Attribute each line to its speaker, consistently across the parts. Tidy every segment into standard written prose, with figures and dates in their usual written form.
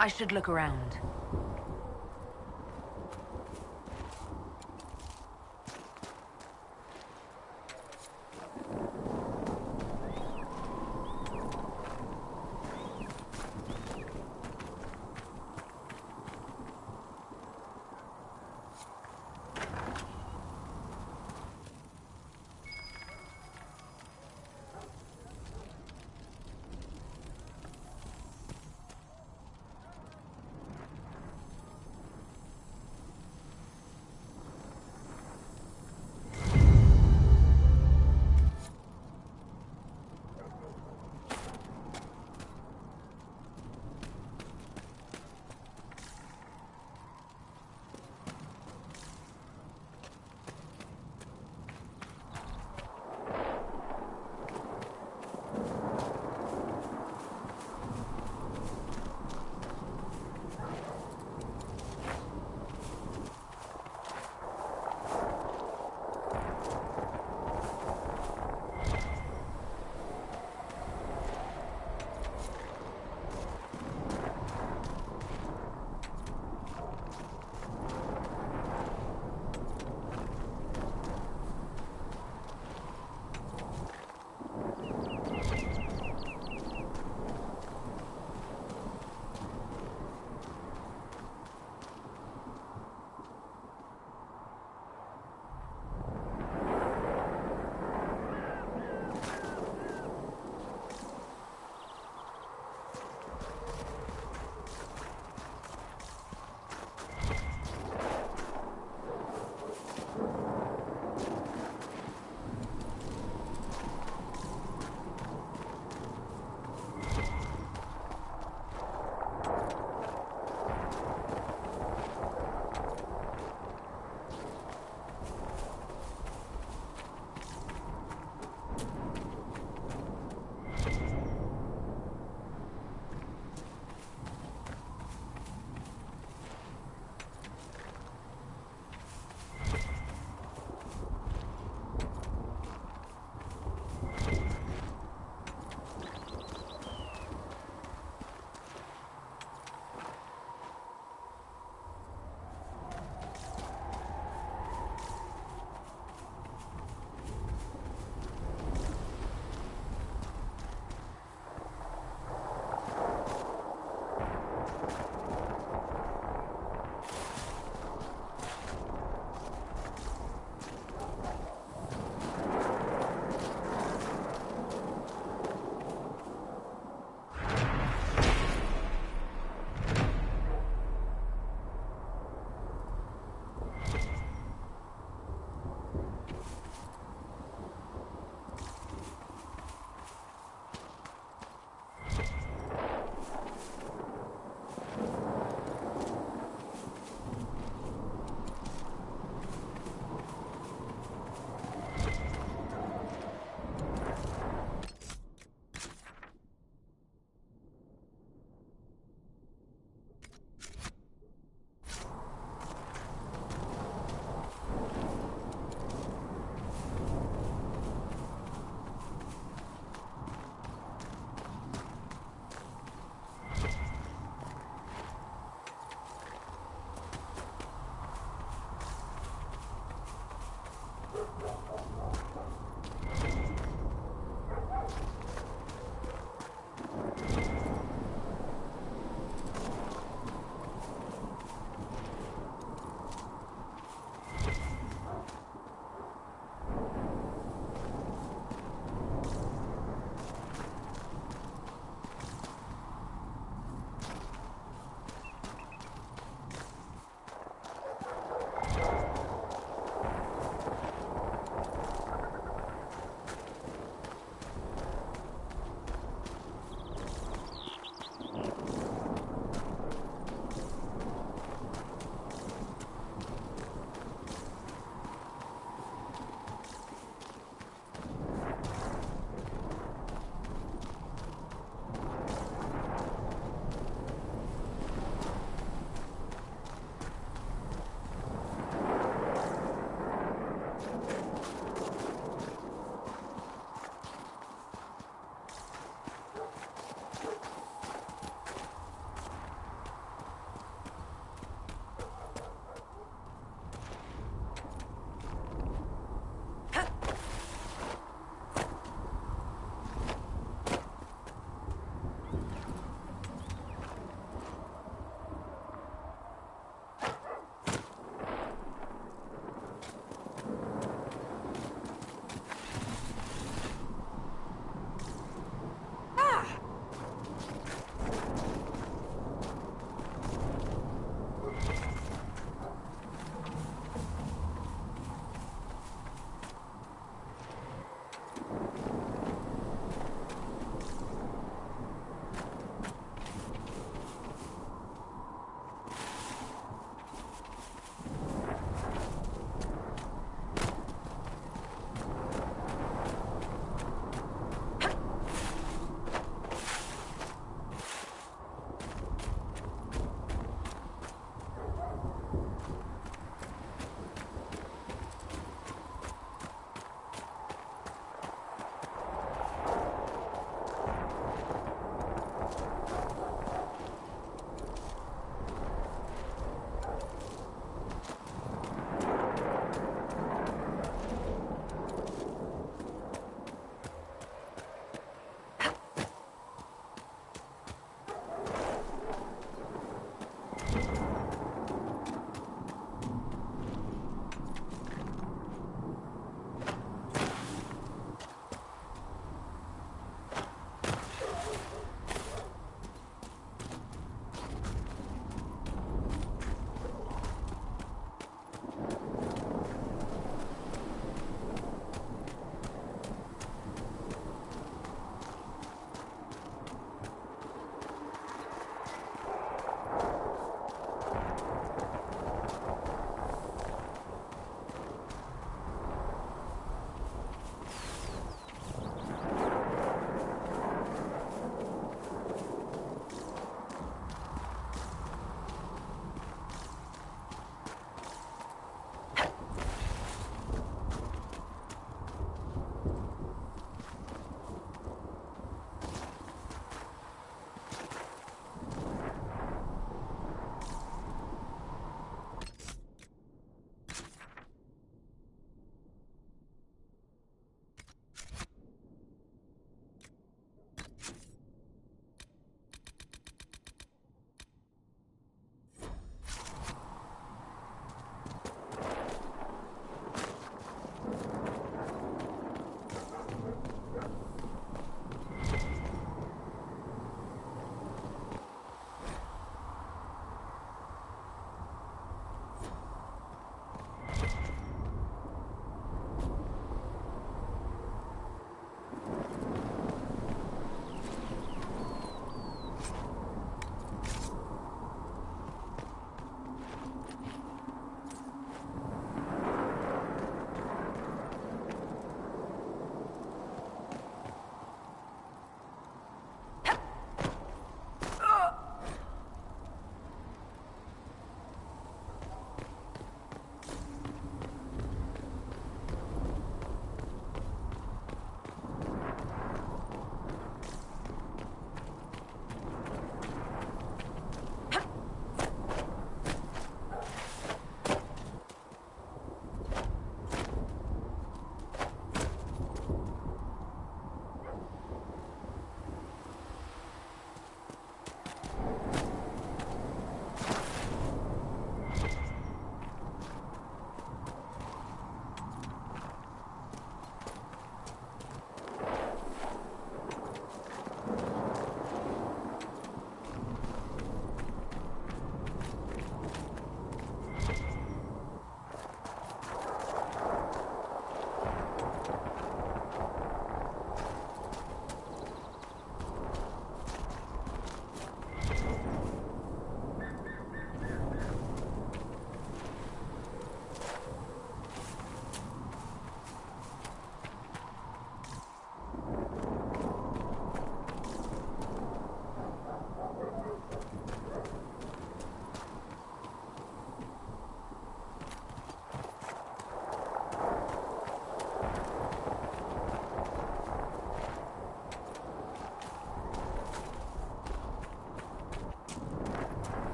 Speaker 1: I should look around.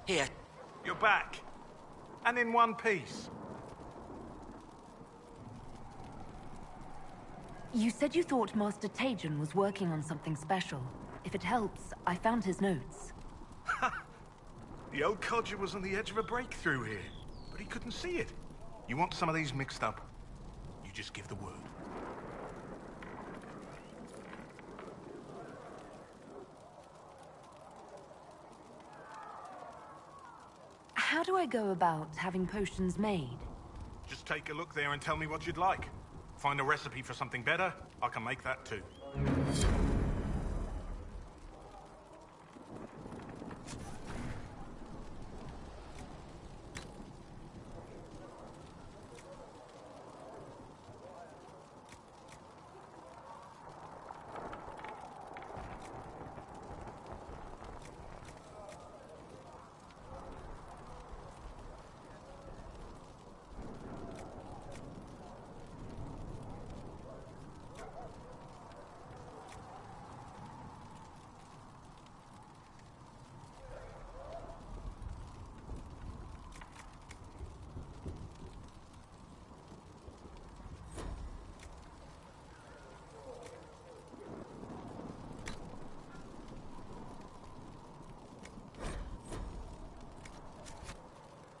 Speaker 1: Here.
Speaker 2: You're back. And in one piece.
Speaker 3: You said you thought Master Tajan was working on something special. If it helps, I found his notes.
Speaker 2: The old codger was on the edge of a breakthrough here, but he couldn't see it. You want some of these mixed up? You just give the word.
Speaker 3: How do I go about having potions made?
Speaker 2: Just take a look there and tell me what you'd like. Find a recipe for something better, I can make that too.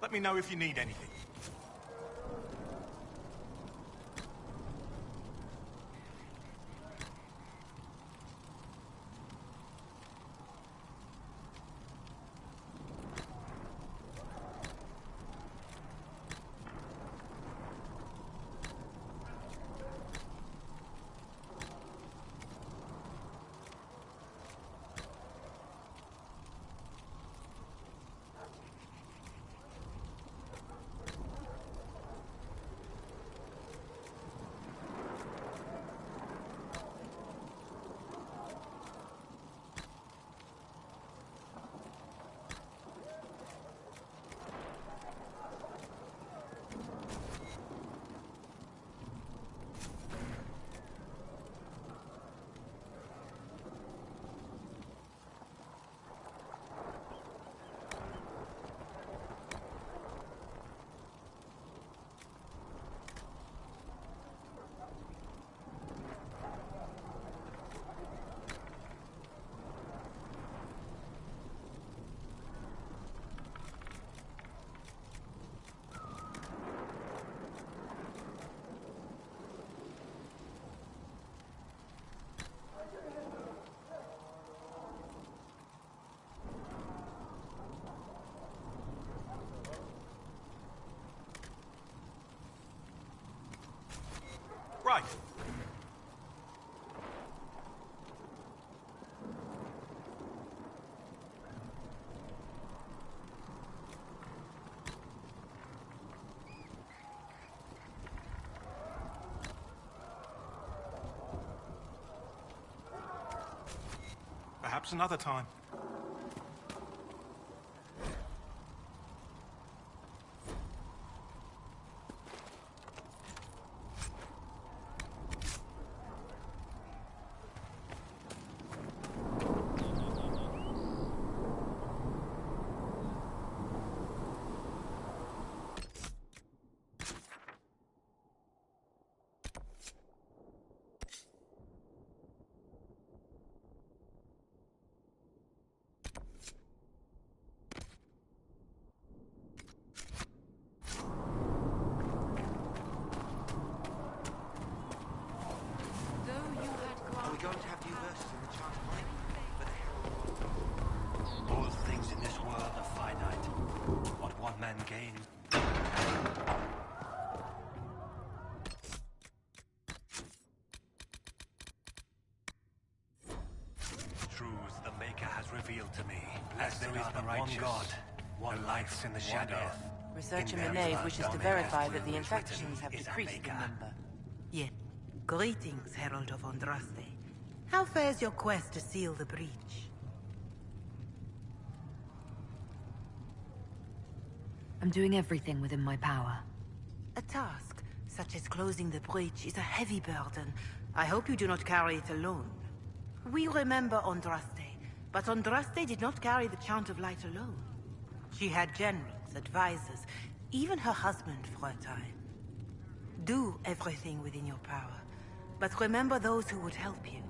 Speaker 2: Let me know if you need anything. Right. Perhaps another time.
Speaker 4: All things in this world are finite. What one man gains. Truths the Maker has revealed to me. As there is but one God, one life in the shadow.
Speaker 1: Research in the Nave wishes to verify that the infections have decreased in number.
Speaker 5: Yet, greetings, Herald of Andraste. How fares your quest to seal the breach?
Speaker 3: I'm doing everything within my power.
Speaker 5: A task, such as closing the breach, is a heavy burden. I hope you do not carry it alone. We remember Andraste, but Andraste did not carry the Chant of Light alone. She had generals, advisors, even her husband for a time. Do everything within your power, but remember those who would help you.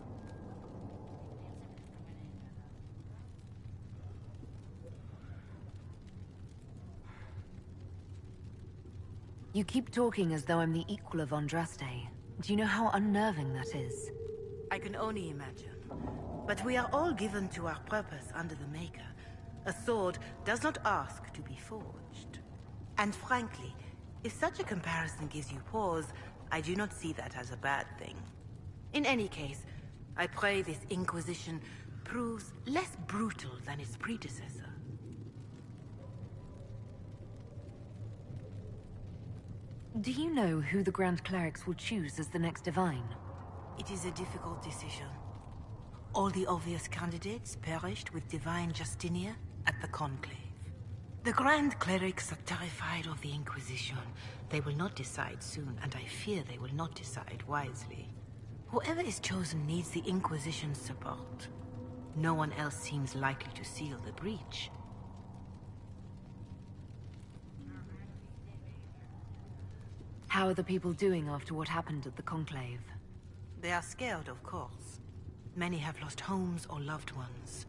Speaker 3: You keep talking as though I'm the equal of Andraste. Do you know how unnerving that is?
Speaker 5: I can only imagine. But we are all given to our purpose under the Maker. A sword does not ask to be forged. And frankly, if such a comparison gives you pause, I do not see that as a bad thing. In any case, I pray this Inquisition proves less brutal than its predecessor.
Speaker 3: Do you know who the Grand Clerics will choose as the next Divine?
Speaker 5: It is a difficult decision. All the obvious candidates perished with Divine Justinia at the Conclave. The Grand Clerics are terrified of the Inquisition. They will not decide soon, and I fear they will not decide wisely. Whoever is chosen needs the Inquisition's support. No one else seems likely to seal the breach.
Speaker 3: How are the people doing after what happened at the Conclave?
Speaker 5: They are scared, of course. Many have lost homes or loved ones.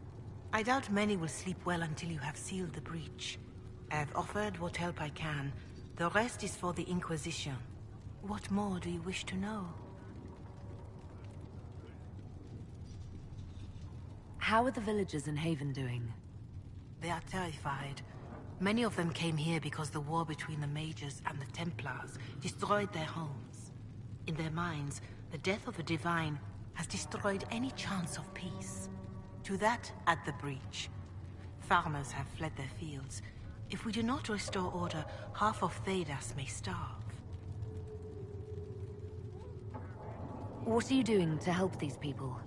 Speaker 5: I doubt many will sleep well until you have sealed the breach. I have offered what help I can. The rest is for the Inquisition. What more do you wish to know?
Speaker 3: How are the villagers in Haven doing?
Speaker 5: They are terrified. Many of them came here because the war between the Mages and the Templars destroyed their homes. In their minds, the death of a Divine has destroyed any chance of peace. To that, add the breach. Farmers have fled their fields. If we do not restore order, half of Thedas may starve.
Speaker 3: What are you doing to help these people?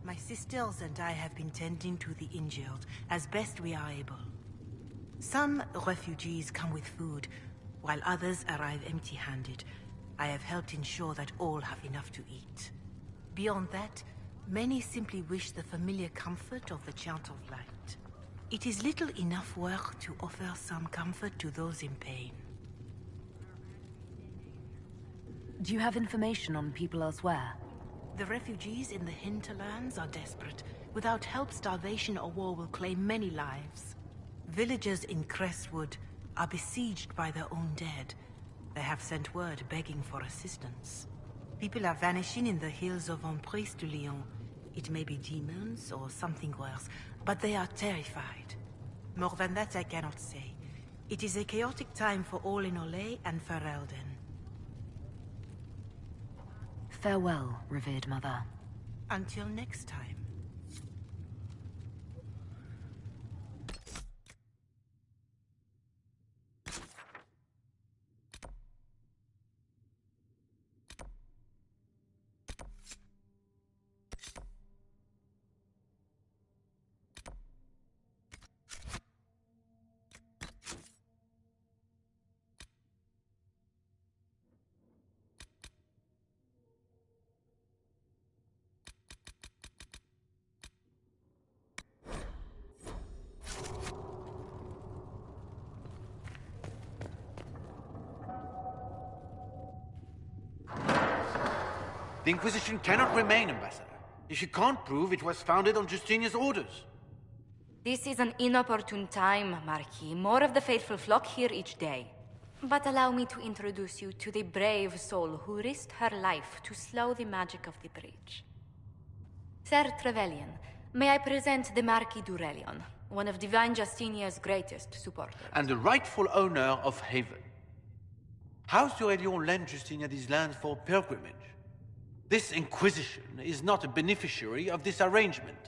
Speaker 5: My sisters and I have been tending to the injured as best we are able. Some refugees come with food, while others arrive empty-handed. I have helped ensure that all have enough to eat. Beyond that, many simply wish the familiar comfort of the Chant of Light. It is little enough work to offer some comfort to those in pain.
Speaker 3: Do you have information on people elsewhere?
Speaker 5: The refugees in the hinterlands are desperate. Without help, starvation or war will claim many lives. Villagers in Crestwood are besieged by their own dead. They have sent word begging for assistance. People are vanishing in the hills of Emprise de Lyon. It may be demons or something worse, but they are terrified. More than that I cannot say. It is a chaotic time for all in Olay and Ferelden.
Speaker 3: Farewell, revered mother.
Speaker 5: Until next time.
Speaker 6: The Inquisition cannot remain, Ambassador, if you can't prove it was founded on Justinia's orders.
Speaker 7: This is an inopportune time, Marquis. More of the faithful flock here each day. But allow me to introduce you to the brave soul who risked her life to slow the magic of the breach. Sir Trevelyan, may I present the Marquis Durelion, one of Divine Justinia's greatest supporters.
Speaker 6: And the rightful owner of Haven. House Durelion lent Justinia these lands for pilgrimage. This Inquisition is not a beneficiary of this arrangement.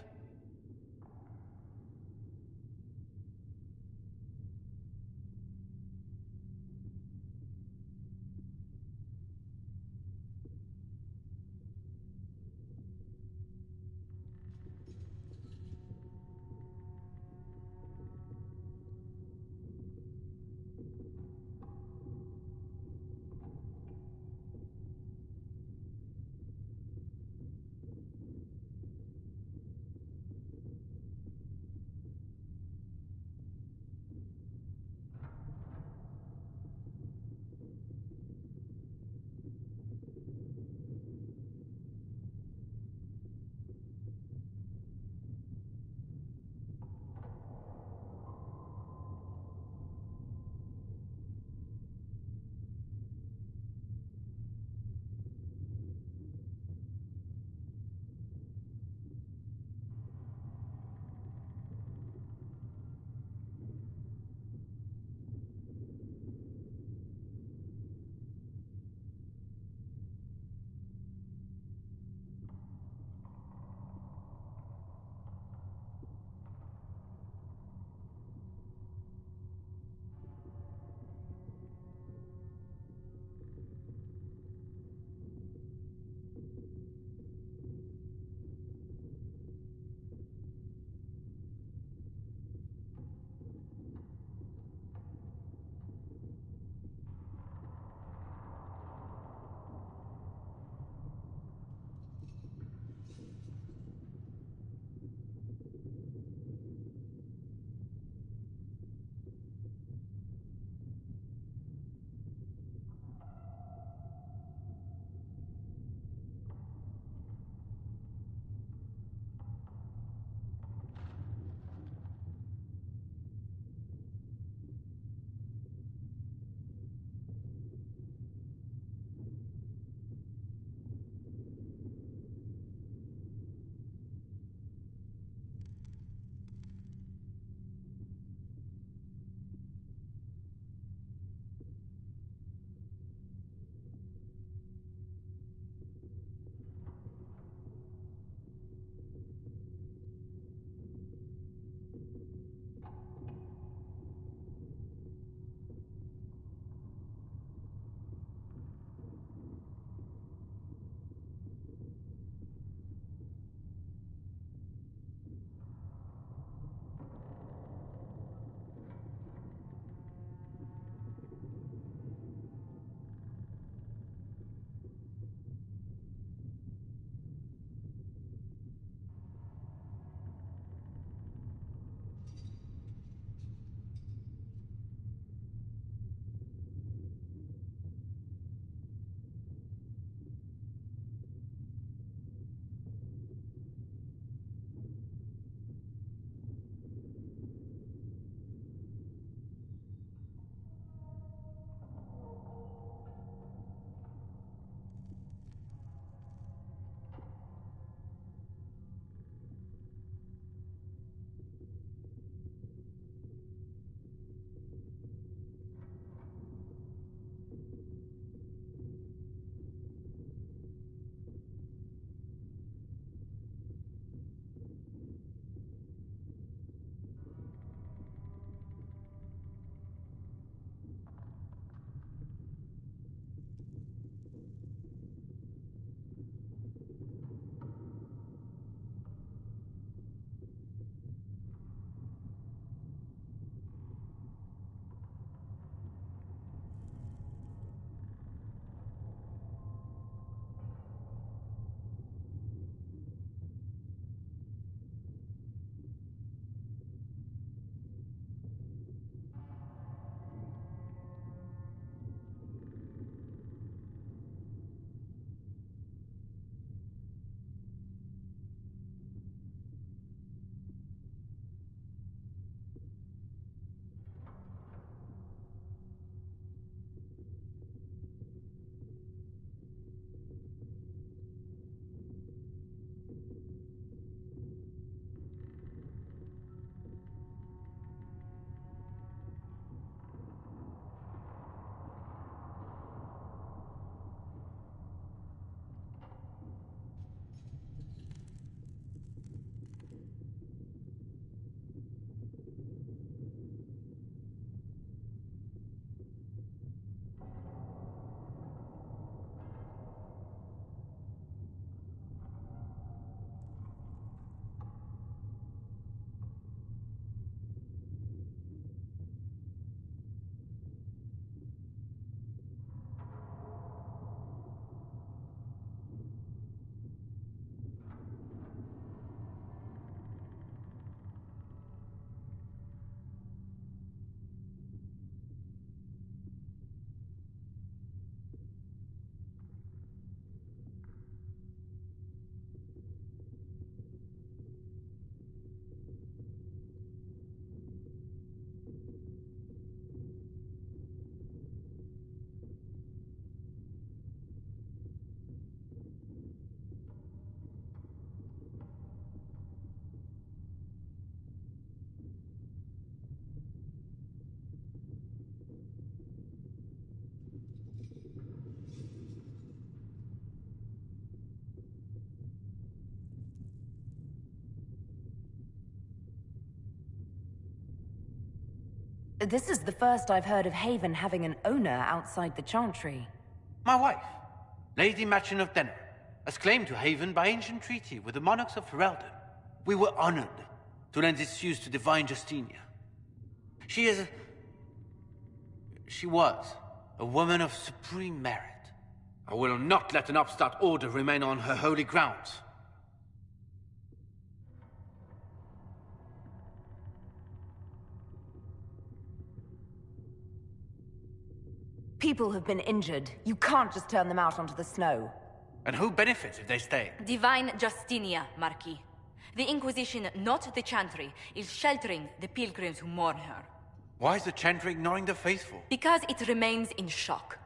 Speaker 3: This is the first I've heard of Haven having an owner outside the Chantry.
Speaker 6: My wife, Lady Machin of Denner, has claimed to Haven by ancient treaty with the monarchs of Ferelden. We were honored to lend its use to Divine Justinia. She was a woman of supreme merit. I will not let an upstart order remain on her holy grounds.
Speaker 3: People have been injured. You can't just turn them out onto the snow.
Speaker 6: And who benefits if they stay?
Speaker 7: Divine Justinia, Marquis. The Inquisition, not the Chantry, is sheltering the pilgrims who mourn her.
Speaker 6: Why is the Chantry ignoring the faithful?
Speaker 7: Because it remains in shock.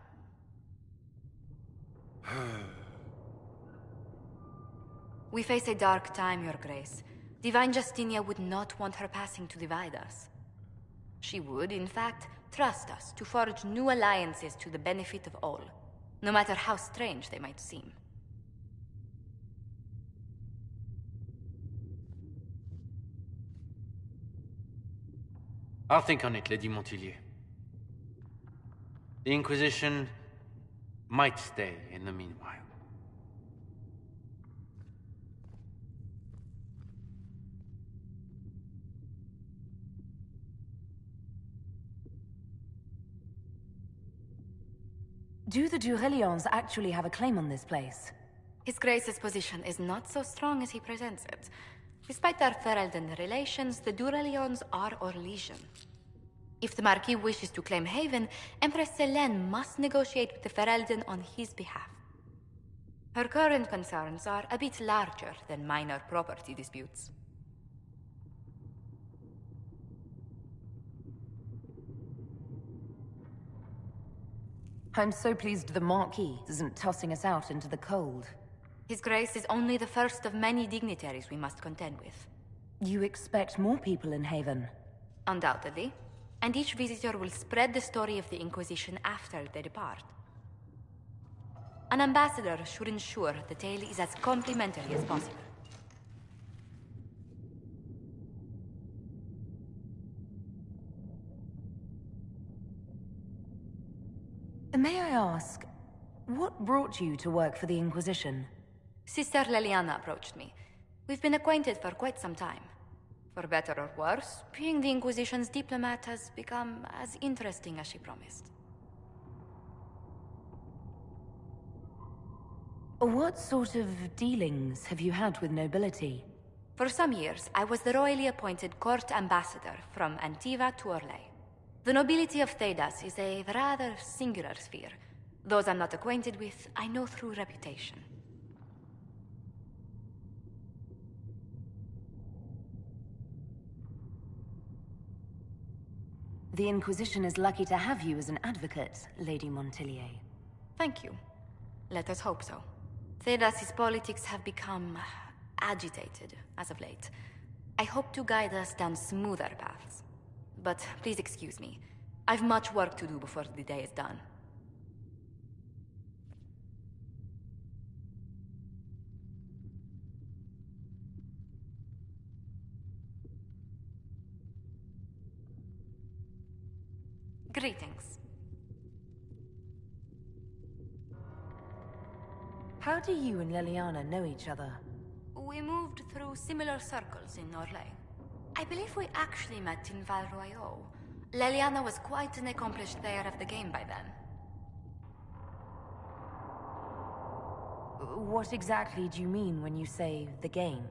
Speaker 7: We face a dark time, Your Grace. Divine Justinia would not want her passing to divide us. She would, in fact, trust us to forge new alliances to the benefit of all, no matter how strange they might seem.
Speaker 6: I'll think on it, Lady Montilyet. The Inquisition might stay in the meanwhile.
Speaker 3: Do the DrBrynzo actually have a claim on this place?
Speaker 7: His Grace's position is not so strong as he presents it. Despite our Ferelden relations, the DrBrynzo are our legion. If the Marquis wishes to claim Haven, Empress Selene must negotiate with the Ferelden on his behalf. Her current concerns are a bit larger than minor property disputes.
Speaker 3: I'm so pleased the Marquis isn't tossing us out into the cold.
Speaker 7: His Grace is only the first of many dignitaries we must contend with.
Speaker 3: You expect more people in Haven?
Speaker 7: Undoubtedly. And each visitor will spread the story of the Inquisition after they depart. An ambassador should ensure the tale is as complimentary as possible.
Speaker 3: May I ask, what brought you to work for the Inquisition?
Speaker 7: Sister Leliana approached me. We've been acquainted for quite some time. For better or worse, being the Inquisition's diplomat has become as interesting as she promised.
Speaker 3: What sort of dealings have you had with nobility?
Speaker 7: For some years, I was the royally appointed court ambassador from Antiva to Orlais. The nobility of Thedas is a rather singular sphere. Those I'm not acquainted with, I know through reputation.
Speaker 3: The Inquisition is lucky to have you as an advocate, Lady Montilyet.
Speaker 7: Thank you. Let us hope so. Thedas's politics have become agitated as of late. I hope to guide us down smoother paths. But please excuse me. I've much work to do before the day is done. Greetings.
Speaker 3: How do you and Leliana know each other?
Speaker 7: We moved through similar circles in Orlais. I believe we actually met in Val Royeaux. Leliana was quite an accomplished player of the game by then.
Speaker 3: What exactly do you mean when you say the game?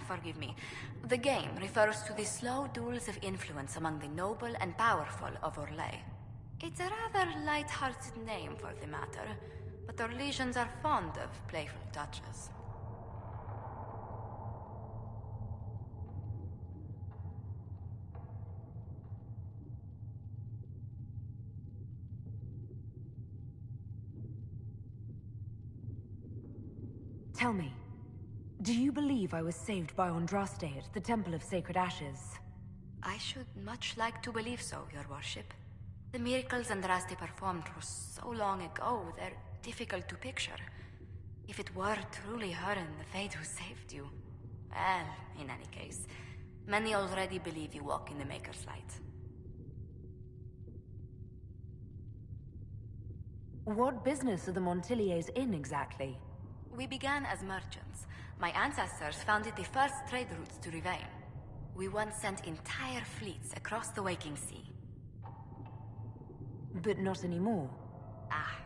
Speaker 7: Forgive me. The game refers to the slow duels of influence among the noble and powerful of Orlais. It's a rather light-hearted name for the matter, but our legions are fond of playful touches.
Speaker 3: Tell me, do you believe I was saved by Andraste at the Temple of Sacred Ashes?
Speaker 7: I should much like to believe so, Your Worship. The miracles Andraste performed were so long ago, they're difficult to picture. If it were truly her and the Fate who saved you... Well, in any case, many already believe you walk in the Maker's light.
Speaker 3: What business are the Montiliers in exactly?
Speaker 7: We began as merchants. My ancestors founded the first trade routes to Rivain. We once sent entire fleets across the Waking Sea.
Speaker 3: But not anymore.
Speaker 7: Ah,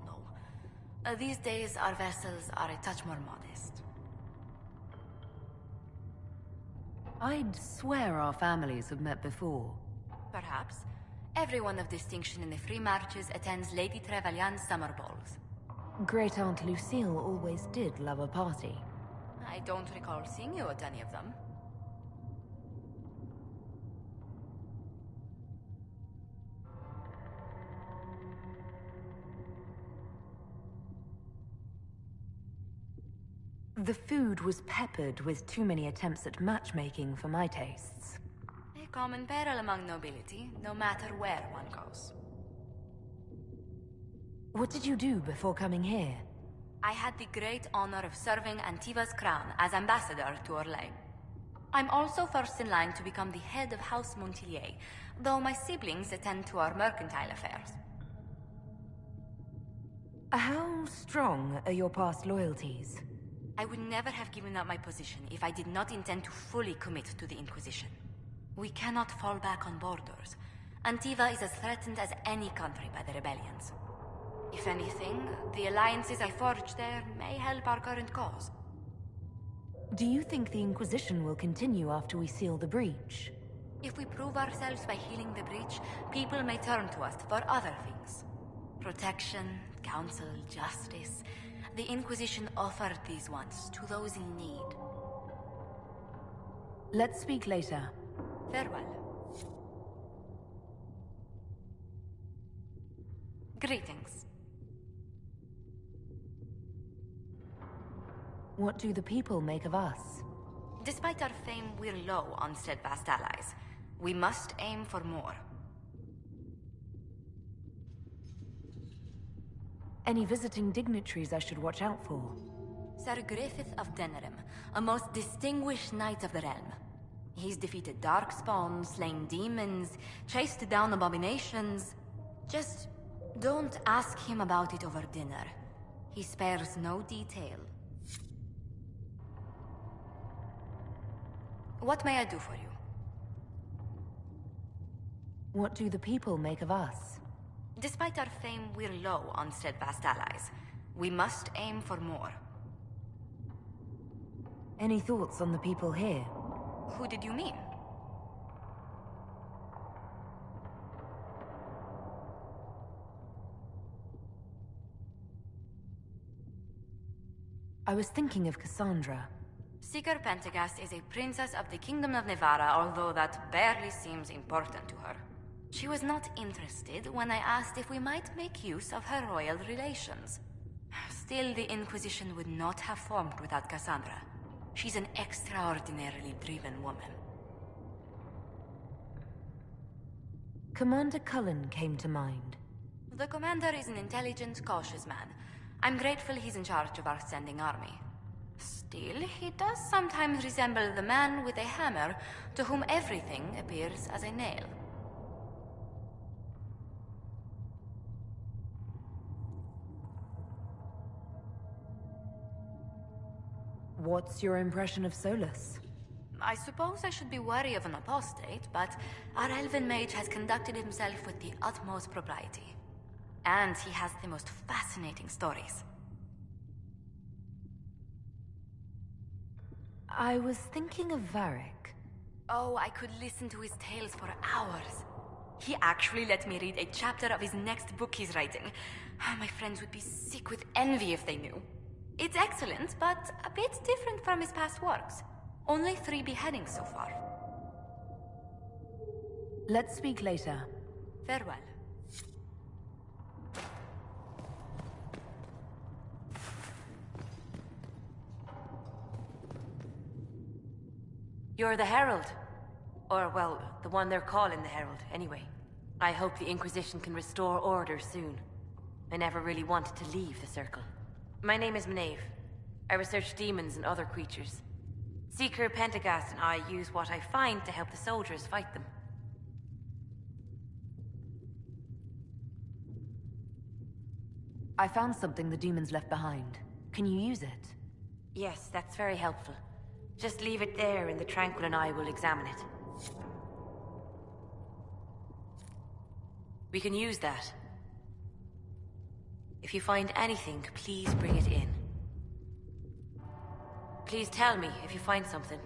Speaker 7: no. These days, our vessels are a touch more modest.
Speaker 3: I'd swear our families have met before.
Speaker 7: Perhaps. Everyone of distinction in the Free Marches attends Lady Trevelyan's summer balls.
Speaker 3: Great Aunt Lucille always did love a party.
Speaker 7: I don't recall seeing you at any of them.
Speaker 3: The food was peppered with too many attempts at matchmaking for my tastes.
Speaker 7: A common peril among nobility, no matter where one goes.
Speaker 3: What did you do before coming here?
Speaker 7: I had the great honor of serving Antiva's crown as ambassador to Orlais. I'm also first in line to become the head of House Montilier, though my siblings attend to our mercantile affairs.
Speaker 3: How strong are your past loyalties?
Speaker 7: I would never have given up my position if I did not intend to fully commit to the Inquisition. We cannot fall back on borders. Antiva is as threatened as any country by the rebellions. If anything, the alliances I forged there may help our current cause.
Speaker 3: Do you think the Inquisition will continue after we seal the breach?
Speaker 7: If we prove ourselves by healing the breach, people may turn to us for other things. Protection, counsel, justice. The Inquisition offered these once to those in need.
Speaker 3: Let's speak later.
Speaker 7: Farewell. Greetings.
Speaker 3: What do the people make of us?
Speaker 7: Despite our fame, we're low on steadfast allies. We must aim for more.
Speaker 3: Any visiting dignitaries I should watch out for?
Speaker 7: Sir Griffith of Denerim, a most distinguished knight of the realm. He's defeated darkspawn, slain demons, chased down abominations. Just don't ask him about it over dinner. He spares no detail. What may I do for you?
Speaker 3: What do the people make of us?
Speaker 7: Despite our fame, we're low on steadfast allies. We must aim for more.
Speaker 3: Any thoughts on the people here?
Speaker 7: Who did you mean?
Speaker 3: I was thinking of Cassandra.
Speaker 7: Seeker Pentagast is a princess of the Kingdom of Nevarra, although that barely seems important to her. She was not interested when I asked if we might make use of her royal relations. Still, the Inquisition would not have formed without Cassandra. She's an extraordinarily driven woman.
Speaker 3: Commander Cullen came to mind.
Speaker 7: The commander is an intelligent, cautious man. I'm grateful he's in charge of our standing army. Still, he does sometimes resemble the man with a hammer to whom everything appears as a nail.
Speaker 3: What's your impression of Solus?
Speaker 7: I suppose I should be wary of an apostate, but our elven mage has conducted himself with the utmost propriety. And he has the most fascinating stories.
Speaker 3: I was thinking of Varric.
Speaker 7: Oh, I could listen to his tales for hours. He actually let me read a chapter of his next book he's writing. My friends would be sick with envy if they knew. It's excellent, but a bit different from his past works. Only 3 beheadings so far.
Speaker 3: Let's speak later.
Speaker 7: Farewell.
Speaker 1: You're the Herald. Or, well, the one they're calling the Herald, anyway. I hope the Inquisition can restore order soon. I never really wanted to leave the Circle. My name is Maeve. I research demons and other creatures. Seeker Pentagast and I use what I find to help the soldiers fight them.
Speaker 3: I found something the demons left behind. Can you use it?
Speaker 1: Yes, that's very helpful. Just leave it there and the Tranquil and I will examine it. We can use that. If you find anything, please bring it in. Please tell me if you find something.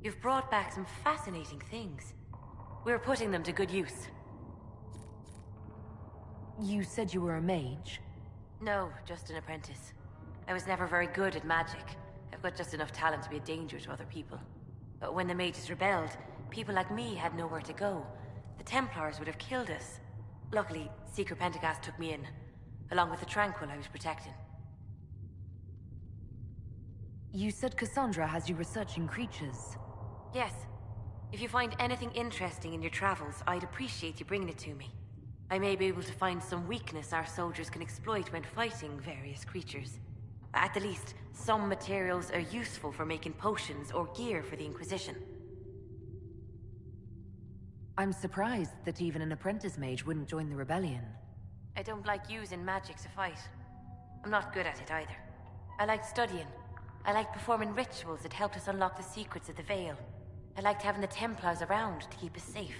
Speaker 1: You've brought back some fascinating things. We're putting them to good use.
Speaker 3: You said you were a mage?
Speaker 1: No, just an apprentice. I was never very good at magic. I've got just enough talent to be a danger to other people. But when the mages rebelled, people like me had nowhere to go. The Templars would have killed us. Luckily, Seeker Pentagast took me in, along with the Tranquil I was protecting.
Speaker 3: You said Cassandra has you researching creatures.
Speaker 1: Yes. If you find anything interesting in your travels, I'd appreciate you bringing it to me. I may be able to find some weakness our soldiers can exploit when fighting various creatures. At the least, some materials are useful for making potions or gear for the Inquisition.
Speaker 3: I'm surprised that even an apprentice mage wouldn't join the rebellion.
Speaker 1: I don't like using magic to fight. I'm not good at it either. I like studying. I like performing rituals that helped us unlock the secrets of the Veil. I liked having the Templars around to keep us safe.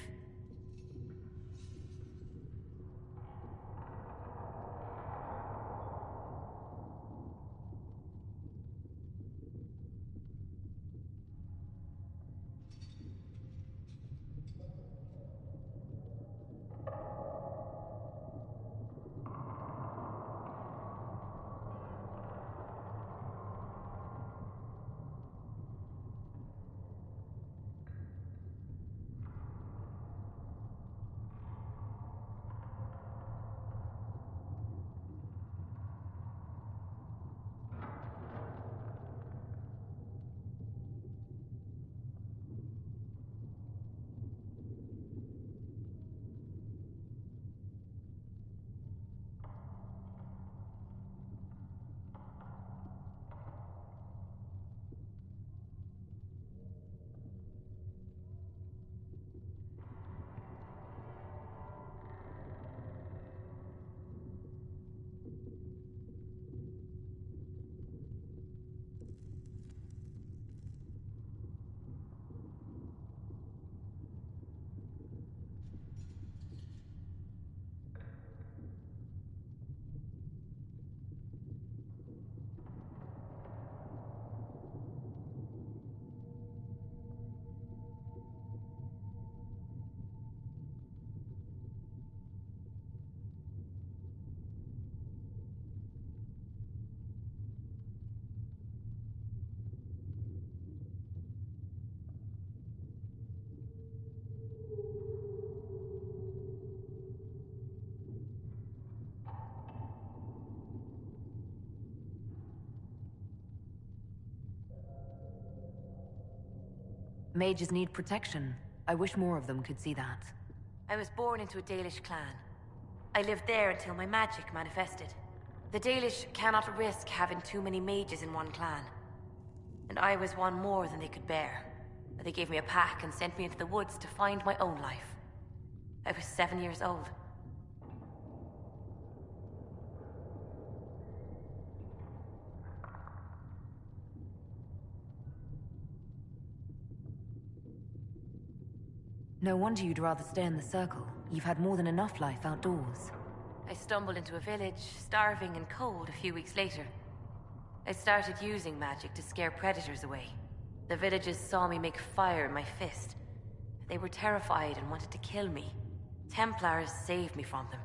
Speaker 3: Mages need protection. I wish more of them could see that.
Speaker 1: I was born into a Dalish clan. I lived there until my magic manifested. The Dalish cannot risk having too many mages in one clan. And I was one more than they could bear. They gave me a pack and sent me into the woods to find my own life. I was 7 years old.
Speaker 3: No wonder you'd rather stay in the circle. You've had more than enough life outdoors.
Speaker 1: I stumbled into a village, starving and cold a few weeks later. I started using magic to scare predators away. The villagers saw me make fire in my fist. They were terrified and wanted to kill me. Templars saved me from them.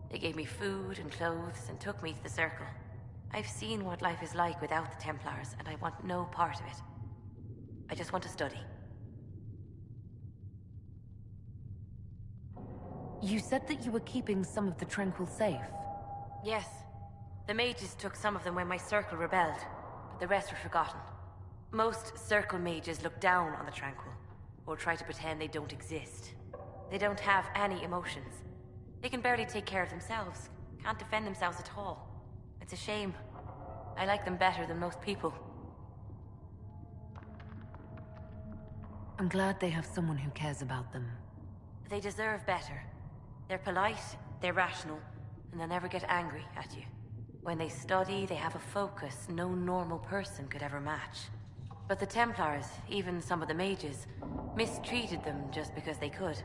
Speaker 1: They gave me food and clothes and took me to the circle. I've seen what life is like without the Templars, and I want no part of it. I just want to study.
Speaker 3: You said that you were keeping some of the Tranquil safe.
Speaker 1: Yes. The mages took some of them when my circle rebelled, but the rest were forgotten. Most circle mages look down on the Tranquil, or try to pretend they don't exist. They don't have any emotions. They can barely take care of themselves, can't defend themselves at all. It's a shame. I like them better than most people.
Speaker 3: I'm glad they have someone who cares about them.
Speaker 1: They deserve better. They're polite, They're rational, and they'll never get angry at you. When they study, they have a focus no normal person could ever match. But the Templars, even some of the mages, mistreated them just because they could.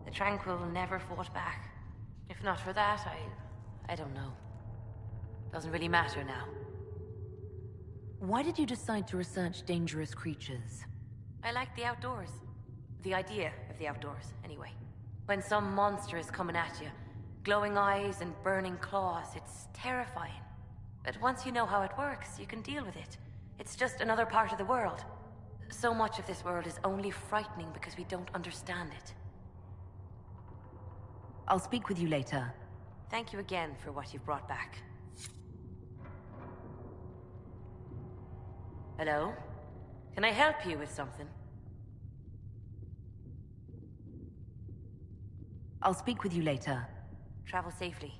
Speaker 1: The Tranquil never fought back. If not for that, I don't know. Doesn't really matter now.
Speaker 3: Why did you decide to research dangerous creatures?
Speaker 1: I like the outdoors. The idea of the outdoors, anyway. When some monster is coming at you, glowing eyes and burning claws, it's terrifying. But once you know how it works, you can deal with it. It's just another part of the world. So much of this world is only frightening because we don't understand it.
Speaker 3: I'll speak with you later.
Speaker 1: Thank you again for what you've brought back. Hello? Can I help you with something?
Speaker 3: I'll speak with you later.
Speaker 1: Travel safely.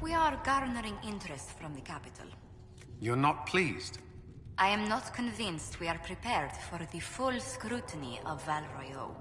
Speaker 7: We are garnering interest from the capital.
Speaker 2: You're not pleased?
Speaker 7: I am not convinced we are prepared for the full scrutiny of Val Royeaux.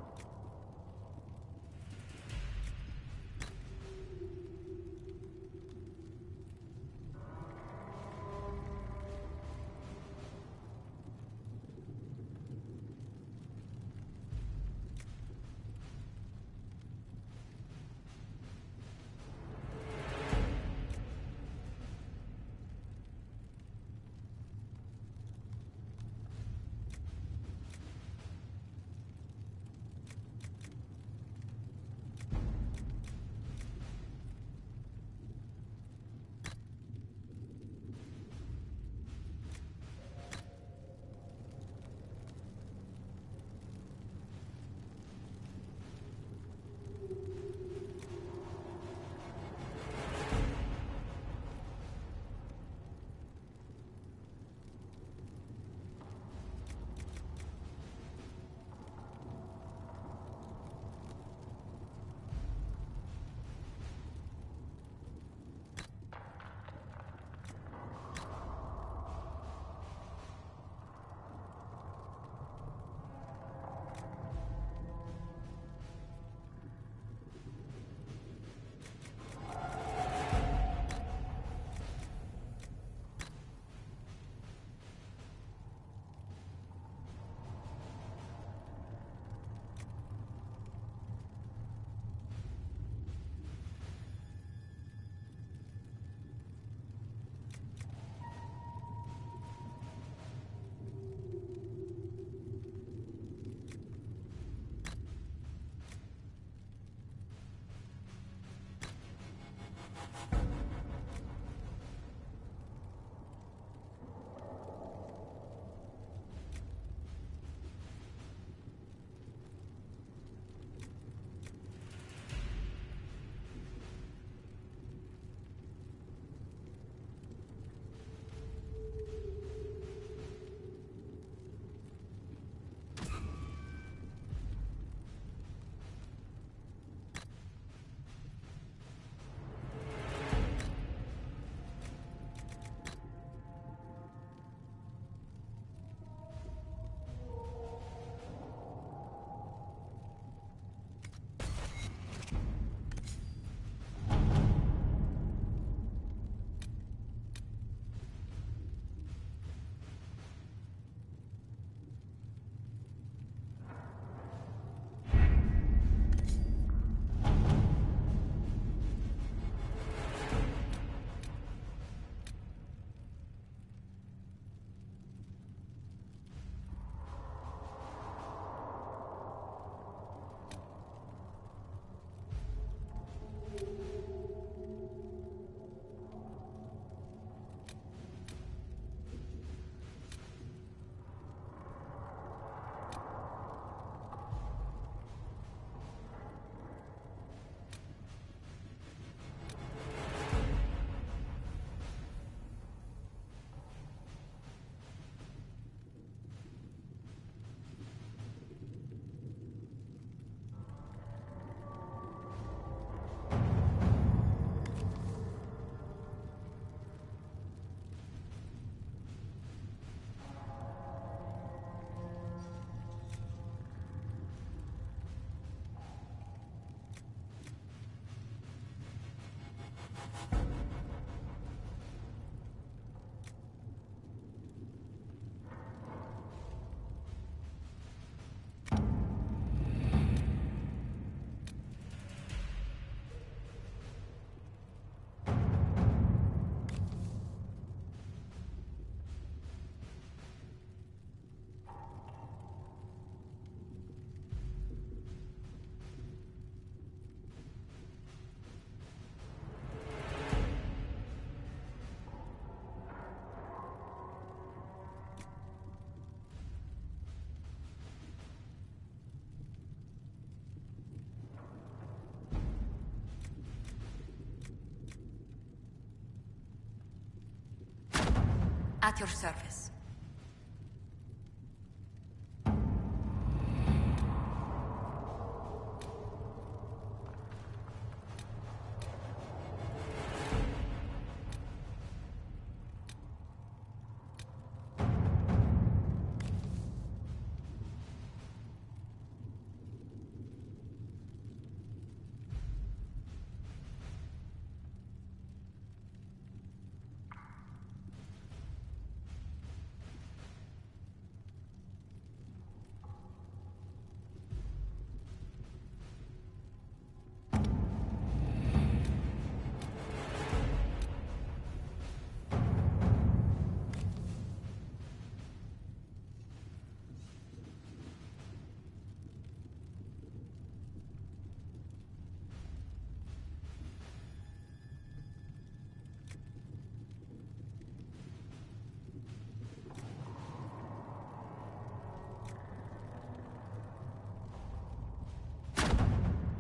Speaker 7: At your service.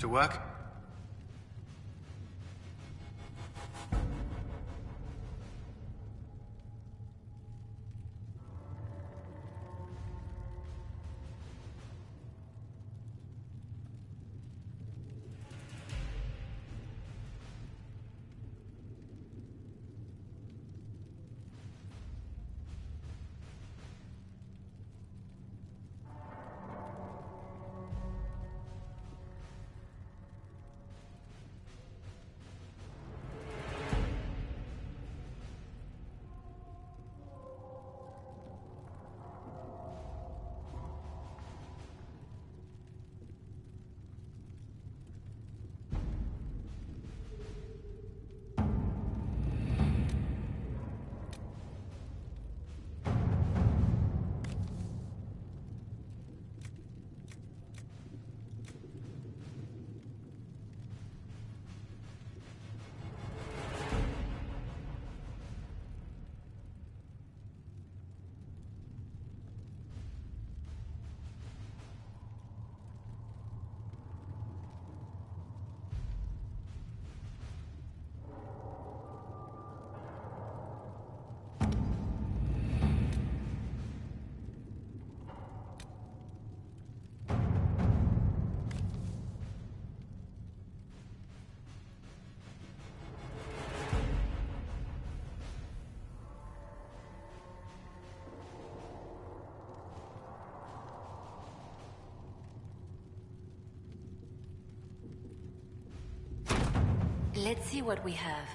Speaker 8: To work?
Speaker 3: Let's see what we have.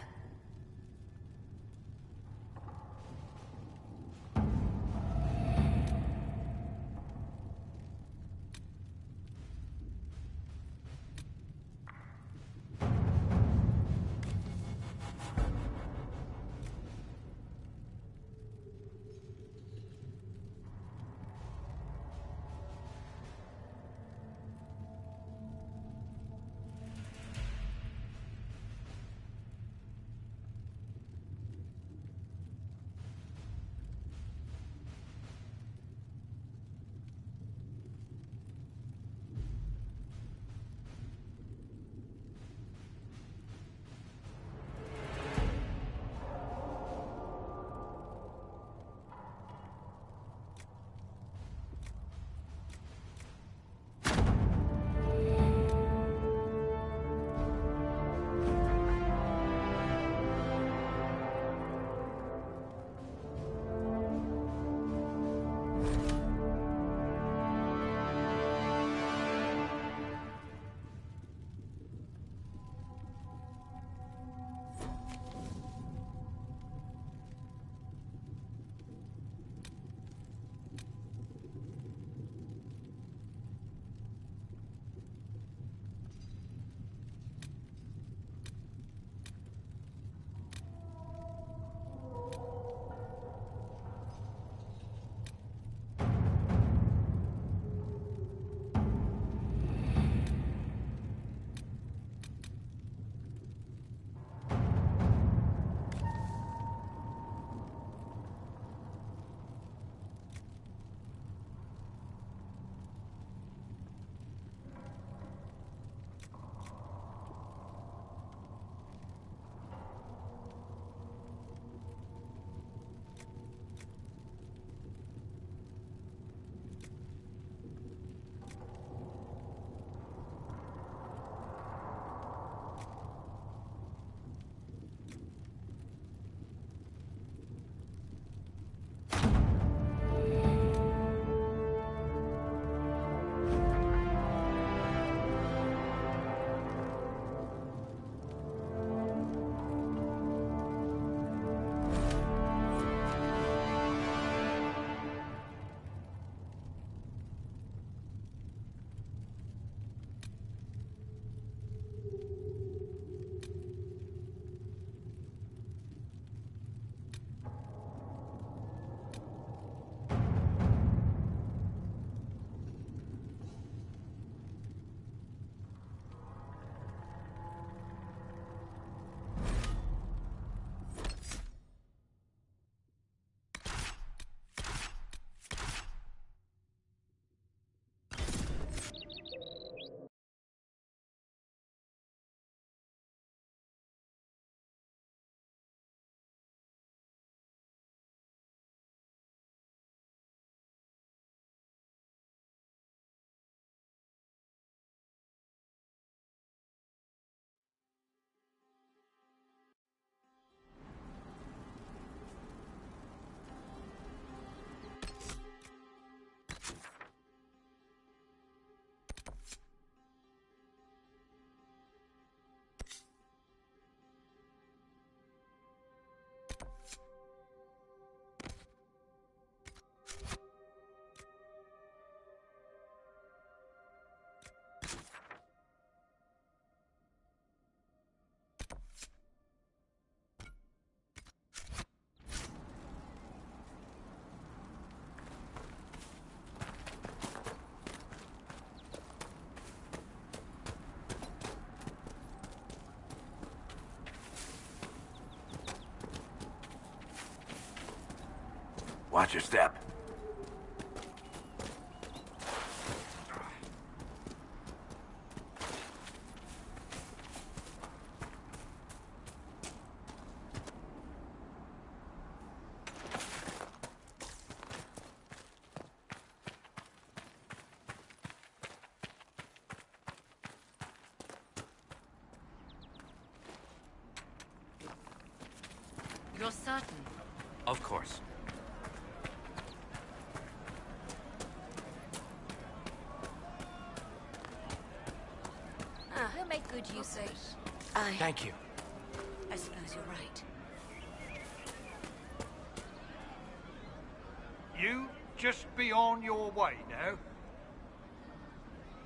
Speaker 6: Watch your step.
Speaker 1: You're certain?
Speaker 8: Of course.
Speaker 1: He'll make good use of it.
Speaker 8: Thank you.
Speaker 1: I suppose you're right.
Speaker 9: You just be on your way now.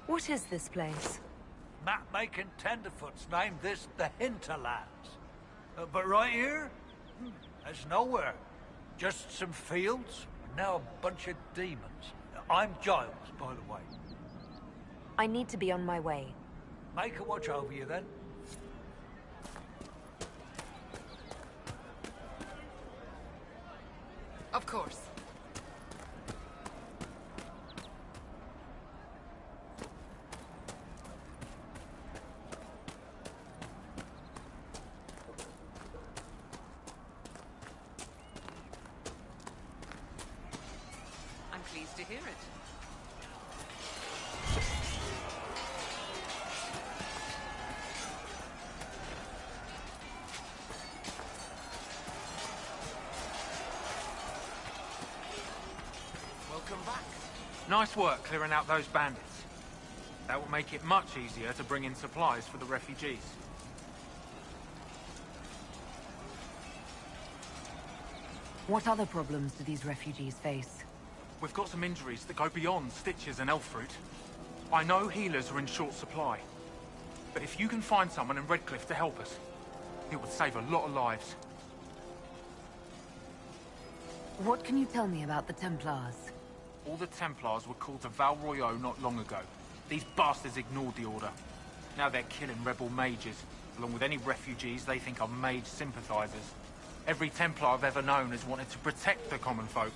Speaker 3: What is this place?
Speaker 9: Map-making tenderfoots named this the Hinterlands. But right here, there's nowhere. Just some fields, and now a bunch of demons. I'm Giles, by the way.
Speaker 3: I need to be on my way.
Speaker 9: Make a watch over you, then.
Speaker 1: Of course. I'm pleased to hear it.
Speaker 10: Welcome back. Nice work clearing out those bandits. That will make it much easier to bring in supplies for the refugees.
Speaker 3: What other problems do these refugees face?
Speaker 10: We've got some injuries that go beyond stitches and elf fruit. I know healers are in short supply, but if you can find someone in Redcliffe to help us, it would save a lot of lives.
Speaker 3: What can you tell me about the Templars?
Speaker 10: All the Templars were called to Val Royeaux not long ago. These bastards ignored the order. Now they're killing rebel mages, along with any refugees they think are mage sympathizers. Every Templar I've ever known has wanted to protect the common folk.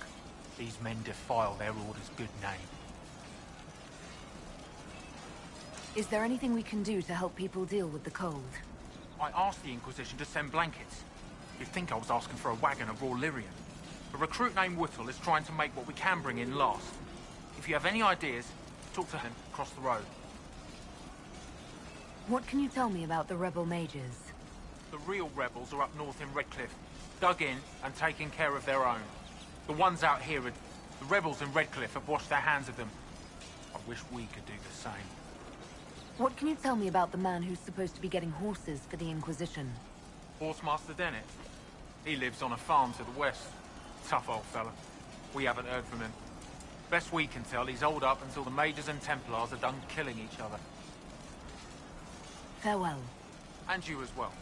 Speaker 10: These men defile their order's good name.
Speaker 3: Is there anything we can do to help people deal with the cold?
Speaker 10: I asked the Inquisition to send blankets. You'd think I was asking for a wagon of raw Lyrian. A recruit named Whittle is trying to make what we can bring in last. If you have any ideas, talk to him across the road.
Speaker 3: What can you tell me about the rebel mages?
Speaker 10: The real rebels are up north in Redcliffe, dug in and taking care of their own. The ones out here, the rebels in Redcliffe have washed their hands of them. I wish we could do the same.
Speaker 3: What can you tell me about the man who's supposed to be getting horses for the Inquisition?
Speaker 10: Horsemaster Dennett. He lives on a farm to the west. Tough old fella. We haven't heard from him. Best we can tell, he's holed up until the Mages and Templars are done killing each other.
Speaker 3: Farewell.
Speaker 10: And you as well.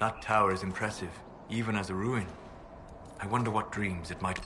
Speaker 11: That tower is impressive, even as a ruin. I wonder what dreams it might...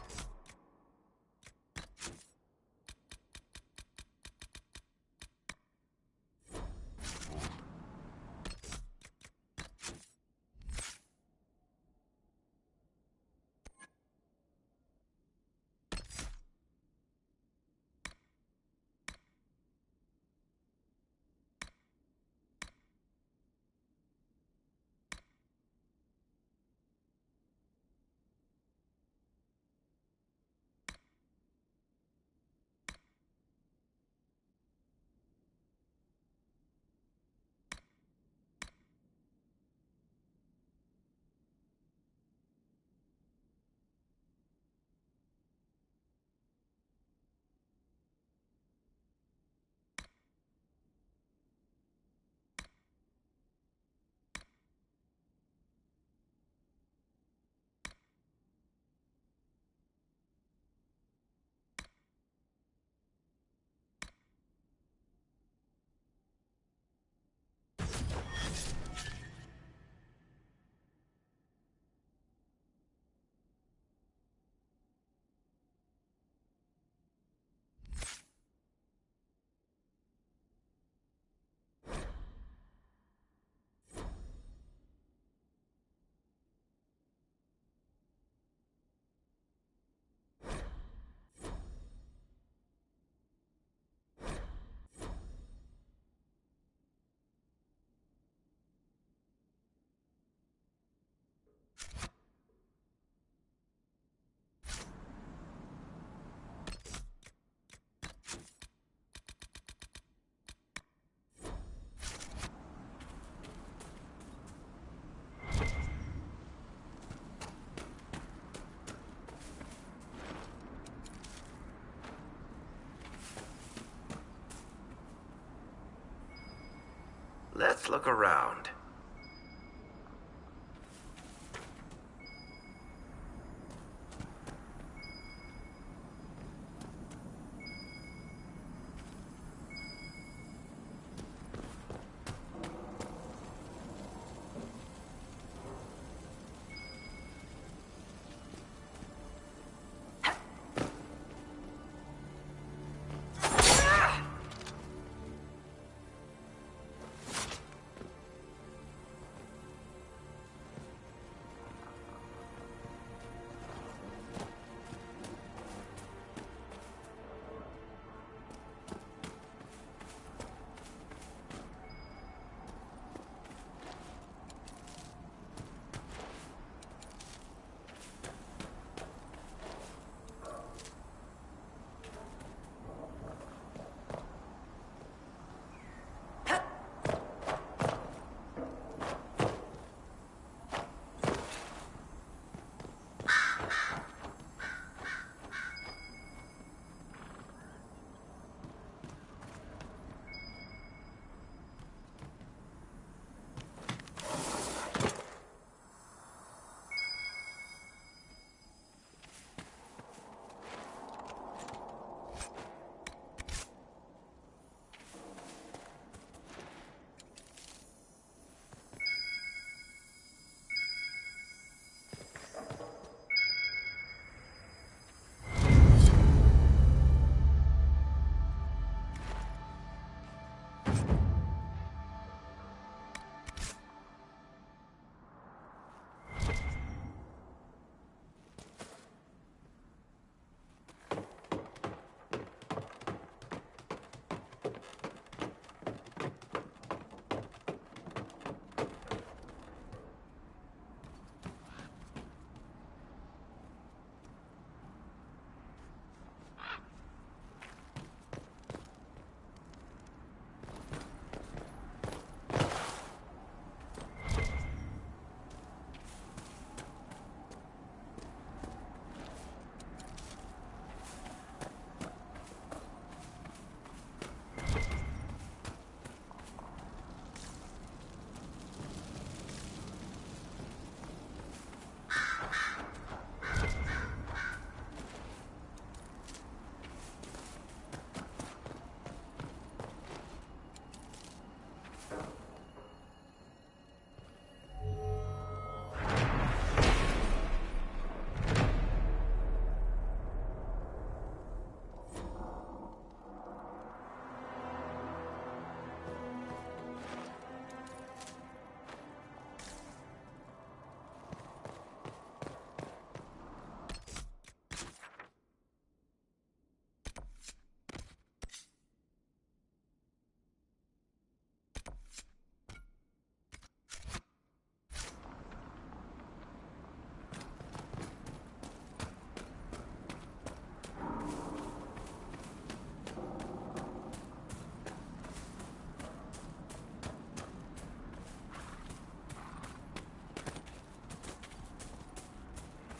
Speaker 12: Let's look around.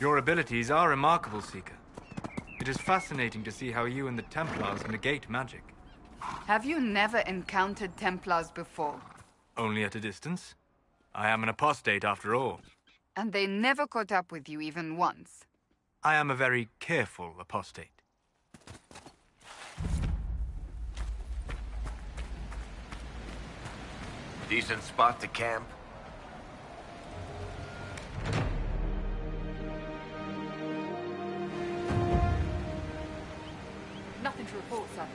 Speaker 11: Your abilities are remarkable, Seeker. It is fascinating to see how you and the Templars negate magic.
Speaker 13: Have you never encountered Templars before?
Speaker 11: Only at a distance. I am an apostate after all.
Speaker 13: And they never caught up with you even once?
Speaker 11: I am a very careful apostate.
Speaker 12: Decent spot to camp?
Speaker 13: Nothing to report, sir.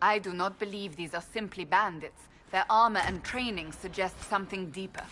Speaker 13: I do not believe these are simply bandits. Their armor and training suggest something deeper.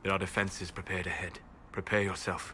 Speaker 11: There are defenses prepared ahead. Prepare yourself.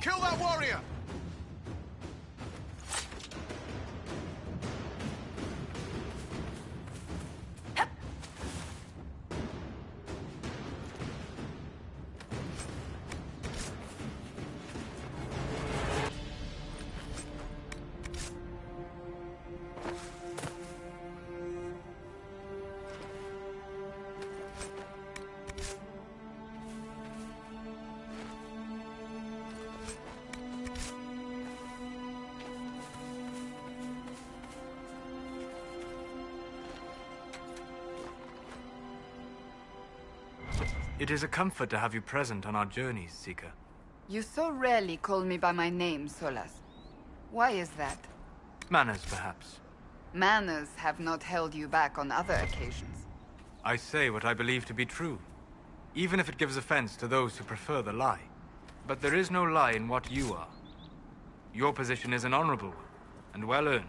Speaker 2: Kill that warrior!
Speaker 11: It is a comfort to have you present on our journeys, Seeker.
Speaker 13: You so rarely call me by my name, Solas. Why is that?
Speaker 11: Manners, perhaps.
Speaker 13: Manners have not held you back on other occasions.
Speaker 11: I say what I believe to be true, even if it gives offense to those who prefer the lie. But there is no lie in what you are. Your position is an honorable one, and well earned.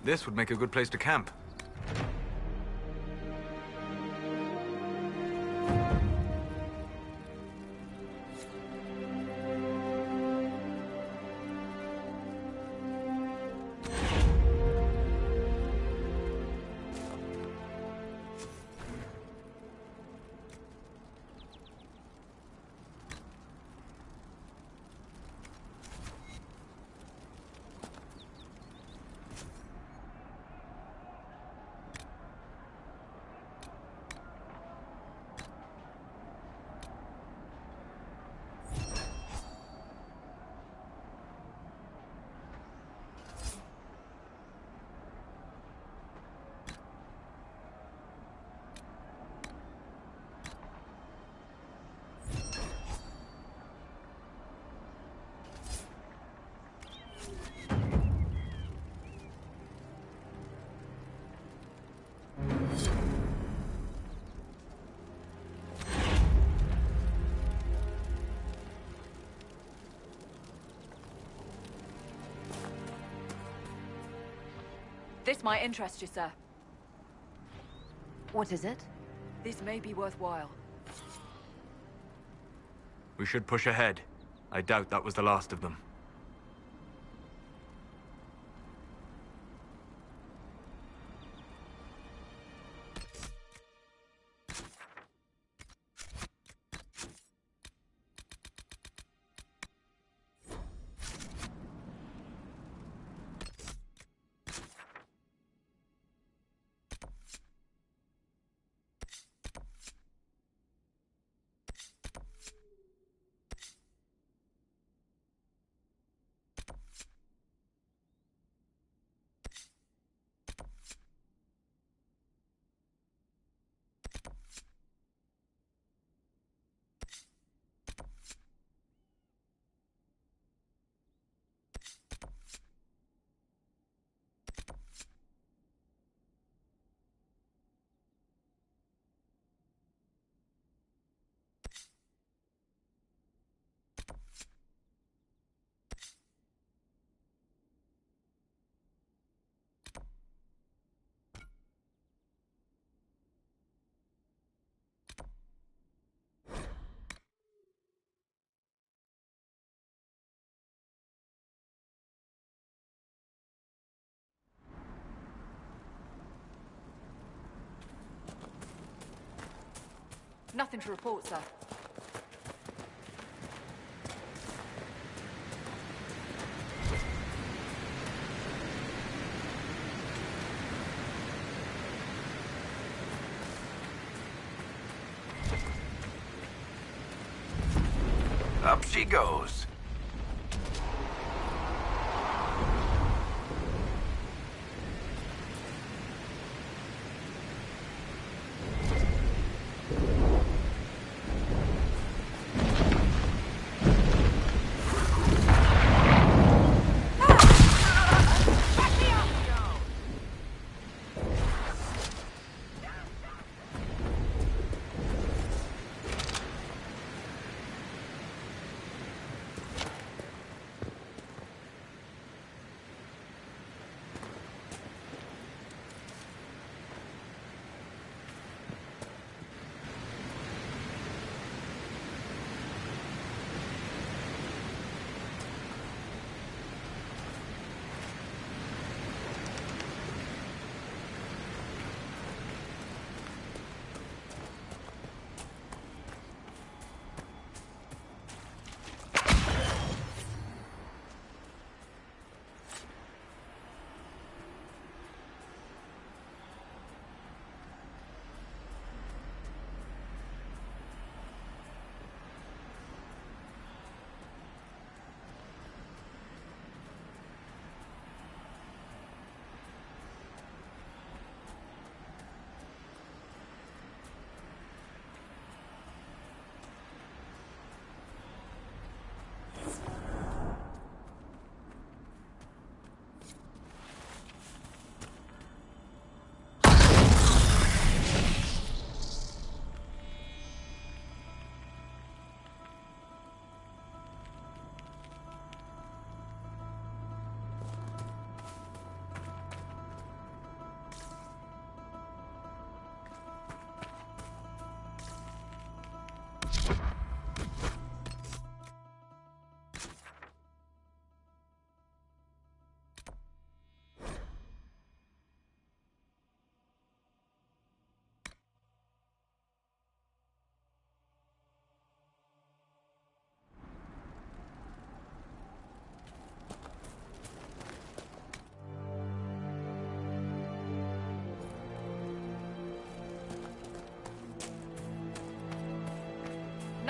Speaker 11: This would make a good place to camp.
Speaker 14: This might interest you, sir.
Speaker 3: What is it?
Speaker 14: This may be worthwhile.
Speaker 11: We should push ahead. I doubt that was the last of them.
Speaker 14: Nothing to report, sir.
Speaker 12: Up she goes.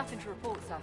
Speaker 14: Nothing to report, sir.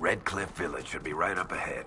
Speaker 12: Red Cliff Village should be right up ahead.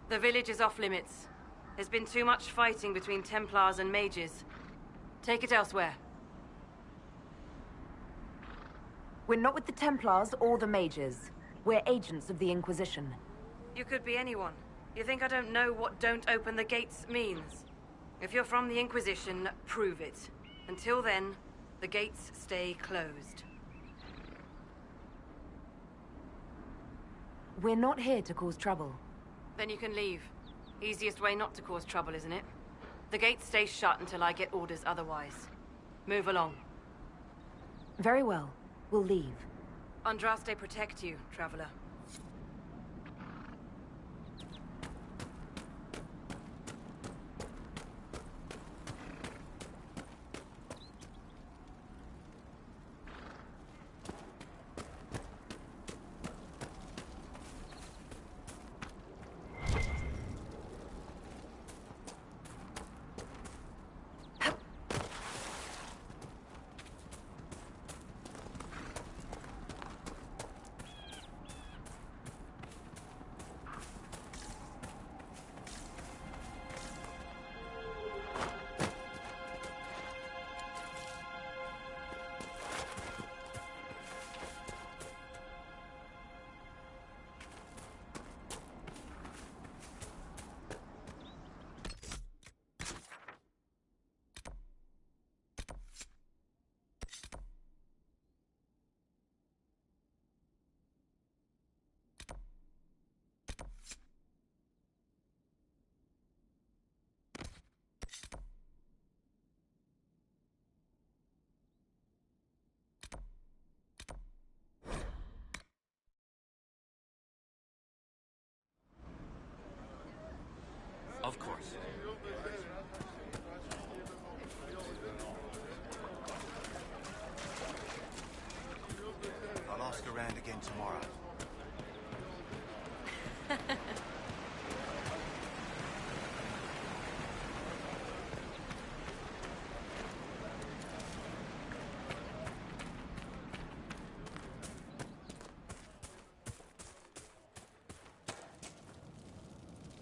Speaker 1: The village is off limits. There's been too much fighting between Templars and mages. Take it elsewhere.
Speaker 3: We're not with the Templars or the mages. We're agents of the Inquisition.
Speaker 1: You could be anyone. You think I don't know what "don't open the gates" means? If you're from the Inquisition, prove it. Until then, the gates stay closed.
Speaker 3: We're not here to cause trouble.
Speaker 1: Then you can leave. Easiest way not to cause trouble, isn't it? The gates stay shut until I get orders otherwise. Move along.
Speaker 3: Very well. We'll leave.
Speaker 1: Andraste protect you, traveler.
Speaker 8: Of course.
Speaker 4: I'll ask around again tomorrow.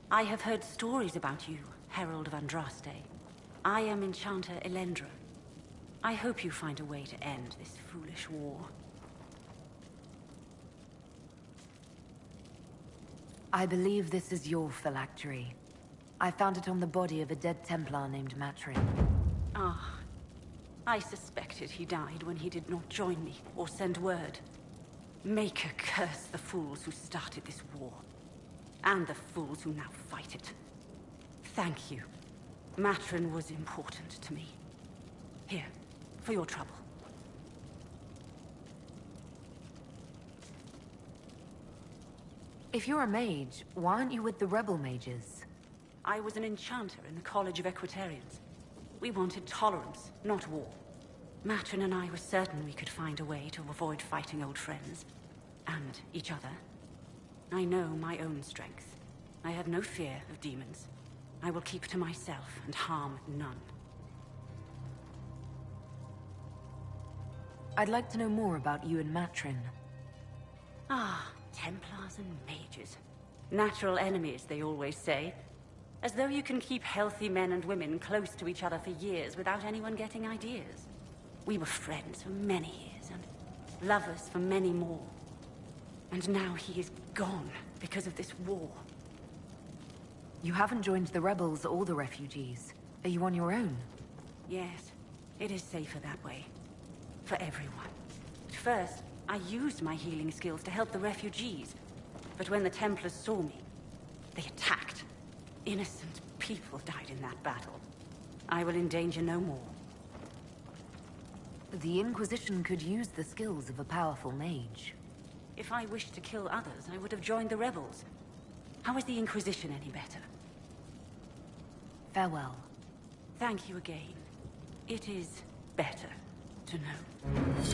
Speaker 15: I have heard stories about you, Herald of Andraste. I am Enchanter Elendra. I hope you find a way to end this foolish war.
Speaker 3: I believe this is your phylactery. I found it on the body of a dead Templar named Matrin.
Speaker 15: Ah, I suspected he died when he did not join me or send word. Maker curse the fools who started this war. And the fools who now fight it. Thank you. Matrin was important to me. Here, for your trouble.
Speaker 3: If you're a mage, why aren't you with the rebel mages?
Speaker 15: I was an enchanter in the College of Equitarians. We wanted tolerance, not war. Matrin and I were certain we could find a way to avoid fighting old friends. And each other. I know my own strength. I have no fear of demons. I will keep to myself and harm none.
Speaker 3: I'd like to know more about you and Matrin.
Speaker 15: Ah, Templars and mages. Natural enemies, they always say. As though you can keep healthy men and women close to each other for years without anyone getting ideas. We were friends for many years, and lovers for many more. And now he is gone because of this war.
Speaker 3: You haven't joined the rebels or the refugees. Are you on your own?
Speaker 15: Yes, it is safer that way. For everyone. At first, I used my healing skills to help the refugees. But when the Templars saw me, they attacked. Innocent people died in that battle. I will endanger no more.
Speaker 3: The Inquisition could use the skills of a powerful mage.
Speaker 15: If I wished to kill others, I would have joined the rebels. How is the Inquisition any better?
Speaker 3: Farewell.
Speaker 15: Thank you again. It is better to know.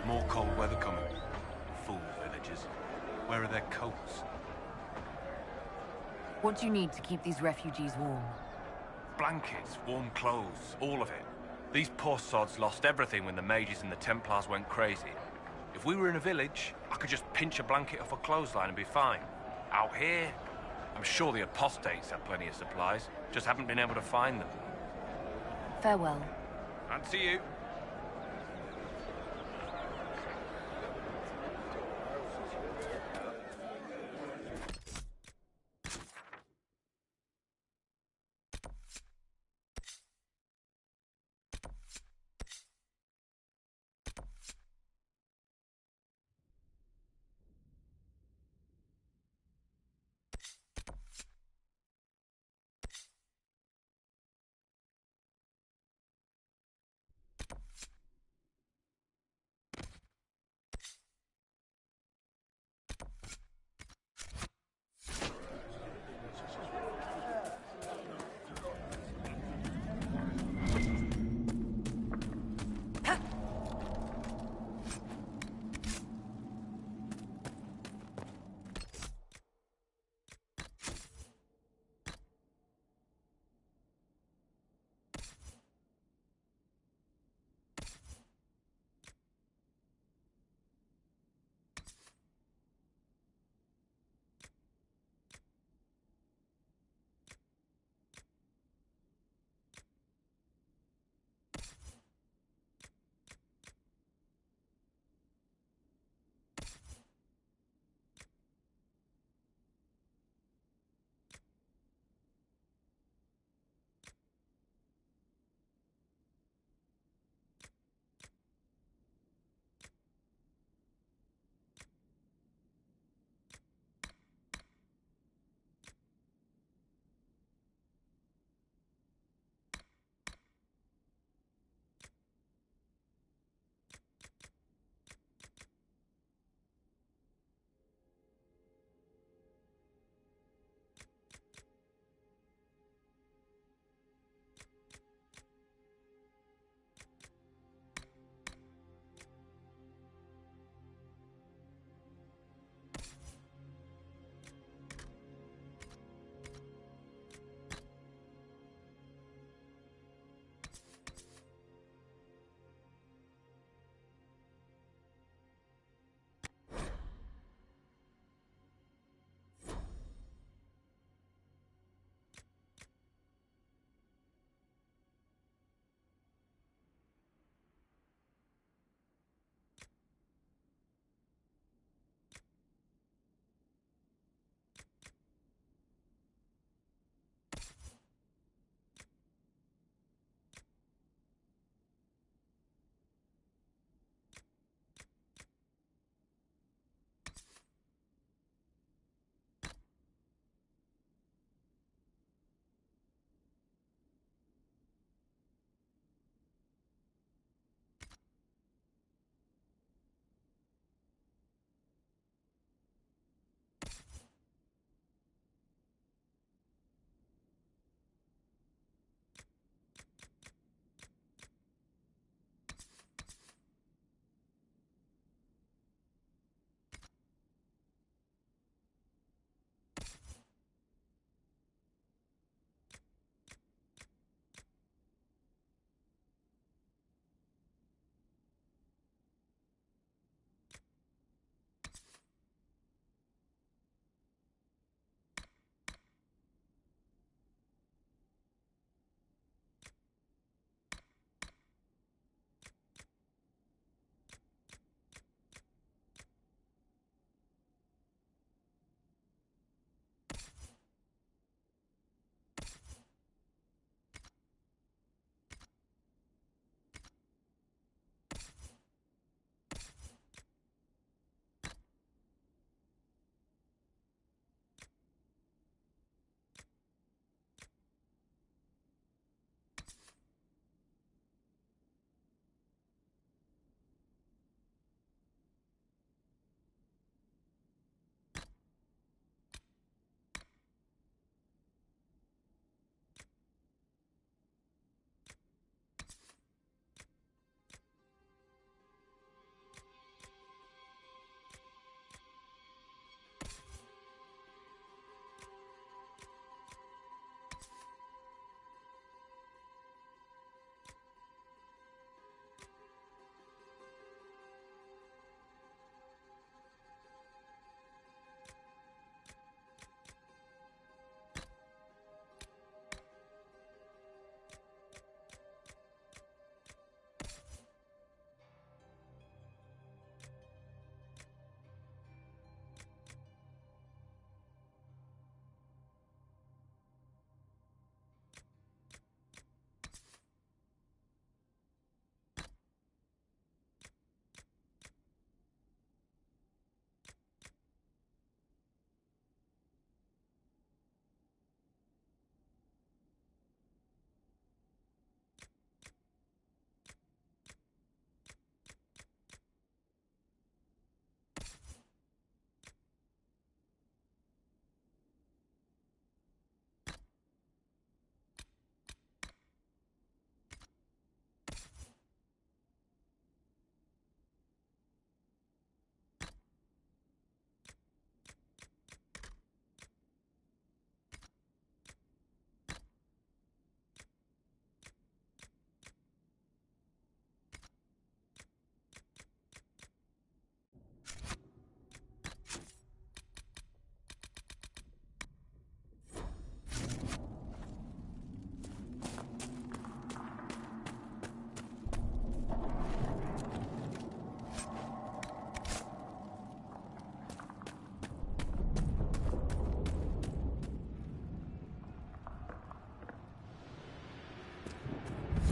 Speaker 4: More cold weather coming. Fool villagers. Where are their coats?
Speaker 3: What do you need to keep these refugees warm?
Speaker 8: Blankets, warm clothes, all of it. These poor sods lost everything when the mages and the Templars went crazy. If we were in a village, I could just pinch a blanket off a clothesline and be fine. Out here, I'm sure the apostates have plenty of supplies, just haven't been able to find them.
Speaker 3: Farewell.
Speaker 8: And to you.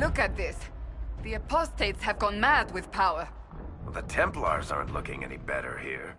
Speaker 13: Look at this. The apostates have gone mad with power.
Speaker 12: Well, the Templars aren't looking any better here.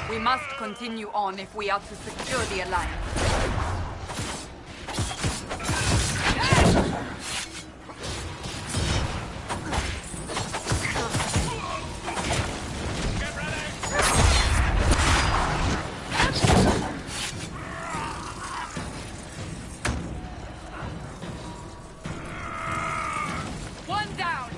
Speaker 13: We must continue on if we are to secure the Alliance. One down!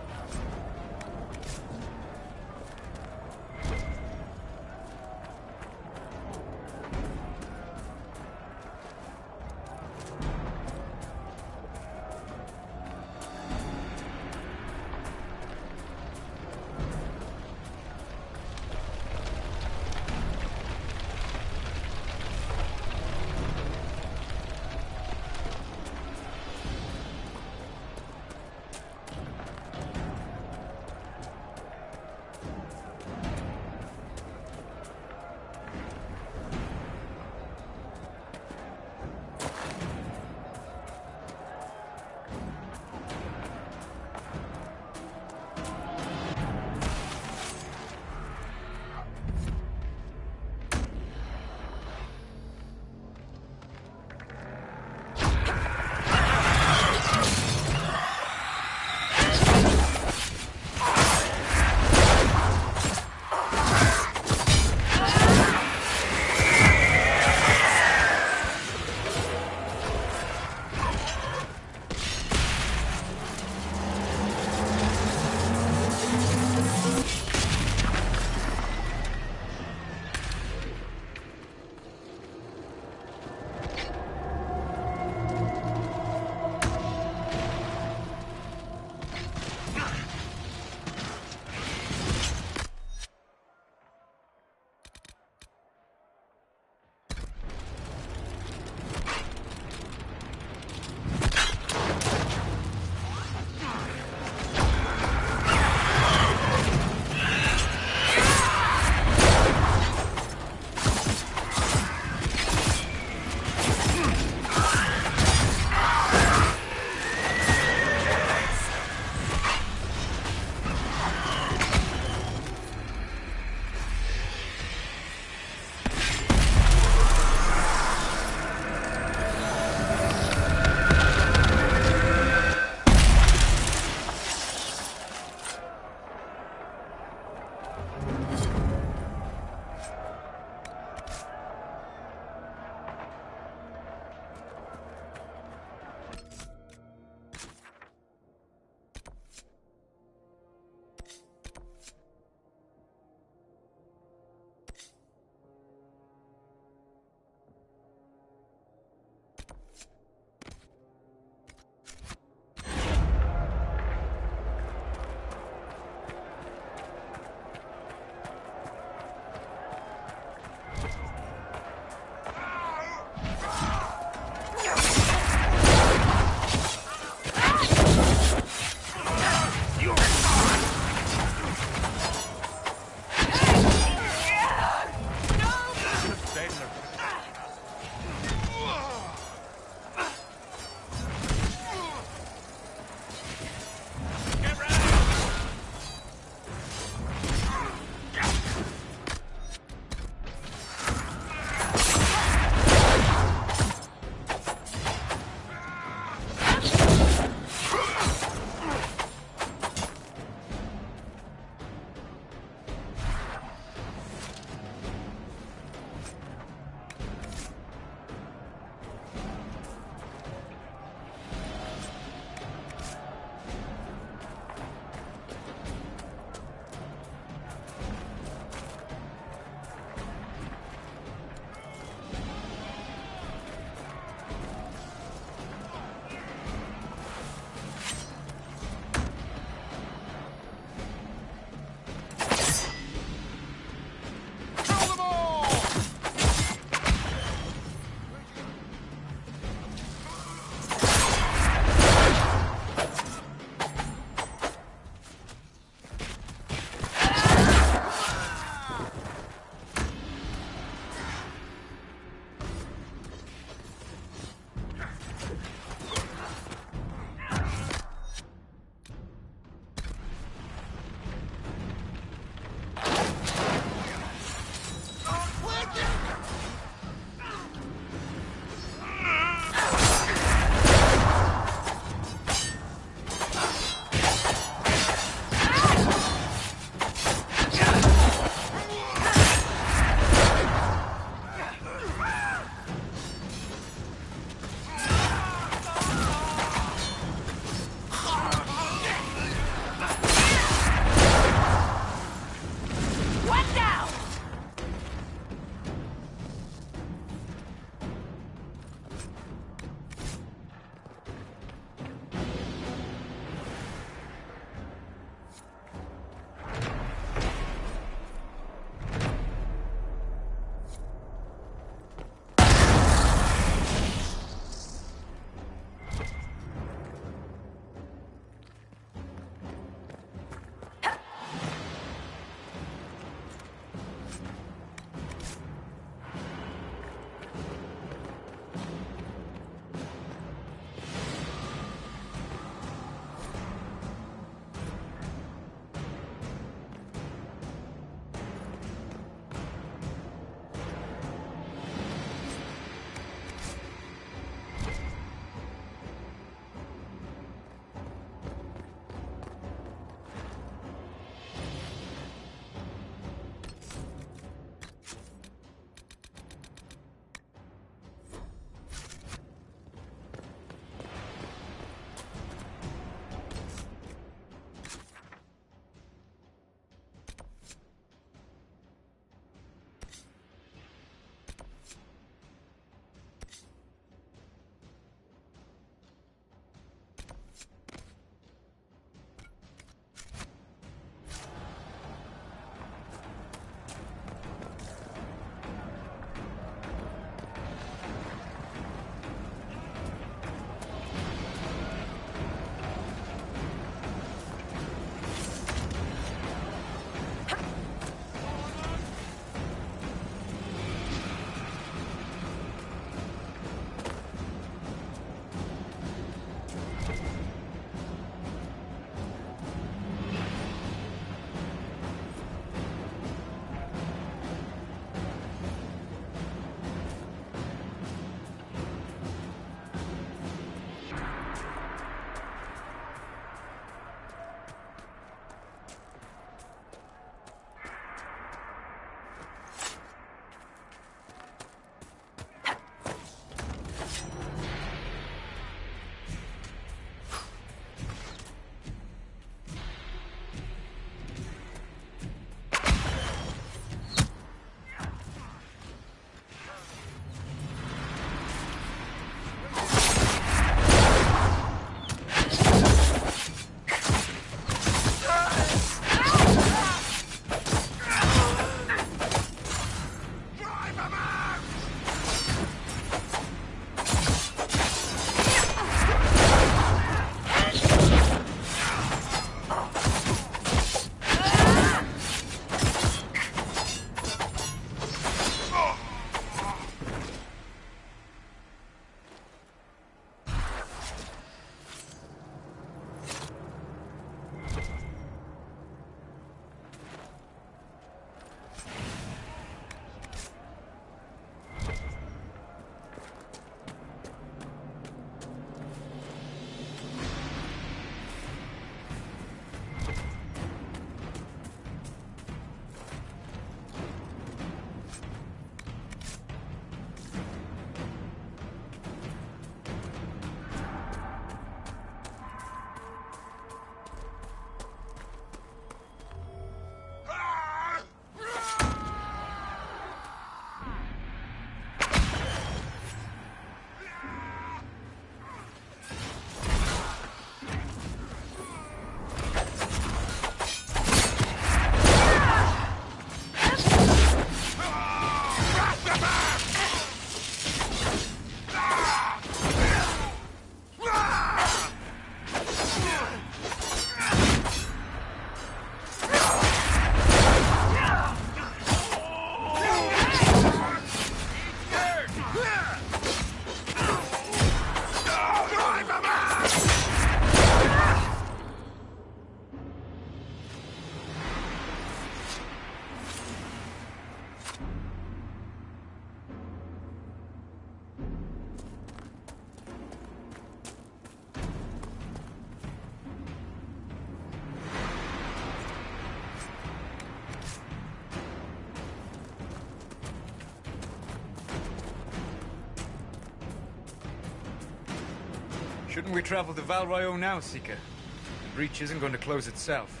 Speaker 11: Shouldn't we travel to Val Royeaux now, Seeker? The breach isn't going to close itself.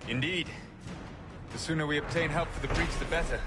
Speaker 11: Indeed. The sooner we obtain help for the breach, the better.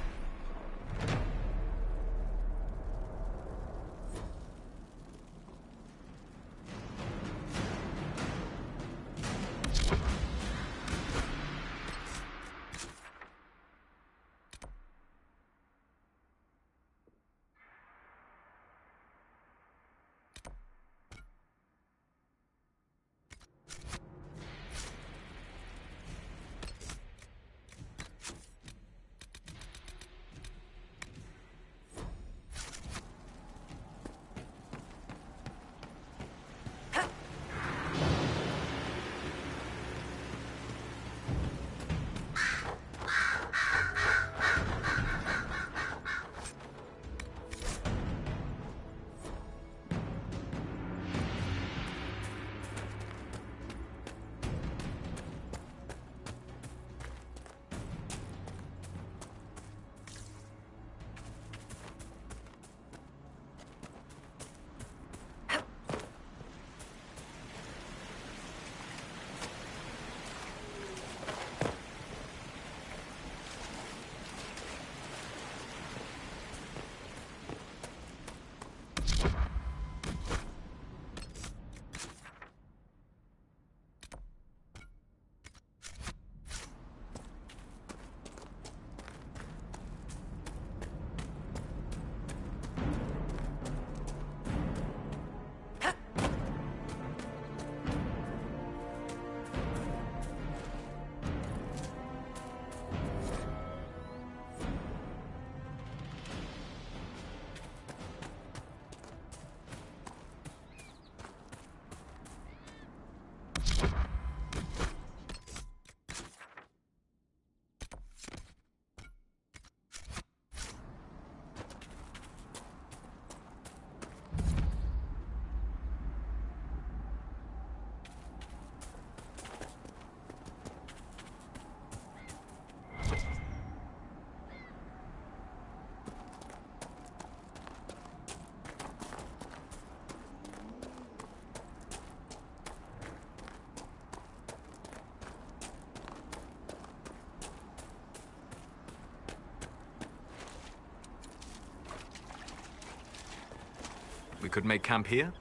Speaker 11: We could make camp here?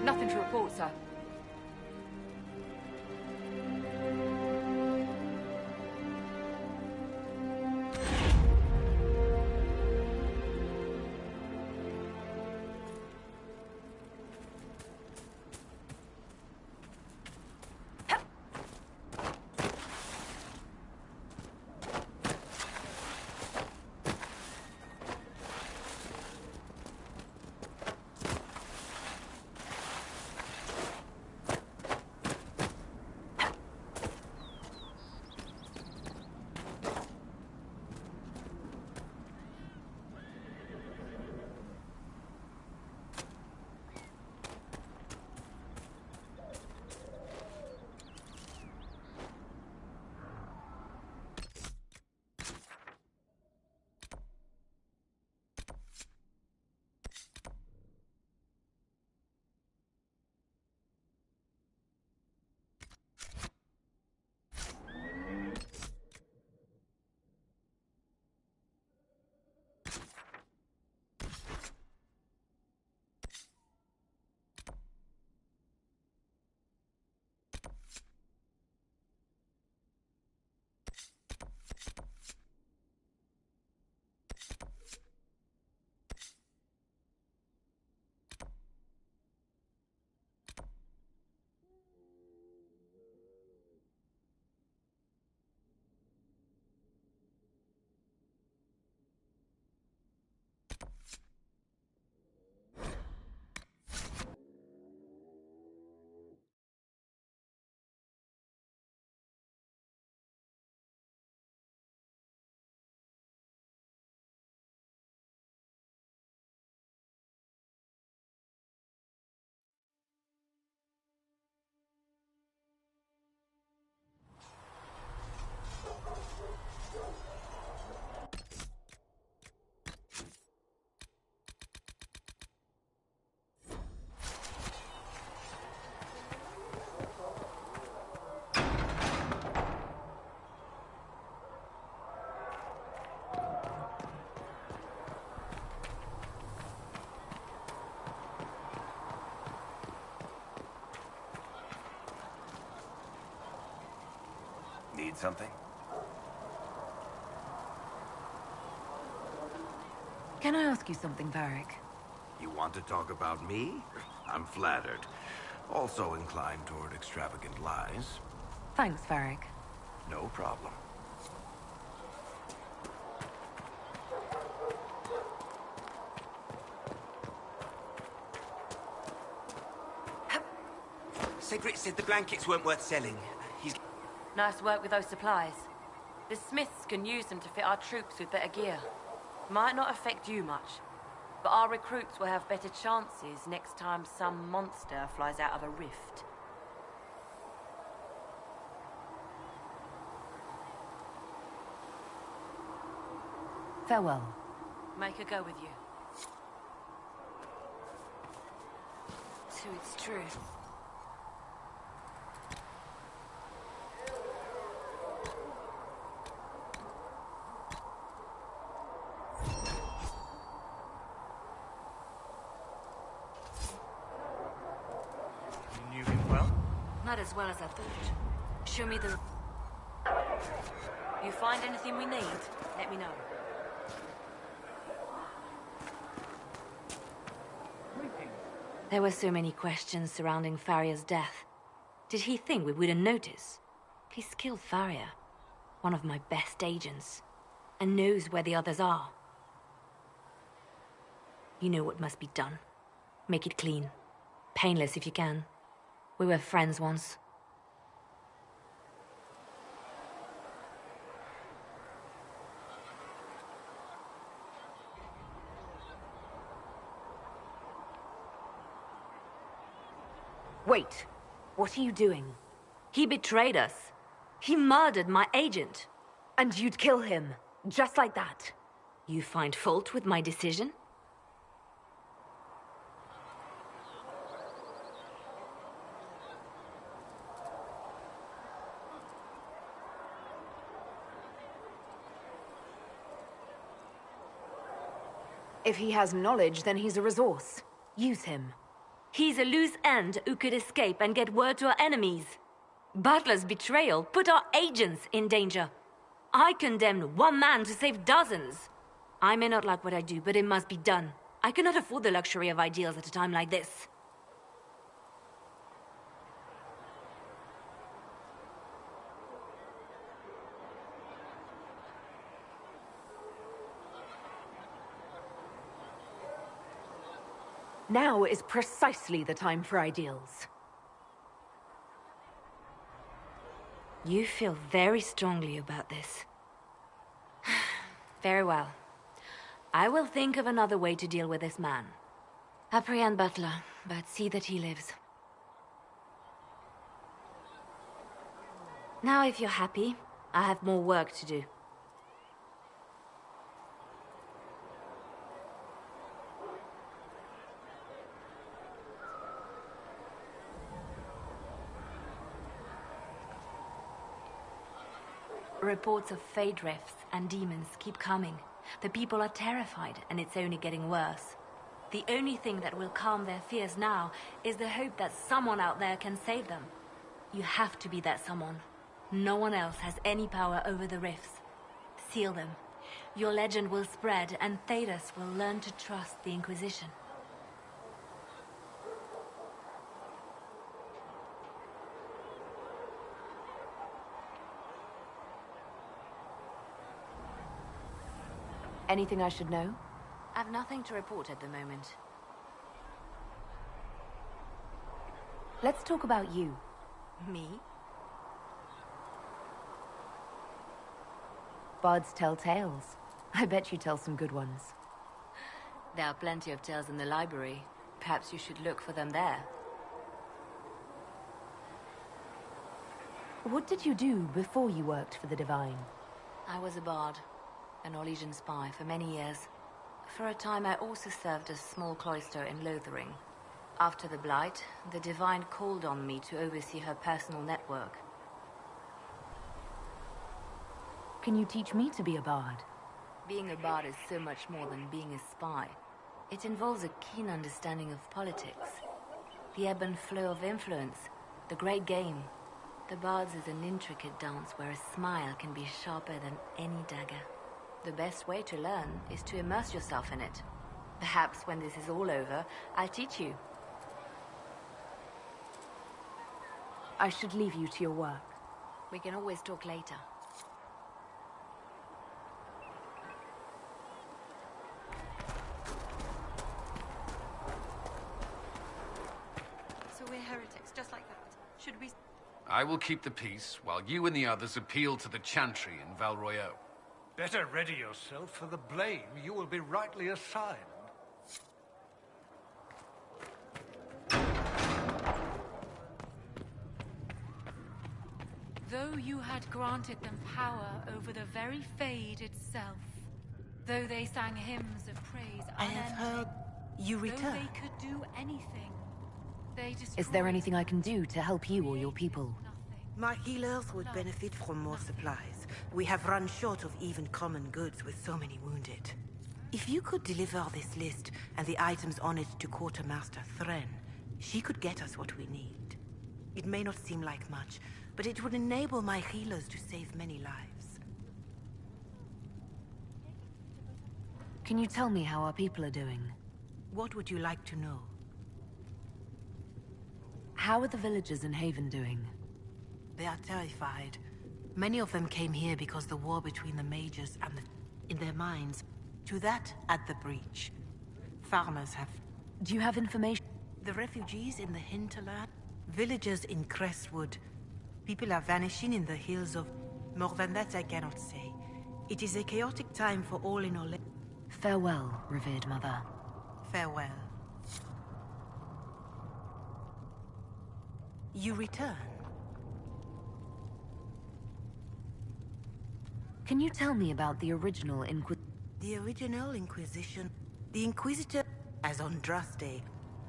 Speaker 14: Nothing to report, sir.
Speaker 12: Need something?
Speaker 3: Can I ask you something, Varric?
Speaker 12: You want to talk about me? I'm flattered. Also inclined toward extravagant lies.
Speaker 3: Thanks, Varric.
Speaker 12: No problem.
Speaker 16: Cedric said the blankets weren't worth selling. He's...
Speaker 1: Nice work with those supplies. The Smiths can use them to fit our troops with better gear. Might not affect you much, but our recruits will have better chances next time some monster flies out of a rift.
Speaker 3: Farewell.
Speaker 1: Make a go with you.
Speaker 7: So it's true.
Speaker 11: You knew him well?
Speaker 7: Not as well as I thought. Show me the...
Speaker 1: You find anything we need, let me know.
Speaker 7: There were so many questions surrounding Farria's death. Did he think we wouldn't notice? He's killed Farria, one of my best agents, and knows where the others are. You know what must be done. Make it clean. Painless if you can. We were friends once. Wait. What are you doing? He betrayed us. He murdered my agent. And you'd kill him, just like that. You find fault with my decision?
Speaker 3: If he has knowledge, then he's a resource. Use him.
Speaker 7: He's a loose end who could escape and get word to our enemies. Butler's betrayal put our agents in danger. I condemned one man to save dozens. I may not like what I do, but it must be done. I cannot afford the luxury of ideals at a time like this.
Speaker 3: Now is precisely the time for ideals.
Speaker 7: You feel very strongly about this. Very well. I will think of another way to deal with this man. Apprehend Butler, but see that he lives. Now, if you're happy, I have more work to do. Reports of fade rifts and demons keep coming. The people are terrified, and it's only getting worse. The only thing that will calm their fears now is the hope that someone out there can save them. You have to be that someone. No one else has any power over the rifts. Seal them. Your legend will spread, and Thedas will learn to trust the Inquisition.
Speaker 3: Anything I should know?
Speaker 7: I've nothing to report at the moment.
Speaker 3: Let's talk about you.
Speaker 7: Me?
Speaker 3: Bards tell tales. I bet you tell some good ones.
Speaker 7: There are plenty of tales in the library. Perhaps you should look for them there.
Speaker 3: What did you do before you worked for the Divine?
Speaker 7: I was a bard. An Orlesian spy for many years. For a time I also served a small cloister in Lothering. After the Blight, the Divine called on me to oversee her personal network.
Speaker 3: Can you teach me to be a bard?
Speaker 7: Being a bard is so much more than being a spy. It involves a keen understanding of politics. The ebb and flow of influence. The great game.
Speaker 3: The Bards is an intricate dance where a smile can be sharper than any dagger. The best way to learn is to immerse yourself in it. Perhaps when this is all over, I'll teach you. I should leave you to your work. We can always talk later.
Speaker 17: So we're heretics, just like that. Should we...
Speaker 18: I will keep the peace, while you and the others appeal to the Chantry in Val Royeaux.
Speaker 9: Better ready yourself for the blame you will be rightly assigned.
Speaker 19: Though you had granted them power over the very Fade itself, though they sang hymns of praise
Speaker 5: I have heard you
Speaker 19: though
Speaker 5: return.
Speaker 19: they could do anything, they destroyed.
Speaker 3: Is there anything I can do to help you or your people?
Speaker 5: My healers would benefit from more supplies. We have run short of even common goods with so many wounded. If you could deliver this list and the items on it to Quartermaster Thren, she could get us what we need. It may not seem like much, but it would enable my healers to save many lives.
Speaker 3: Can you tell me how our people are doing?
Speaker 5: What would you like to know?
Speaker 3: How are the villagers in Haven doing?
Speaker 5: They are terrified. Many of them came here because the war between the mages and in their minds. To that, add the breach. Farmers have...
Speaker 3: Do you have information?
Speaker 5: The refugees in the hinterland, villagers in Crestwood. People are vanishing in the hills of... More than that I cannot say. It is a chaotic time for all in Ole...
Speaker 3: Farewell, revered mother.
Speaker 5: Farewell. You return.
Speaker 3: Can you tell me about the original
Speaker 5: The original Inquisition? The Inquisitor, as on Andraste,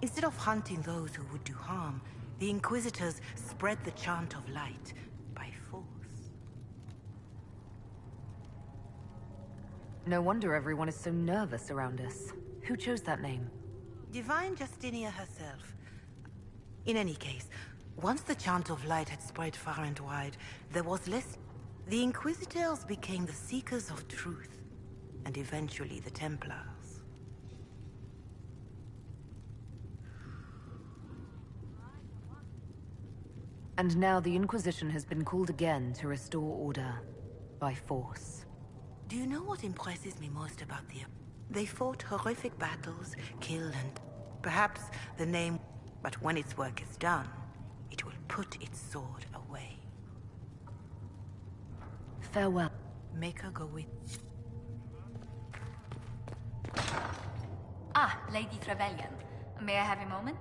Speaker 5: instead of hunting those who would do harm, the Inquisitors spread the chant of light by force.
Speaker 3: No wonder everyone is so nervous around us. Who chose that name?
Speaker 5: Divine Justinia herself. In any case, once the chant of light had spread far and wide, there was less... The Inquisitors became the Seekers of Truth, and eventually the Templars.
Speaker 3: And now the Inquisition has been called again to restore order by force.
Speaker 5: Do you know what impresses me most about them? They fought horrific battles, killed and... Perhaps the name... But when its work is done, it will put its sword away.
Speaker 3: Farewell.
Speaker 5: Make her go with...
Speaker 7: Ah, Lady Trevelyan. May I have a moment?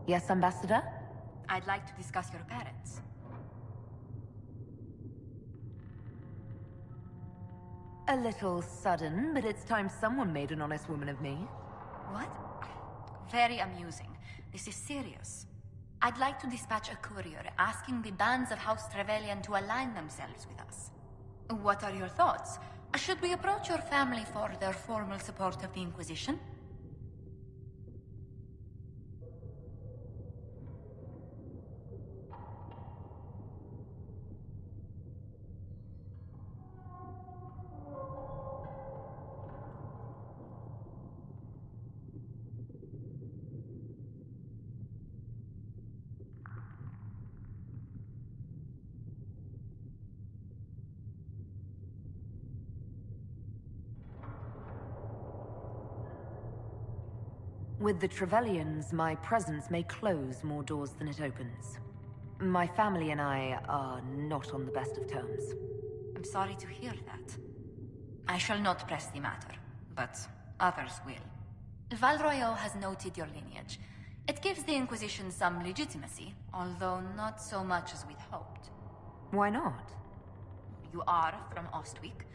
Speaker 3: Yes, Ambassador?
Speaker 7: I'd like to discuss your parents.
Speaker 3: A little sudden, but it's time someone made an honest woman of me.
Speaker 7: What? Very amusing. This is serious. I'd like to dispatch a courier asking the bands of House Trevelyan to align themselves with us. What are your thoughts? Should we approach your family for their formal support of the Inquisition?
Speaker 3: With the Trevelyan's, my presence may close more doors than it opens. My family and I are not on the best of terms.
Speaker 7: I'm sorry to hear that. I shall not press the matter, but others will. Val Royeaux has noted your lineage. It gives the Inquisition some legitimacy, although not so much as we'd hoped.
Speaker 3: Why not?
Speaker 7: You are from Ostwick.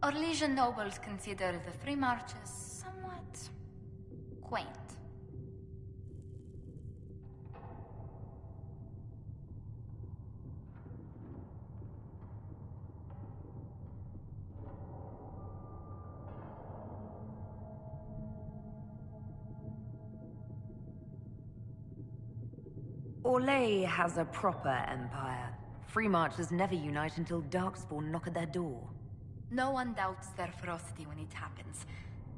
Speaker 7: Orlesian nobles consider the Free Marches somewhat... quaint.
Speaker 20: Orlais has a proper empire. Free marchers never unite until Darkspawn knock at their door.
Speaker 7: No one doubts their ferocity when it happens.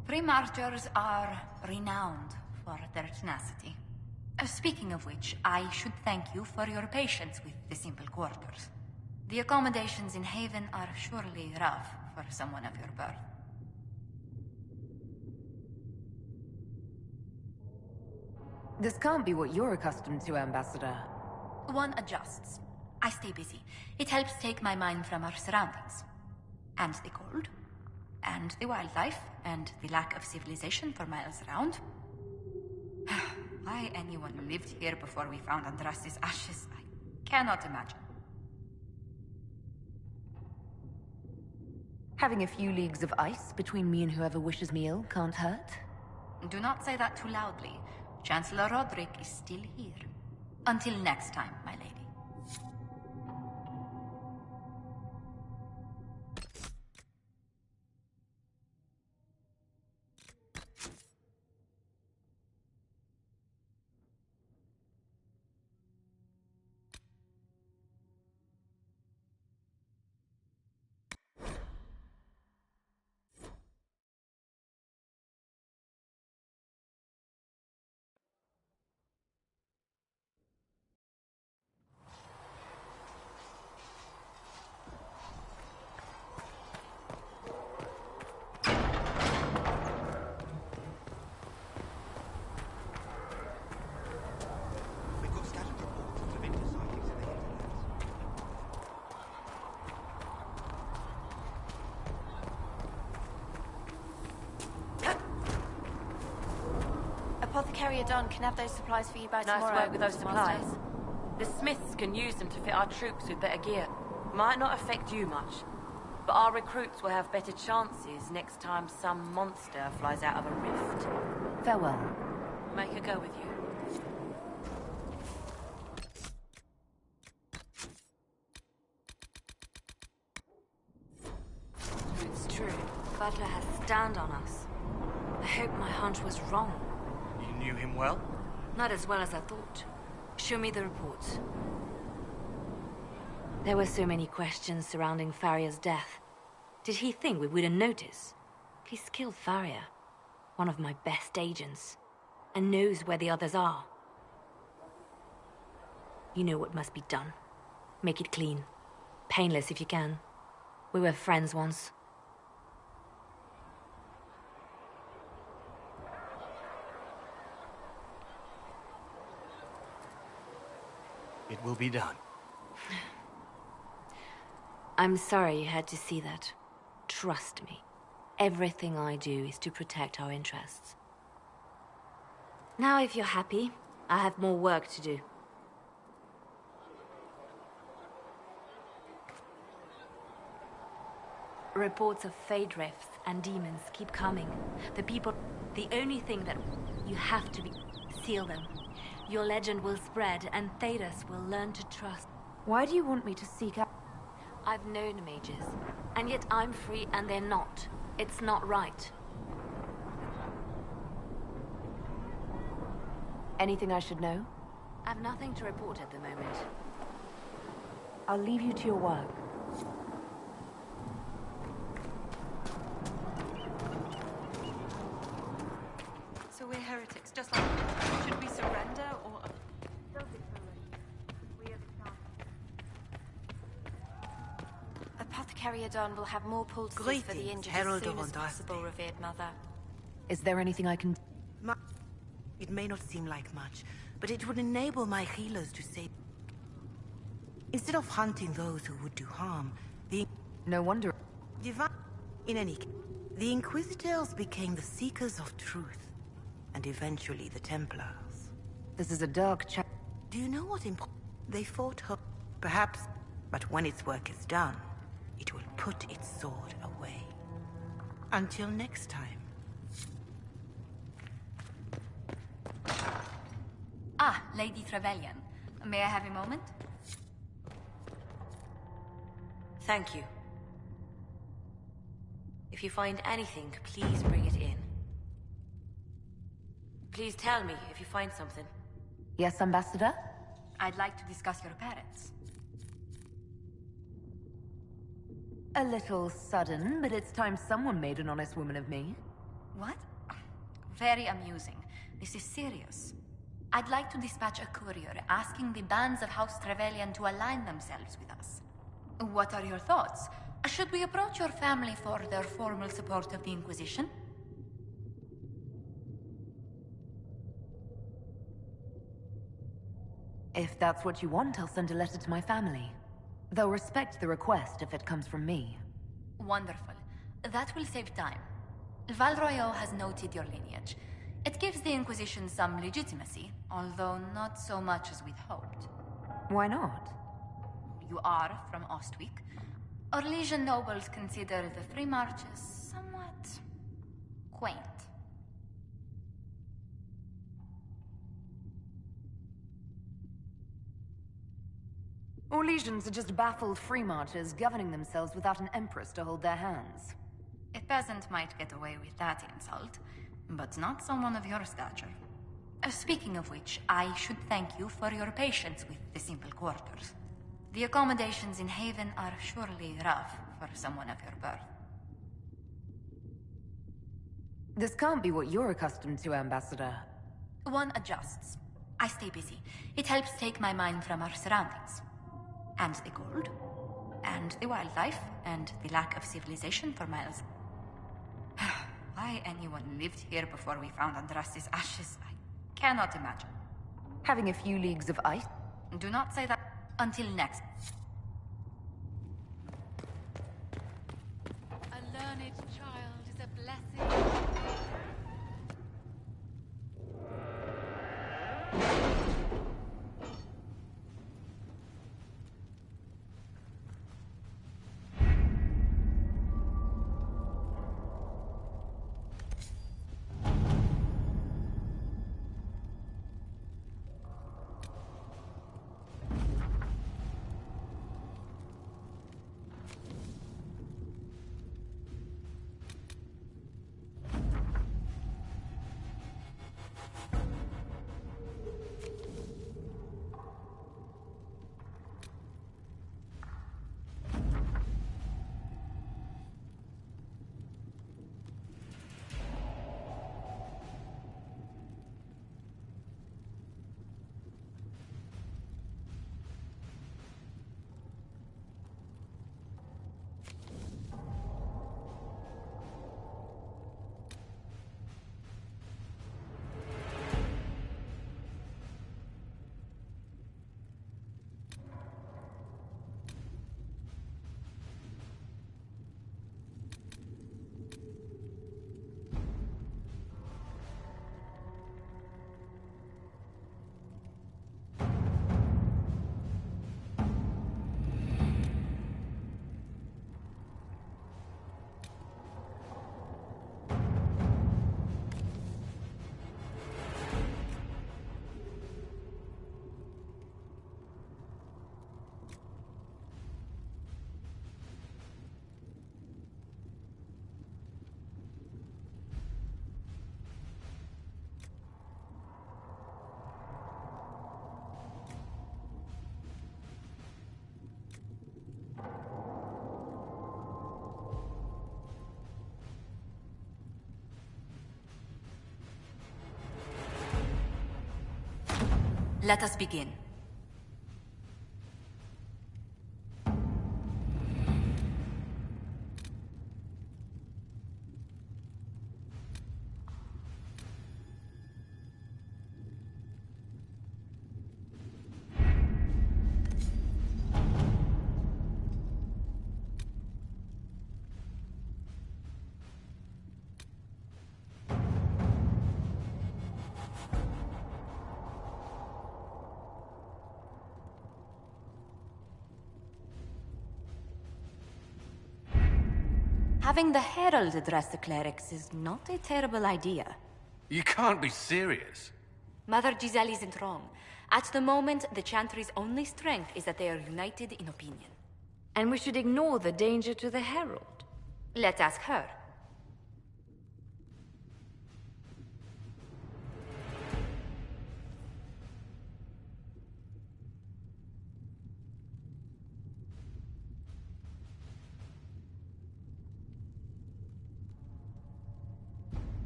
Speaker 7: Free marchers are renowned for their tenacity. Speaking of which, I should thank you for your patience with the simple quarters. The accommodations in Haven are surely rough for someone of your birth.
Speaker 20: This can't be what you're accustomed to, Ambassador.
Speaker 7: One adjusts. I stay busy. It helps take my mind from our surroundings. And the cold. And the wildlife. And the lack of civilization for miles around. Why anyone lived here before we found Andras's ashes, I cannot imagine.
Speaker 20: Having a few leagues of ice between me and whoever wishes me ill can't hurt.
Speaker 7: Do not say that too loudly. Chancellor Roderick is still here. Until next time, my lady.
Speaker 1: Apothecary Adon can have those supplies for you by tomorrow. Nice work with those supplies. The smiths can use them to fit our troops with better gear. Might not affect you much, but our recruits will have better chances next time some monster flies out of a rift.
Speaker 20: Farewell.
Speaker 1: Make her go with you.
Speaker 3: It's true. Butler has stand on us. I hope my hunch was wrong.
Speaker 2: You knew him well?
Speaker 3: Not as well as I thought. Show me the reports. There were so many questions surrounding Farria's death. Did he think we wouldn't notice? He's killed Farria, one of my best agents, and knows where the others are. You know what must be done. Make it clean. Painless if you can. We were friends once.
Speaker 2: It will be done.
Speaker 3: I'm sorry you had to see that. Trust me. Everything I do is to protect our interests. Now, if you're happy, I have more work to do. Reports of fade rifts and demons keep coming. The only thing that you have to be... seal them. Your legend will spread, and Thedas will learn to trust.
Speaker 20: Why do you want me to seek out...
Speaker 3: I've known mages, and yet I'm free and they're not. It's not right.
Speaker 20: Anything I should know?
Speaker 3: I've nothing to report at the moment.
Speaker 20: I'll leave you to your work.
Speaker 17: So we're heretics, just like... Should we surrender, or... Don't be surrender. We have a Apothecary Adon will have more poultices for the injured as soon as possible, revered mother.
Speaker 20: Is there anything I can...
Speaker 5: It may not seem like much, but it would enable my healers to save... Instead of hunting those who would do harm, the...
Speaker 20: No wonder...
Speaker 5: In any case, the Inquisitors became the seekers of truth. And eventually the Templars.
Speaker 20: This is a dark
Speaker 5: Do you know what they fought her? Perhaps, but when its work is done, it will put its sword away. Until next time.
Speaker 7: Ah, Lady Trevelyan. May I have a moment?
Speaker 1: Thank you. If you find anything, please bring it in. Please tell me if you find something.
Speaker 20: Yes, Ambassador?
Speaker 7: I'd like to discuss your parents.
Speaker 20: A little sudden, but it's time someone made an honest woman of me.
Speaker 7: What? Very amusing. This is serious. I'd like to dispatch a courier asking the bands of House Trevelyan to align themselves with us. What are your thoughts? Should we approach your family for their formal support of the Inquisition?
Speaker 20: If that's what you want, I'll send a letter to my family. They'll respect the request if it comes from me.
Speaker 7: Wonderful. That will save time. Val Royeaux has noted your lineage. It gives the Inquisition some legitimacy, although not so much as we'd hoped.
Speaker 20: Why not?
Speaker 7: You are from Ostwick. Orlesian nobles consider the Three Marches somewhat quaint.
Speaker 20: Orlesians are just baffled free marchers governing themselves without an empress to hold their hands.
Speaker 7: A peasant might get away with that insult, but not someone of your stature. Speaking of which, I should thank you for your patience with the simple quarters. The accommodations in Haven are surely rough for someone of your birth.
Speaker 20: This can't be what you're accustomed to, Ambassador.
Speaker 7: One adjusts. I stay busy. It helps take my mind from our surroundings. And the cold. And the wildlife. And the lack of civilization for miles. Why anyone lived here before we found Andras's ashes, I cannot imagine.
Speaker 20: Having a few leagues of ice?
Speaker 7: Do not say that until next.
Speaker 19: A learned child is a blessing.
Speaker 7: Let us begin. Having the Herald address the clerics is not a terrible idea.
Speaker 8: You can't be serious.
Speaker 7: Mother Giselle isn't wrong. At the moment, the Chantry's only strength is that they are united in opinion.
Speaker 3: And we should ignore the danger to the Herald.
Speaker 7: Let's ask her.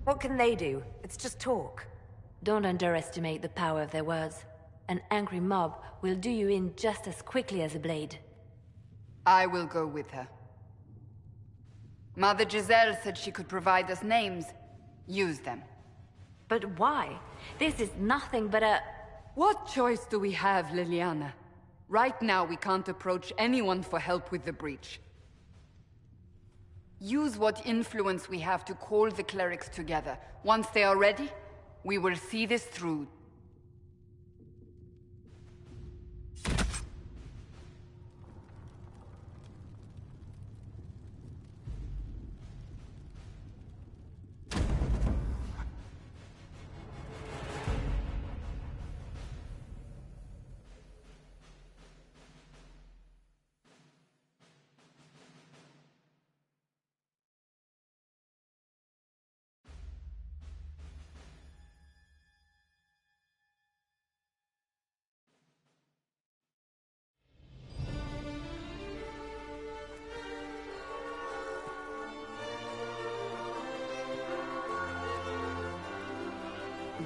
Speaker 20: What can they do? It's just talk.
Speaker 3: Don't underestimate the power of their words. An angry mob will do you in just as quickly as a blade.
Speaker 13: I will go with her. Mother Giselle said she could provide us names. Use them.
Speaker 3: But why? This is nothing but a...
Speaker 13: What choice do we have, Liliana? Right now, we can't approach anyone for help with the breach. Use what influence we have to call the clerics together. Once they are ready, we will see this through.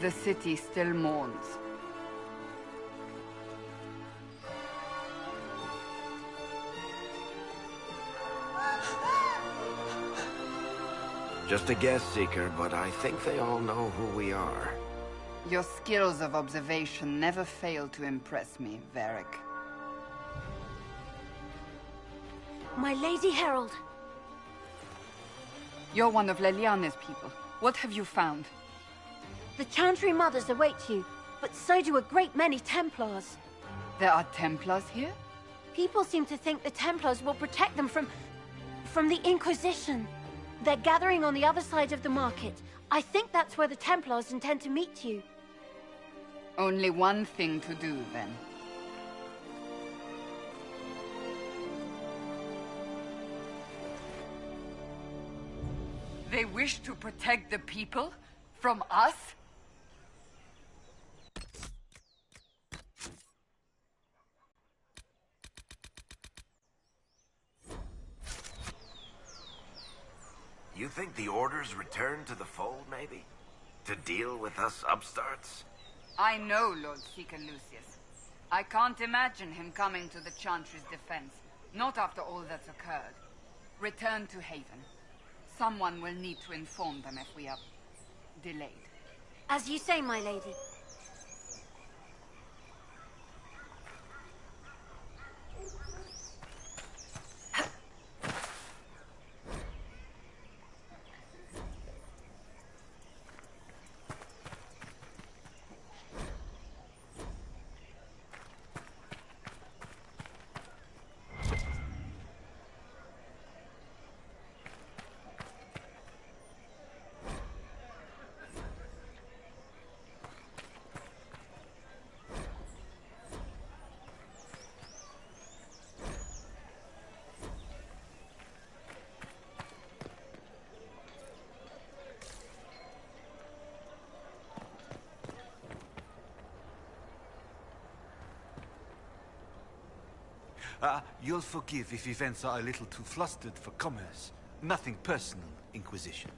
Speaker 13: The city still mourns.
Speaker 12: Just a guess, Seeker, but I think they all know who we are.
Speaker 13: Your skills of observation never fail to impress me, Varric.
Speaker 21: My Lady Herald.
Speaker 13: You're one of Leliane's people. What have you found?
Speaker 21: The Chantry Mothers await you, but so do a great many Templars.
Speaker 13: There are Templars here?
Speaker 21: People seem to think the Templars will protect them from the Inquisition. They're gathering on the other side of the market. I think that's where the Templars intend to meet you.
Speaker 13: Only one thing to do, then. They wish to protect the people? From us?
Speaker 12: You think the Order's returned to the fold, maybe? To deal with us upstarts?
Speaker 13: I know Lord Seeker Lucius. I can't imagine him coming to the Chantry's defense. Not after all that's occurred. Return to Haven. Someone will need to inform them if we are delayed.
Speaker 21: As you say, my lady.
Speaker 22: You'll forgive if events are a little too flustered for commerce. Nothing personal, Inquisition.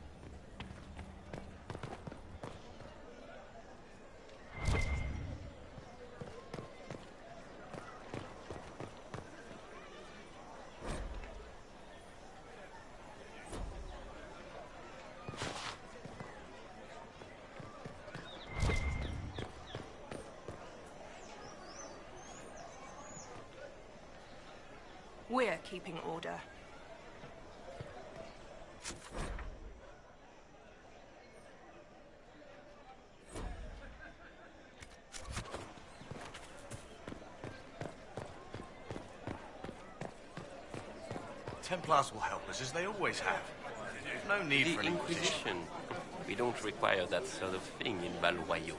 Speaker 17: We're keeping order.
Speaker 2: Templars will help us, as they always have. There's no need for an
Speaker 23: Inquisition. We don't require that sort of thing in Val Royaux.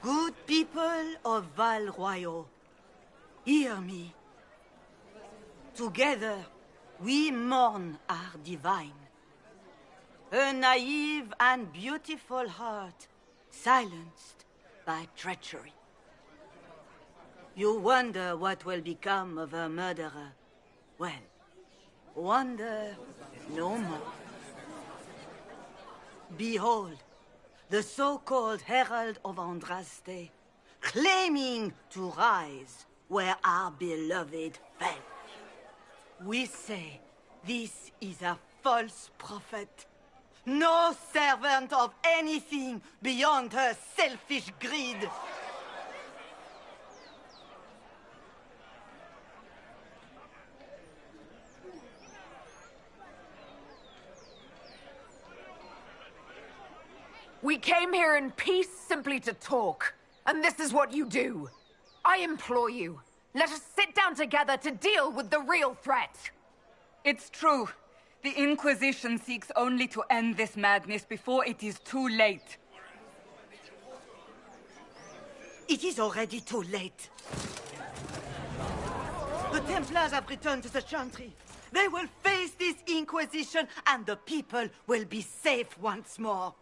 Speaker 24: Good people of Val Royaux, hear me. Together, we mourn our divine. A naive and beautiful heart, silenced by treachery. You wonder what will become of a murderer. Well, wonder no more. Behold, the so-called Herald of Andraste, claiming to rise where our beloved fell. We say this is a false prophet. No servant of anything beyond her selfish greed.
Speaker 20: We came here in peace simply to talk, and this is what you do. I implore you, let us sit down together to deal with the real threat.
Speaker 13: It's true. The Inquisition seeks only to end this madness before it is too late.
Speaker 24: It is already too late. The Templars have returned to the Chantry. They will face this Inquisition, and the people will be safe once more.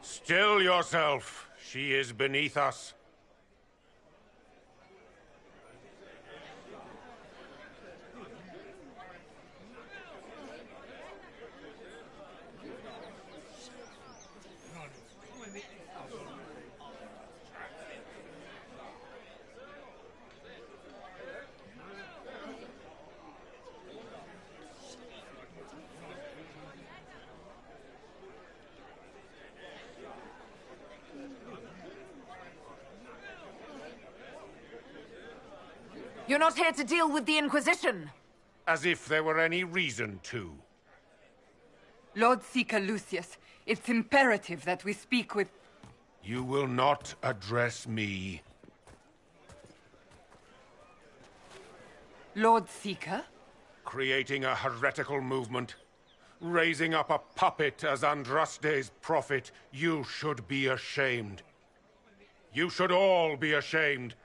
Speaker 4: Still yourself. She is beneath us.
Speaker 20: You're not here to deal with the Inquisition.
Speaker 4: As if there were any reason to.
Speaker 13: Lord Seeker Lucius, it's imperative that we speak with...
Speaker 4: You will not address me.
Speaker 13: Lord Seeker?
Speaker 4: Creating a heretical movement. Raising up a puppet as Andraste's prophet. You should be ashamed. You should all be ashamed.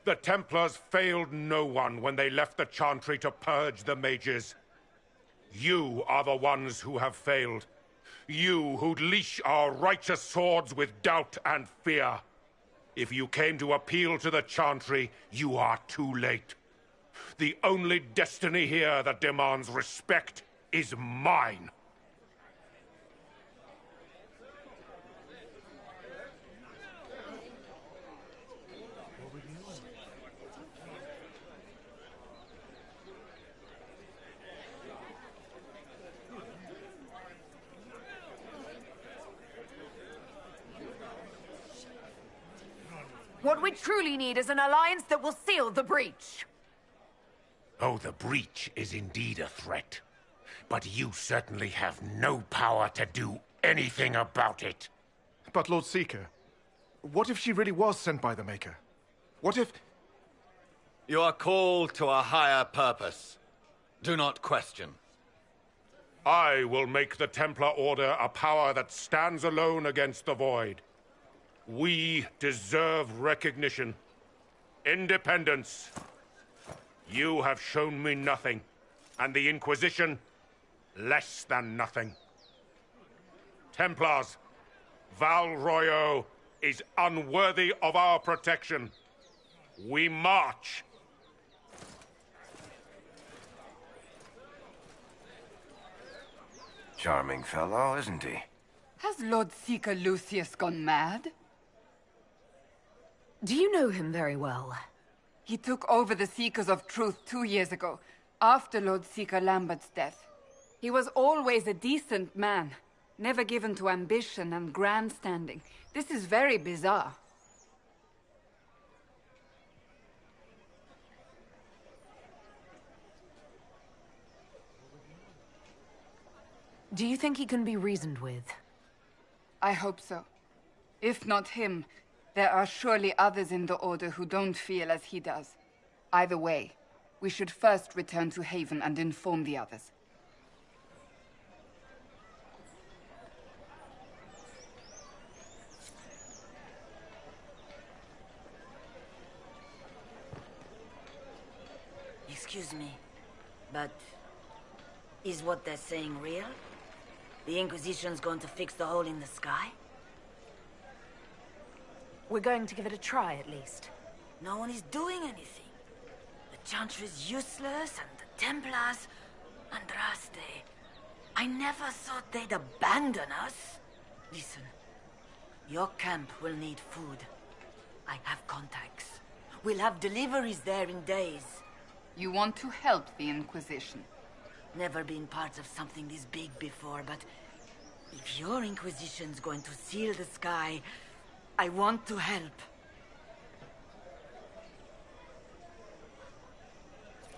Speaker 4: The Templars failed no one when they left the Chantry to purge the mages. You are the ones who have failed. You who'd leash our righteous swords with doubt and fear. If you came to appeal to the Chantry, you are too late. The only destiny here that demands respect is mine.
Speaker 20: What we truly need is an alliance that will seal the breach.
Speaker 4: Oh, the breach is indeed a threat. But you certainly have no power to do anything about it.
Speaker 6: But Lord Seeker, what if she really was sent by the Maker? What if...
Speaker 10: You are called to a higher purpose. Do not question.
Speaker 4: I will make the Templar Order a power that stands alone against the Void. We deserve recognition. Independence. You have shown me nothing, and the Inquisition, less than nothing. Templars, Val Royo is unworthy of our protection. We march.
Speaker 12: Charming fellow, isn't he?
Speaker 13: Has Lord Seeker Lucius gone mad?
Speaker 20: Do you know him very well?
Speaker 13: He took over the Seekers of Truth 2 years ago, after Lord Seeker Lambert's death. He was always a decent man, never given to ambition and grandstanding. This is very bizarre.
Speaker 20: Do you think he can be reasoned with?
Speaker 13: I hope so. If not him, there are surely others in the Order who don't feel as he does. Either way, we should first return to Haven and inform the others.
Speaker 11: Excuse me, but is what they're saying real? The Inquisition's going to fix the hole in the sky?
Speaker 20: We're going to give it a try, at least.
Speaker 11: No one is doing anything. The Chantry is useless, and the Templars... Andraste... I never thought they'd abandon us. Listen, your camp will need food. I have contacts. We'll have deliveries there in days.
Speaker 13: You want to help the Inquisition?
Speaker 11: Never been part of something this big before, but if your Inquisition's going to seal the sky, I want to help.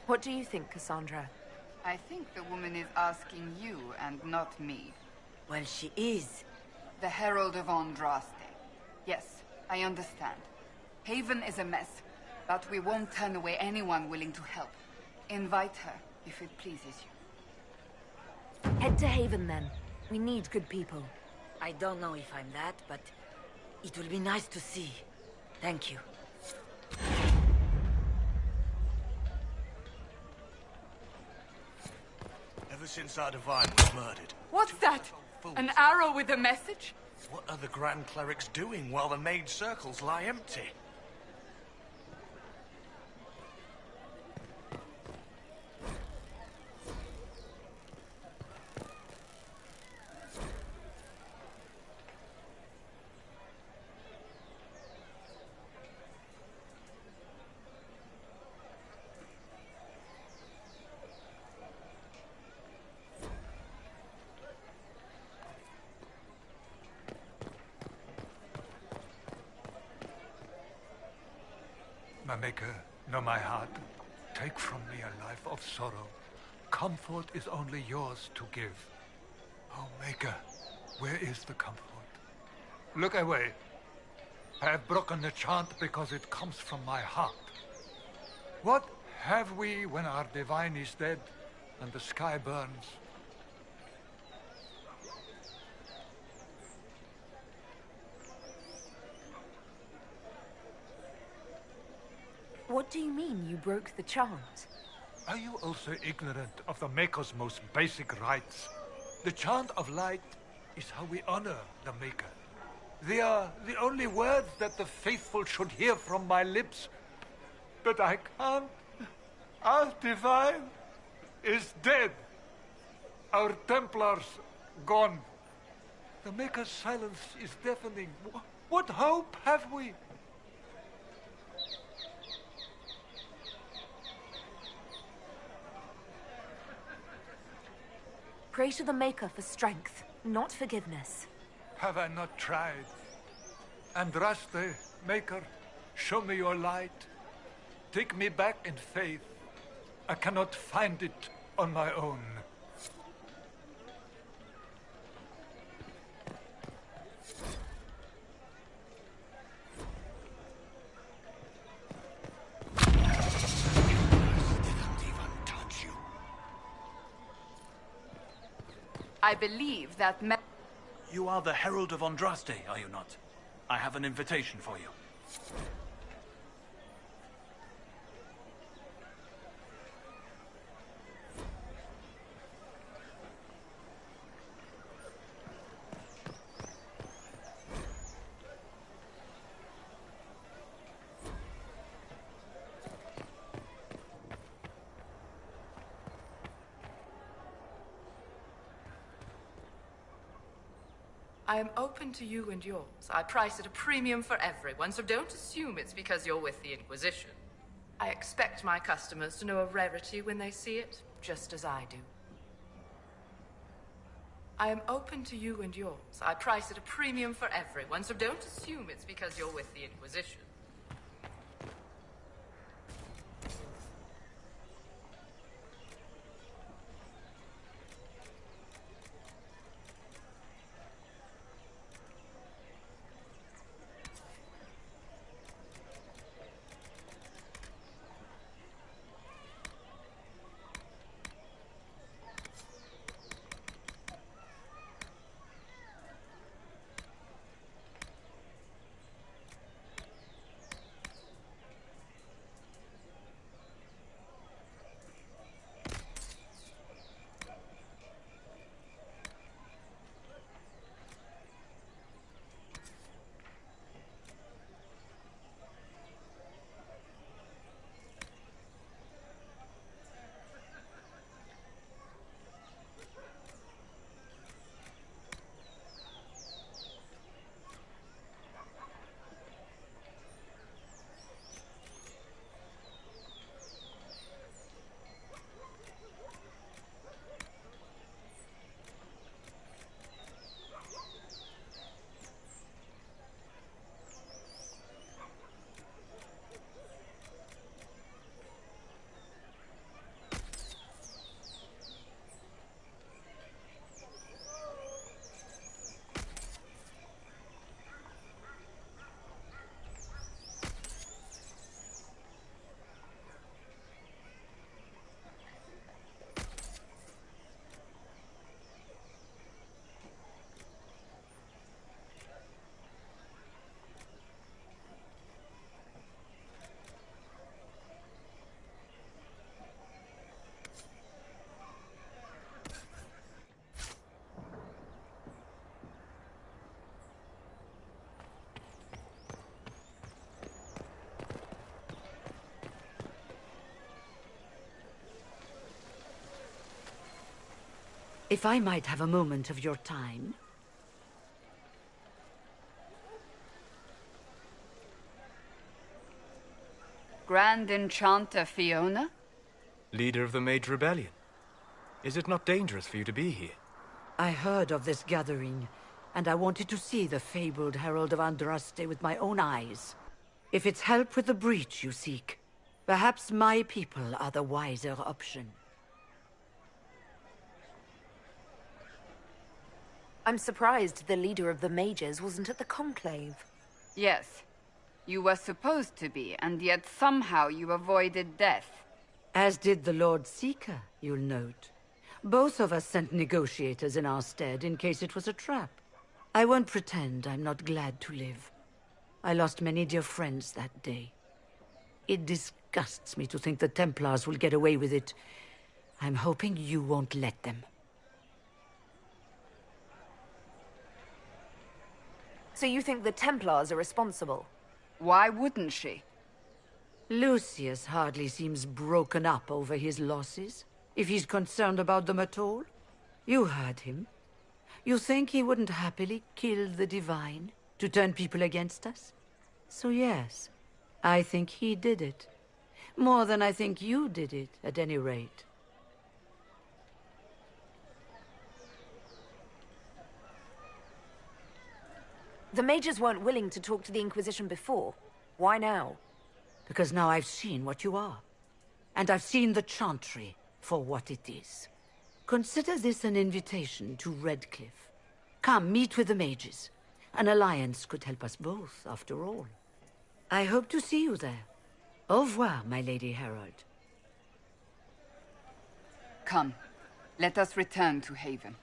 Speaker 20: What do you think, Cassandra?
Speaker 13: I think the woman is asking you and not me.
Speaker 11: Well, she is.
Speaker 13: The Herald of Andraste. Yes, I understand. Haven is a mess, but we won't turn away anyone willing to help. Invite her, if it pleases you.
Speaker 20: Head to Haven, then. We need good people.
Speaker 11: I don't know if I'm that, but it will be nice to see. Thank you.
Speaker 2: Ever since our divine was murdered...
Speaker 13: What's that? An arrow with a message?
Speaker 2: What are the Grand Clerics doing while the mage circles lie empty?
Speaker 9: My Maker, know my heart. Take from me a life of sorrow. Comfort is only yours to give. Oh, Maker, where is the comfort? Look away. I have broken the chant because it comes from my heart. What have we when our divine is dead and the sky burns?
Speaker 20: What do you mean you broke the chant?
Speaker 9: Are you also ignorant of the Maker's most basic rites? The chant of light is how we honor the Maker. They are the only words that the faithful should hear from my lips. But I can't. Our divine is dead. Our Templars gone. The Maker's silence is deafening. What hope have we?
Speaker 20: Pray to the Maker for strength, not forgiveness.
Speaker 9: Have I not tried? Andraste, Maker, show me your light. Take me back in faith. I cannot find it on my own.
Speaker 13: I believe that
Speaker 22: You are the Herald of Andraste, are you not? I have an invitation for you.
Speaker 14: I am open to you and yours. I price at a premium for everyone, so don't assume it's because you're with the Inquisition. I expect my customers to know a rarity when they see it, just as I do. I am open to you and yours. I price at a premium for everyone, so don't assume it's because you're with the Inquisition.
Speaker 24: If I might have a moment of your time.
Speaker 13: Grand Enchanter Fiona?
Speaker 5: Leader of the Mage Rebellion. Is it not dangerous for you to be here?
Speaker 24: I heard of this gathering, and I wanted to see the fabled Herald of Andraste with my own eyes. If it's help with the breach you seek, perhaps my people are the wiser option.
Speaker 3: I'm surprised the leader of the mages wasn't at the conclave.
Speaker 13: Yes. You were supposed to be, and yet somehow you avoided death.
Speaker 24: As did the Lord Seeker, you'll note. Both of us sent negotiators in our stead in case it was a trap. I won't pretend I'm not glad to live. I lost many dear friends that day. It disgusts me to think the Templars will get away with it. I'm hoping you won't let them.
Speaker 3: So you think the Templars are responsible?
Speaker 13: Why wouldn't she?
Speaker 24: Lucius hardly seems broken up over his losses, if he's concerned about them at all. You heard him. You think he wouldn't happily kill the Divine to turn people against us? So yes, I think he did it. More than I think you did it, at any rate.
Speaker 3: The mages weren't willing to talk to the Inquisition before. Why now?
Speaker 24: Because now I've seen what you are. And I've seen the Chantry for what it is. Consider this an invitation to Redcliffe. Come, meet with the mages. An alliance could help us both, after all. I hope to see you there. Au revoir, my Lady Herald.
Speaker 13: Come, let us return to Haven.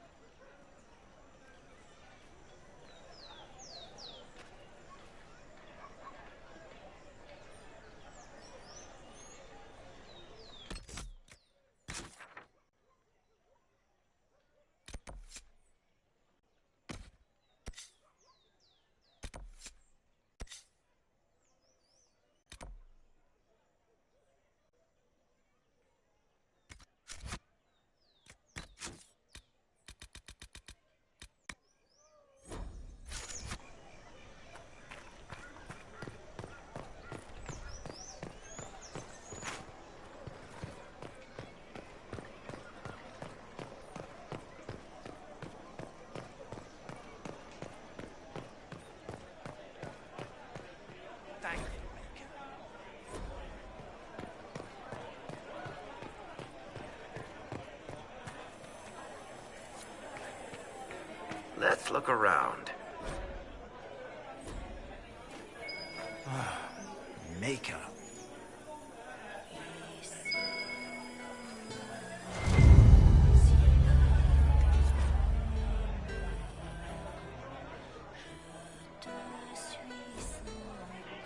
Speaker 12: Let's look around.
Speaker 22: Maker.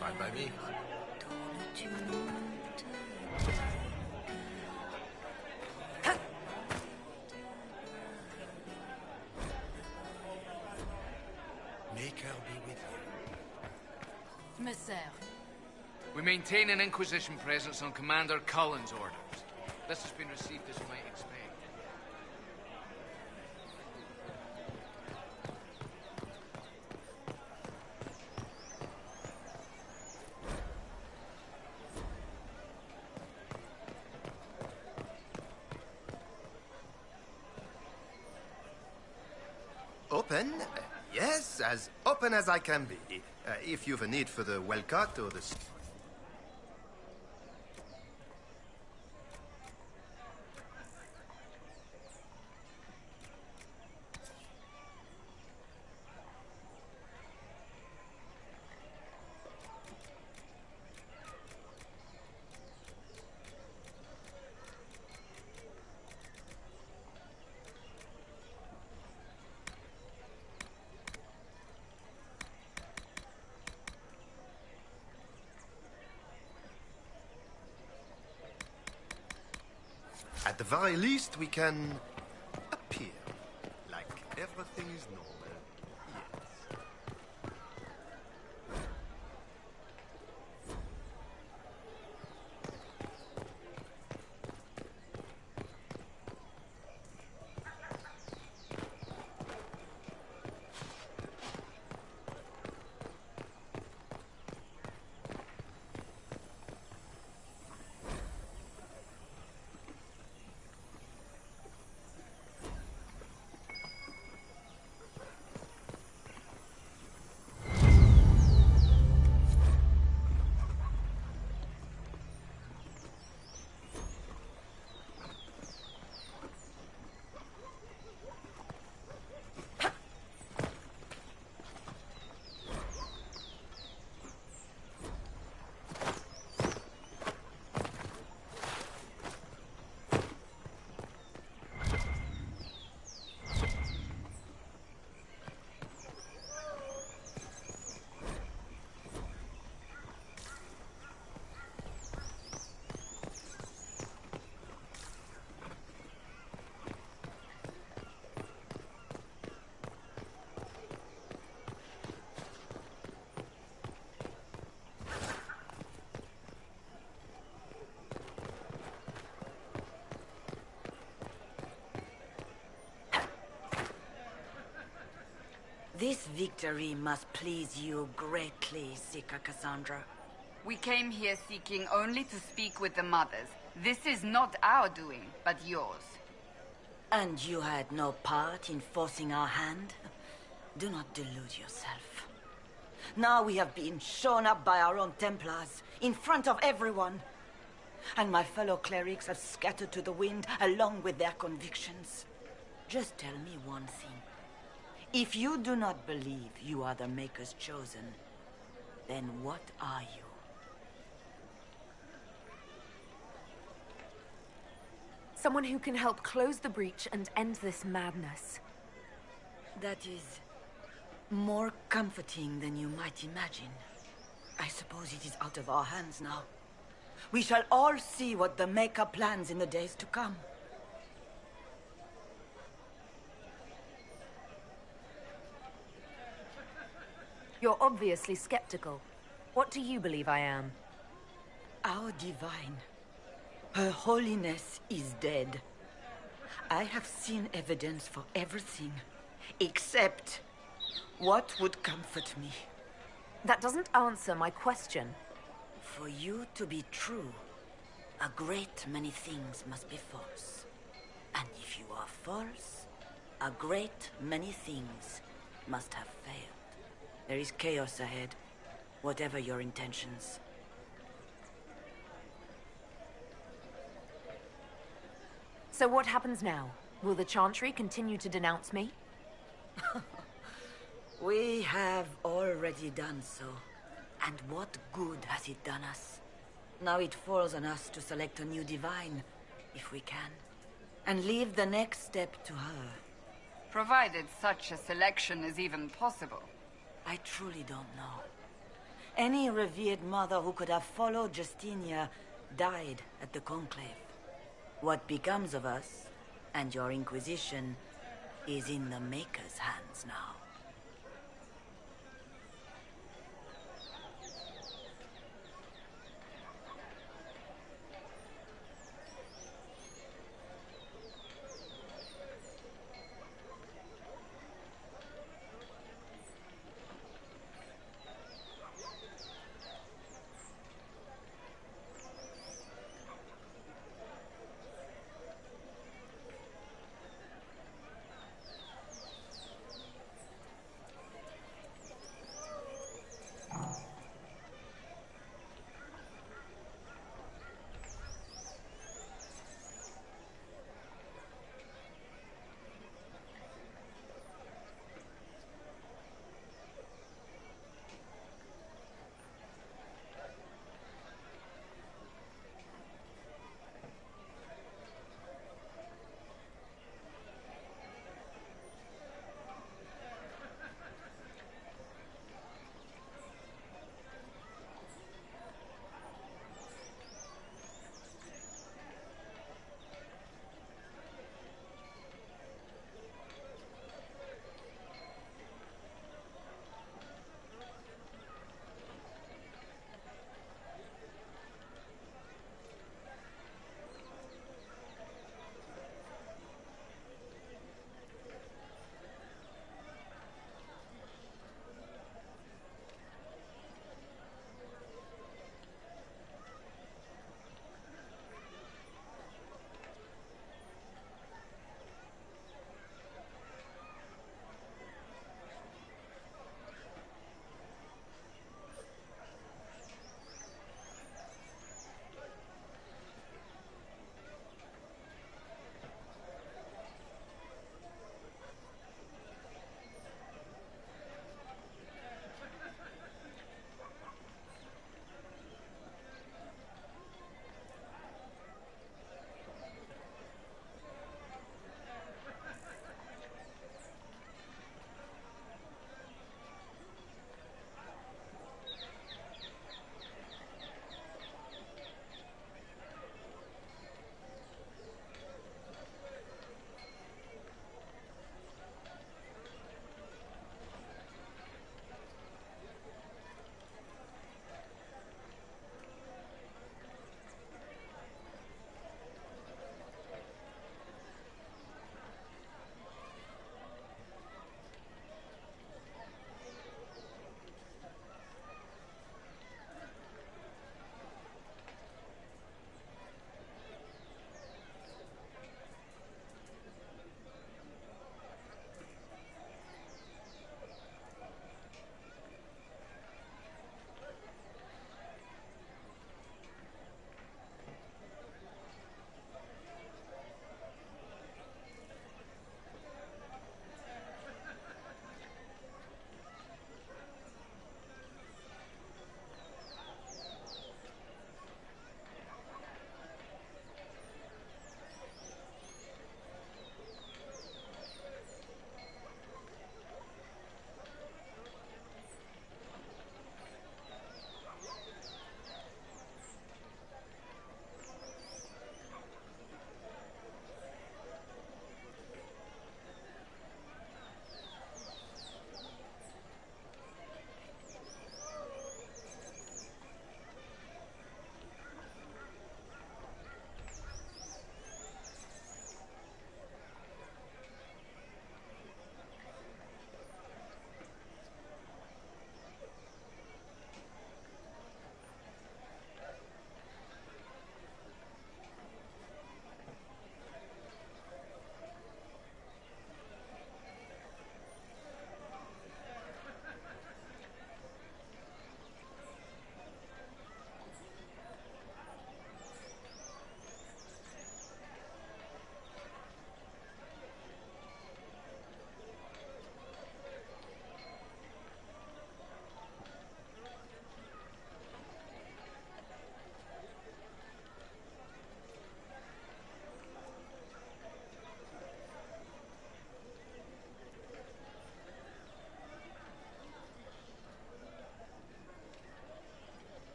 Speaker 12: Fine by me.
Speaker 15: We maintain an Inquisition presence on Commander Cullen's orders. This has been received as you might expect.
Speaker 16: Open? Yes, as open as I can be. If you've a need for the well cut or the... At the very least, we can appear like everything is normal. Yes.
Speaker 11: This victory must please you greatly, Seeker Cassandra.
Speaker 13: We came here seeking only to speak with the mothers. This is not our doing, but yours.
Speaker 11: And you had no part in forcing our hand? Do not delude yourself. Now we have been shown up by our own Templars, in front of everyone. And my fellow clerics have scattered to the wind along with their convictions. Just tell me one thing. If you do not believe you are the Maker's chosen, then what are you?
Speaker 1: Someone who can help close the breach and end this madness.
Speaker 11: That is more comforting than you might imagine. I suppose it is out of our hands now. We shall all see what the Maker plans in the days to come.
Speaker 1: You're obviously skeptical. What do you believe I am?
Speaker 11: Our divine. Her holiness is dead. I have seen evidence for everything, except what would comfort me.
Speaker 1: That doesn't answer my question.
Speaker 11: For you to be true, a great many things must be false. And if you are false, a great many things must have failed. There is chaos ahead, whatever your intentions.
Speaker 1: So what happens now? Will the Chantry continue to denounce me?
Speaker 11: We have already done so. And what good has it done us? Now it falls on us to select a new divine, if we can. And leave the next step to her.
Speaker 13: Provided such a selection is even possible.
Speaker 11: I truly don't know. Any revered mother who could have followed Justinia died at the Conclave. What becomes of us, and your Inquisition, is in the Maker's hands now.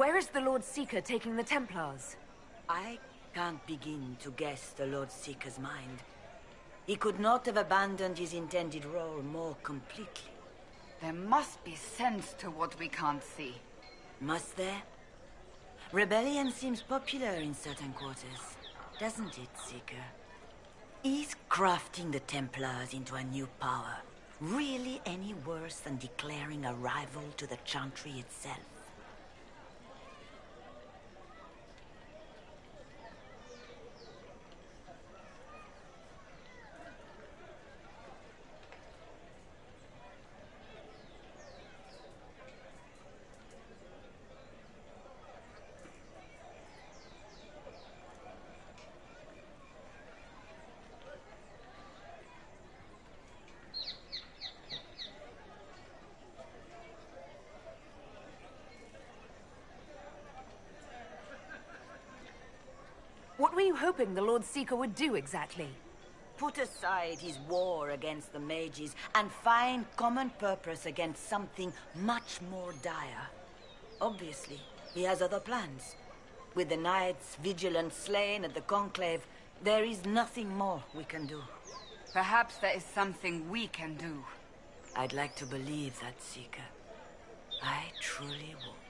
Speaker 1: Where is the Lord Seeker taking the Templars?
Speaker 11: I can't begin to guess the Lord Seeker's mind. He could not have abandoned his intended role more completely.
Speaker 13: There must be sense to what we can't see.
Speaker 11: Must there? Rebellion seems popular in certain quarters, doesn't it, Seeker? Is crafting the Templars into a new power really any worse than declaring a rival to the Chantry itself?
Speaker 1: What were you hoping the Lord Seeker would do exactly?
Speaker 11: Put aside his war against the mages and find common purpose against something much more dire. Obviously, he has other plans. With the knights vigilant slain at the Conclave, there is nothing more we can do.
Speaker 13: Perhaps there is something we can do.
Speaker 11: I'd like to believe that, Seeker. I truly would.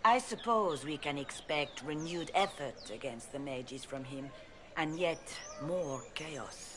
Speaker 11: I suppose we can expect renewed effort against the mages from him, and yet more chaos.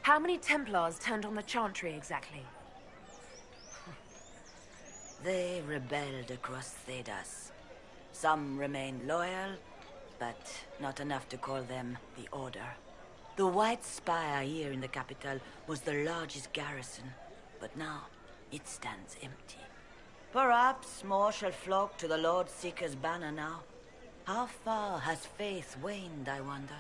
Speaker 1: How many Templars turned on the Chantry exactly?
Speaker 11: They rebelled across Thedas. Some remained loyal, but not enough to call them the Order. The White Spire here in the capital was the largest garrison, but now it stands empty. Perhaps more shall flock to the Lord Seeker's banner now. How far has faith waned, I wonder?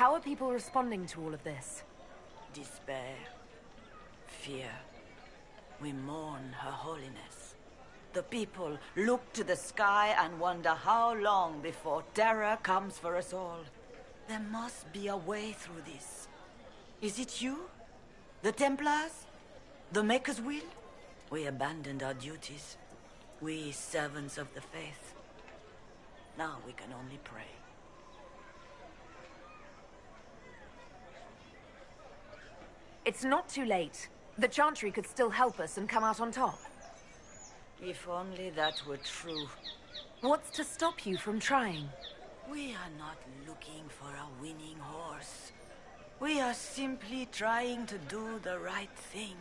Speaker 1: How are people responding to all of this?
Speaker 11: Despair. Fear. We mourn Her Holiness. The people look to the sky and wonder how long before terror comes for us all. There must be a way through this. Is it you? The Templars? The Maker's Will? We abandoned our duties. We servants of the faith. Now we can only pray.
Speaker 1: It's not too late. The Chantry could still help us and come out on top.
Speaker 11: If only that were true.
Speaker 1: What's to stop you from trying?
Speaker 11: We are not looking for a winning horse. We are simply trying to do the right thing.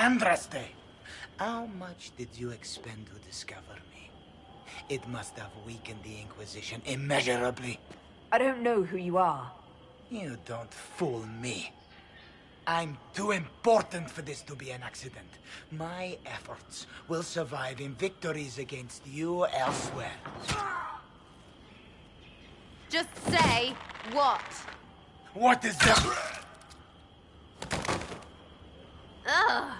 Speaker 7: Andraste, how much did you expend to discover me? It must have weakened the Inquisition immeasurably.
Speaker 20: I don't know who you are.
Speaker 7: You don't fool me. I'm too important for this to be an accident. My efforts will survive in victories against you elsewhere.
Speaker 8: Just say what?
Speaker 7: What is that?
Speaker 8: Ugh.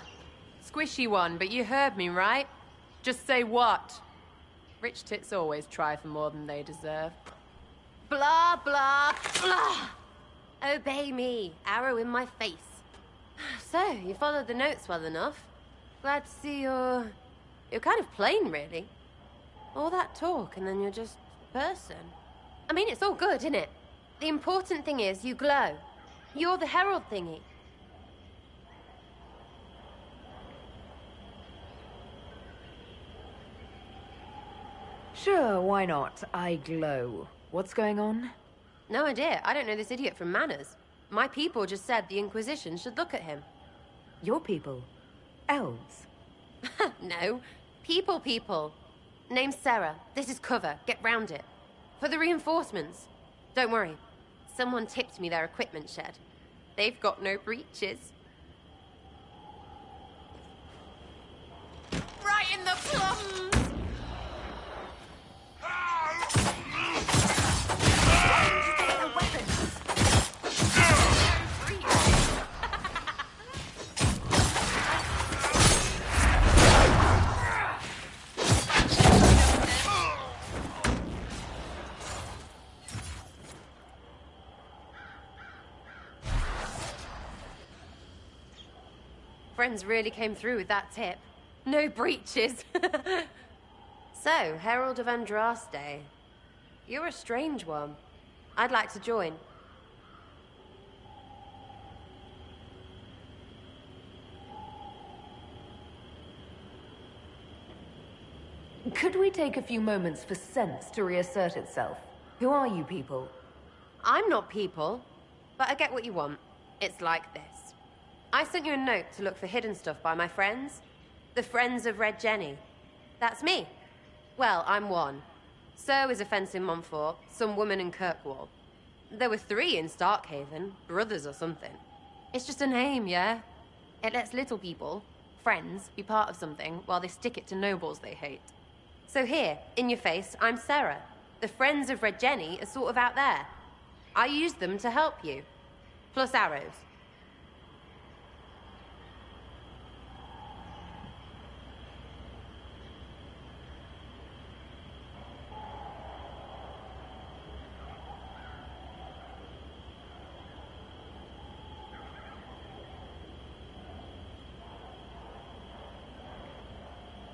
Speaker 18: Squishy one, but you heard me, right? Just say what? Rich tits always try for more than they deserve.
Speaker 8: Blah, blah, blah. Obey me. Arrow in my face. So, you followed the notes well enough. Glad to see you're kind of plain, really. All that talk, and then you're just a person. I mean, it's all good, isn't it? The important thing is you glow. You're the herald thingy.
Speaker 20: Sure, why not? I glow. What's going on?
Speaker 8: No idea. I don't know this idiot from Manners. My people just said the Inquisition should look at him.
Speaker 20: Your people? Elves?
Speaker 8: No. People. Name's Sarah. This is cover. Get round it. For the reinforcements. Don't worry. Someone tipped me their equipment shed. They've got no breaches.
Speaker 18: Right in the plums!
Speaker 8: Friends really came through with that tip. No breaches. So, Herald of Andraste. You're a strange one. I'd like to join.
Speaker 20: Could we take a few moments for sense to reassert itself? Who are you people?
Speaker 8: I'm not people, but I get what you want. It's like this. I sent you a note to look for hidden stuff by my friends. The Friends of Red Jenny. That's me. Well, I'm one. So is a fence in Montfort, some woman in Kirkwall. There were 3 in Starkhaven, brothers or something. It's just a name, yeah? It lets little people, friends, be part of something while they stick it to nobles they hate. So here, in your face, I'm Sarah. The Friends of Red Jenny are sort of out there. I used them to help you. Plus arrows.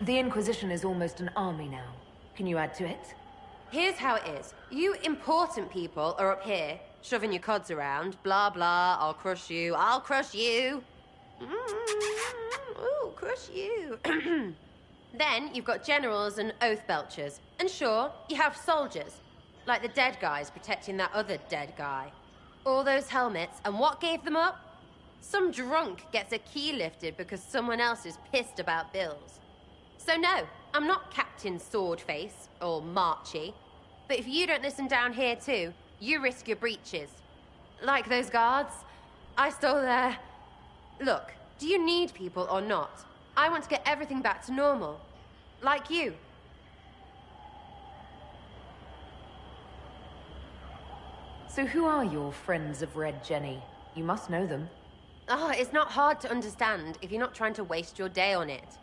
Speaker 20: The Inquisition is almost an army now. Can you add to it?
Speaker 8: Here's how it is. You important people are up here, shoving your cods around. Blah, blah, I'll crush you, I'll crush you. Ooh, crush you. Then you've got generals and oath belchers. And sure, you have soldiers. Like the dead guys protecting that other dead guy. All those helmets, and what gave them up? Some drunk gets a key lifted because someone else is pissed about bills. So no, I'm not Captain Swordface, or Marchy. But if you don't listen down here too, you risk your breeches. Like those guards, I stole their... Look, do you need people or not? I want to get everything back to normal. Like you.
Speaker 20: So who are your Friends of Red Jenny? You must know them.
Speaker 8: Oh, it's not hard to understand if you're not trying to waste your day on it.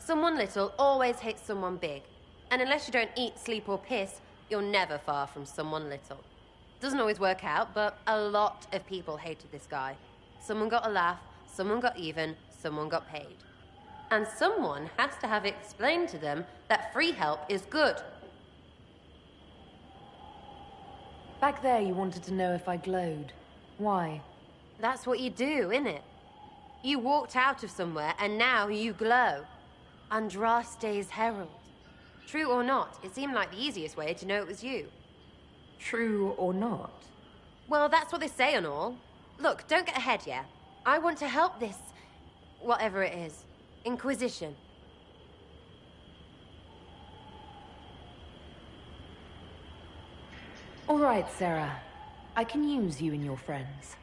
Speaker 8: Someone little always hates someone big. And unless you don't eat, sleep, or piss, you're never far from someone little. Doesn't always work out, but a lot of people hated this guy. Someone got a laugh, someone got even, someone got paid. And someone has to have explained to them that free help is good.
Speaker 20: Back there you wanted to know if I glowed. Why?
Speaker 8: That's what you do, innit? You walked out of somewhere and now you glow. Andraste's herald. True or not, it seemed like the easiest way to know it was you.
Speaker 20: True or not?
Speaker 8: Well, that's what they say and all. Look, don't get ahead, yeah? I want to help this... whatever it is. Inquisition.
Speaker 1: All right, Sarah. I can use you and your friends.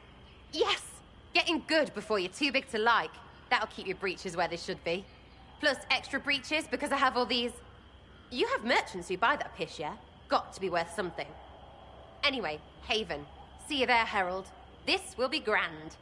Speaker 8: Yes! Getting good before you're too big to like. That'll keep your breeches where they should be. Plus extra breeches because I have all these... You have merchants who buy that piss, yeah? Got to be worth something. Anyway, Haven. See you there, Herald. This will be grand.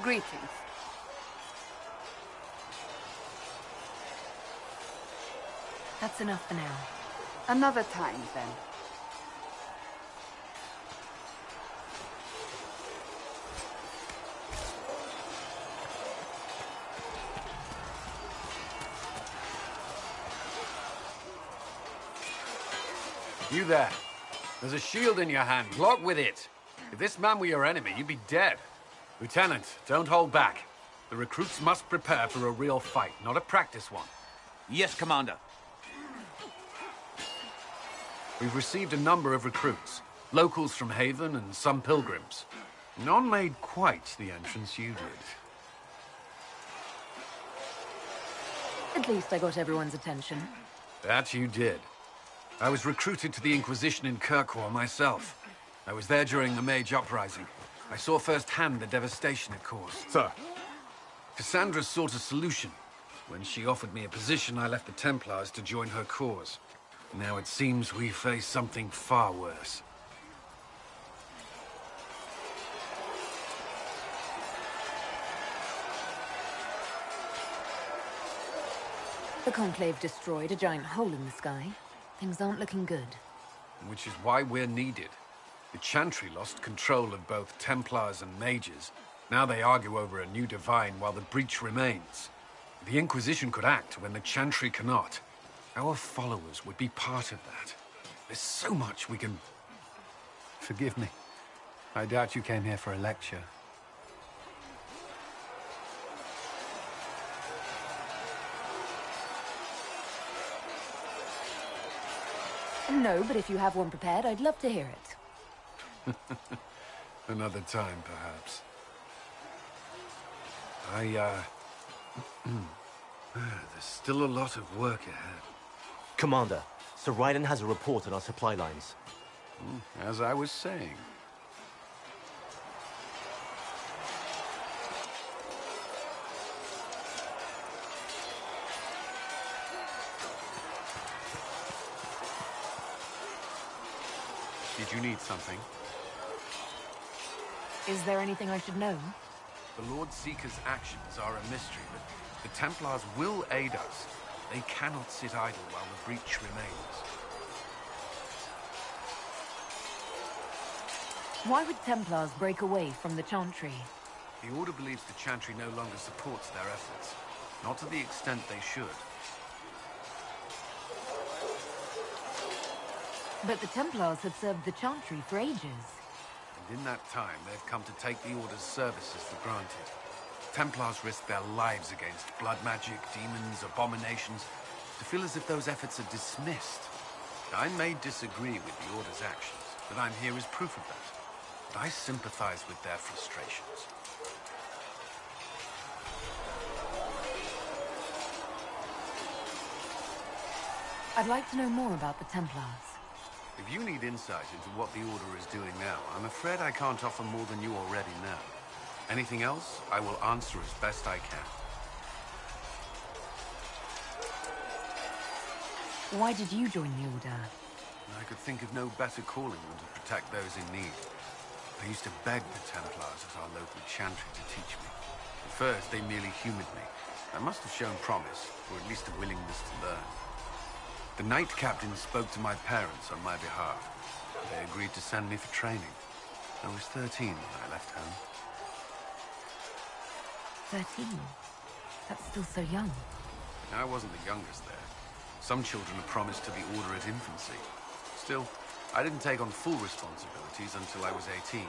Speaker 13: Greetings.
Speaker 1: That's enough for now.
Speaker 13: Another time, then.
Speaker 17: You there. There's a shield in your hand. Block with it. If this man were your enemy, you'd be dead. Lieutenant, don't hold back. The recruits must prepare for a real fight, not a practice one.
Speaker 22: Yes, Commander.
Speaker 17: We've received a number of recruits. Locals from Haven and some pilgrims. None made quite the entrance you did.
Speaker 1: At least I got everyone's attention.
Speaker 17: That you did. I was recruited to the Inquisition in Kirkwall myself. I was there during the Mage Uprising. I saw firsthand the devastation it caused.
Speaker 6: Sir.
Speaker 17: Cassandra sought a solution. When she offered me a position, I left the Templars to join her cause. Now it seems we face something far worse.
Speaker 1: The Conclave destroyed a giant hole in the sky. Things aren't looking good.
Speaker 17: Which is why we're needed. The Chantry lost control of both Templars and Mages. Now they argue over a new Divine while the breach remains. The Inquisition could act when the Chantry cannot. Our followers would be part of that. There's so much we can...
Speaker 19: Forgive me. I doubt you came here for a lecture.
Speaker 1: No, but if you have one prepared, I'd love to hear it.
Speaker 17: Another time, perhaps. There's still a lot of work ahead.
Speaker 4: Commander, Sir Ryden has a report on our supply lines.
Speaker 17: As I was saying. Did you need something?
Speaker 1: Is there anything I should know?
Speaker 17: The Lord Seeker's actions are a mystery, but the Templars will aid us. They cannot sit idle while the breach remains.
Speaker 1: Why would Templars break away from the Chantry?
Speaker 17: The Order believes the Chantry no longer supports their efforts. Not to the extent they should.
Speaker 1: But the Templars have served the Chantry for ages.
Speaker 17: And in that time, they've come to take the Order's services for granted. Templars risk their lives against blood magic, demons, abominations, to feel as if those efforts are dismissed. I may disagree with the Order's actions, but I'm here as proof of that. And I sympathize with their frustrations.
Speaker 1: I'd like to know more about the Templars.
Speaker 17: If you need insight into what the Order is doing now, I'm afraid I can't offer more than you already know. Anything else, I will answer as best I can.
Speaker 1: Why did you join the Order?
Speaker 17: I could think of no better calling than to protect those in need. I used to beg the Templars at our local chantry to teach me. At first, they merely humored me. I must have shown promise, or at least a willingness to learn. The Knight Captain spoke to my parents on my behalf. They agreed to send me for training. I was 13 when I left home.
Speaker 1: 13? That's still so young.
Speaker 17: I wasn't the youngest there. Some children are promised to the Order at infancy. Still, I didn't take on full responsibilities until I was 18.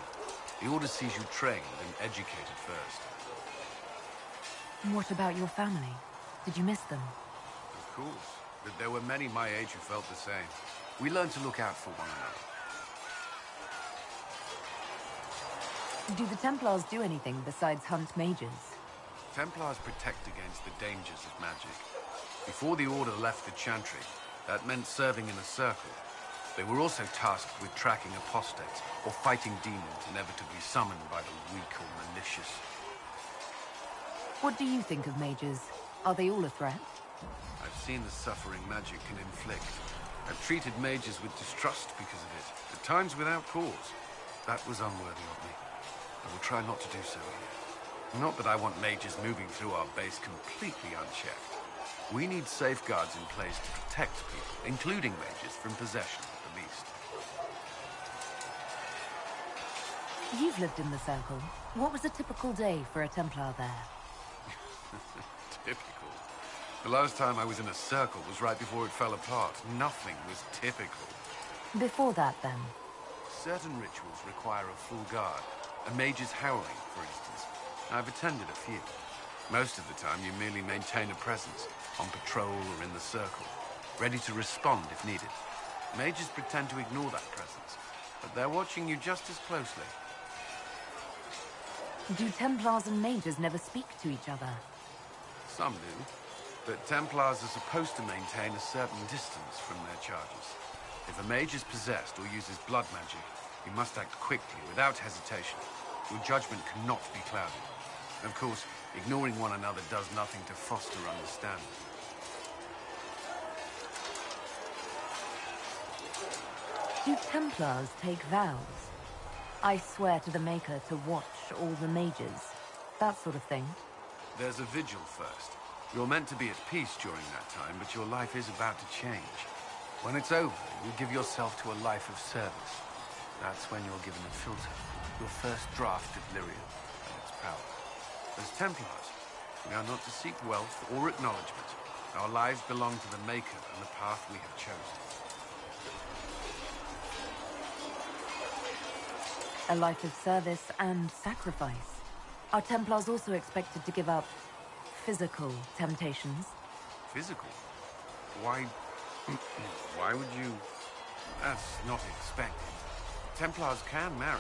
Speaker 17: The Order sees you trained and educated first.
Speaker 1: What about your family? Did you miss them?
Speaker 17: Of course. But there were many my age who felt the same. We learned to look out for one another.
Speaker 1: Do the Templars do anything besides hunt mages?
Speaker 17: Templars protect against the dangers of magic. Before the Order left the Chantry, that meant serving in a circle. They were also tasked with tracking apostates or fighting demons inevitably summoned by the weak or malicious.
Speaker 1: What do you think of mages? Are they all a threat?
Speaker 17: I've seen the suffering magic can inflict. I've treated mages with distrust because of it, at times without cause. That was unworthy of me. I will try not to do so here. Not that I want mages moving through our base completely unchecked. We need safeguards in place to protect people, including mages, from possession at the least.
Speaker 1: You've lived in the Circle. What was a typical day for a Templar there?
Speaker 17: Typical. The last time I was in a circle was right before it fell apart. Nothing was typical.
Speaker 1: Before that, then?
Speaker 17: Certain rituals require a full guard. A mage's howling, for instance. I've attended a few. Most of the time, you merely maintain a presence, on patrol or in the circle, ready to respond if needed. Mages pretend to ignore that presence, but they're watching you just as closely.
Speaker 1: Do Templars and mages never speak to each other?
Speaker 17: Some do, but Templars are supposed to maintain a certain distance from their charges. If a mage is possessed or uses blood magic, you must act quickly, without hesitation. Your judgment cannot be clouded. Of course, ignoring one another does nothing to foster understanding.
Speaker 1: Do Templars take vows? I swear to the Maker to watch all the mages. That sort of thing.
Speaker 17: There's a vigil first. You're meant to be at peace during that time, but your life is about to change. When it's over, you give yourself to a life of service. That's when you're given a filter, your first draft of Lyrium and its power. As Templars, we are not to seek wealth or acknowledgement. Our lives belong to the Maker and the path we have chosen.
Speaker 1: A life of service and sacrifice. Are Templars also expected to give up physical temptations?
Speaker 17: Physical? Why... why would you... That's not expected. Templars can marry,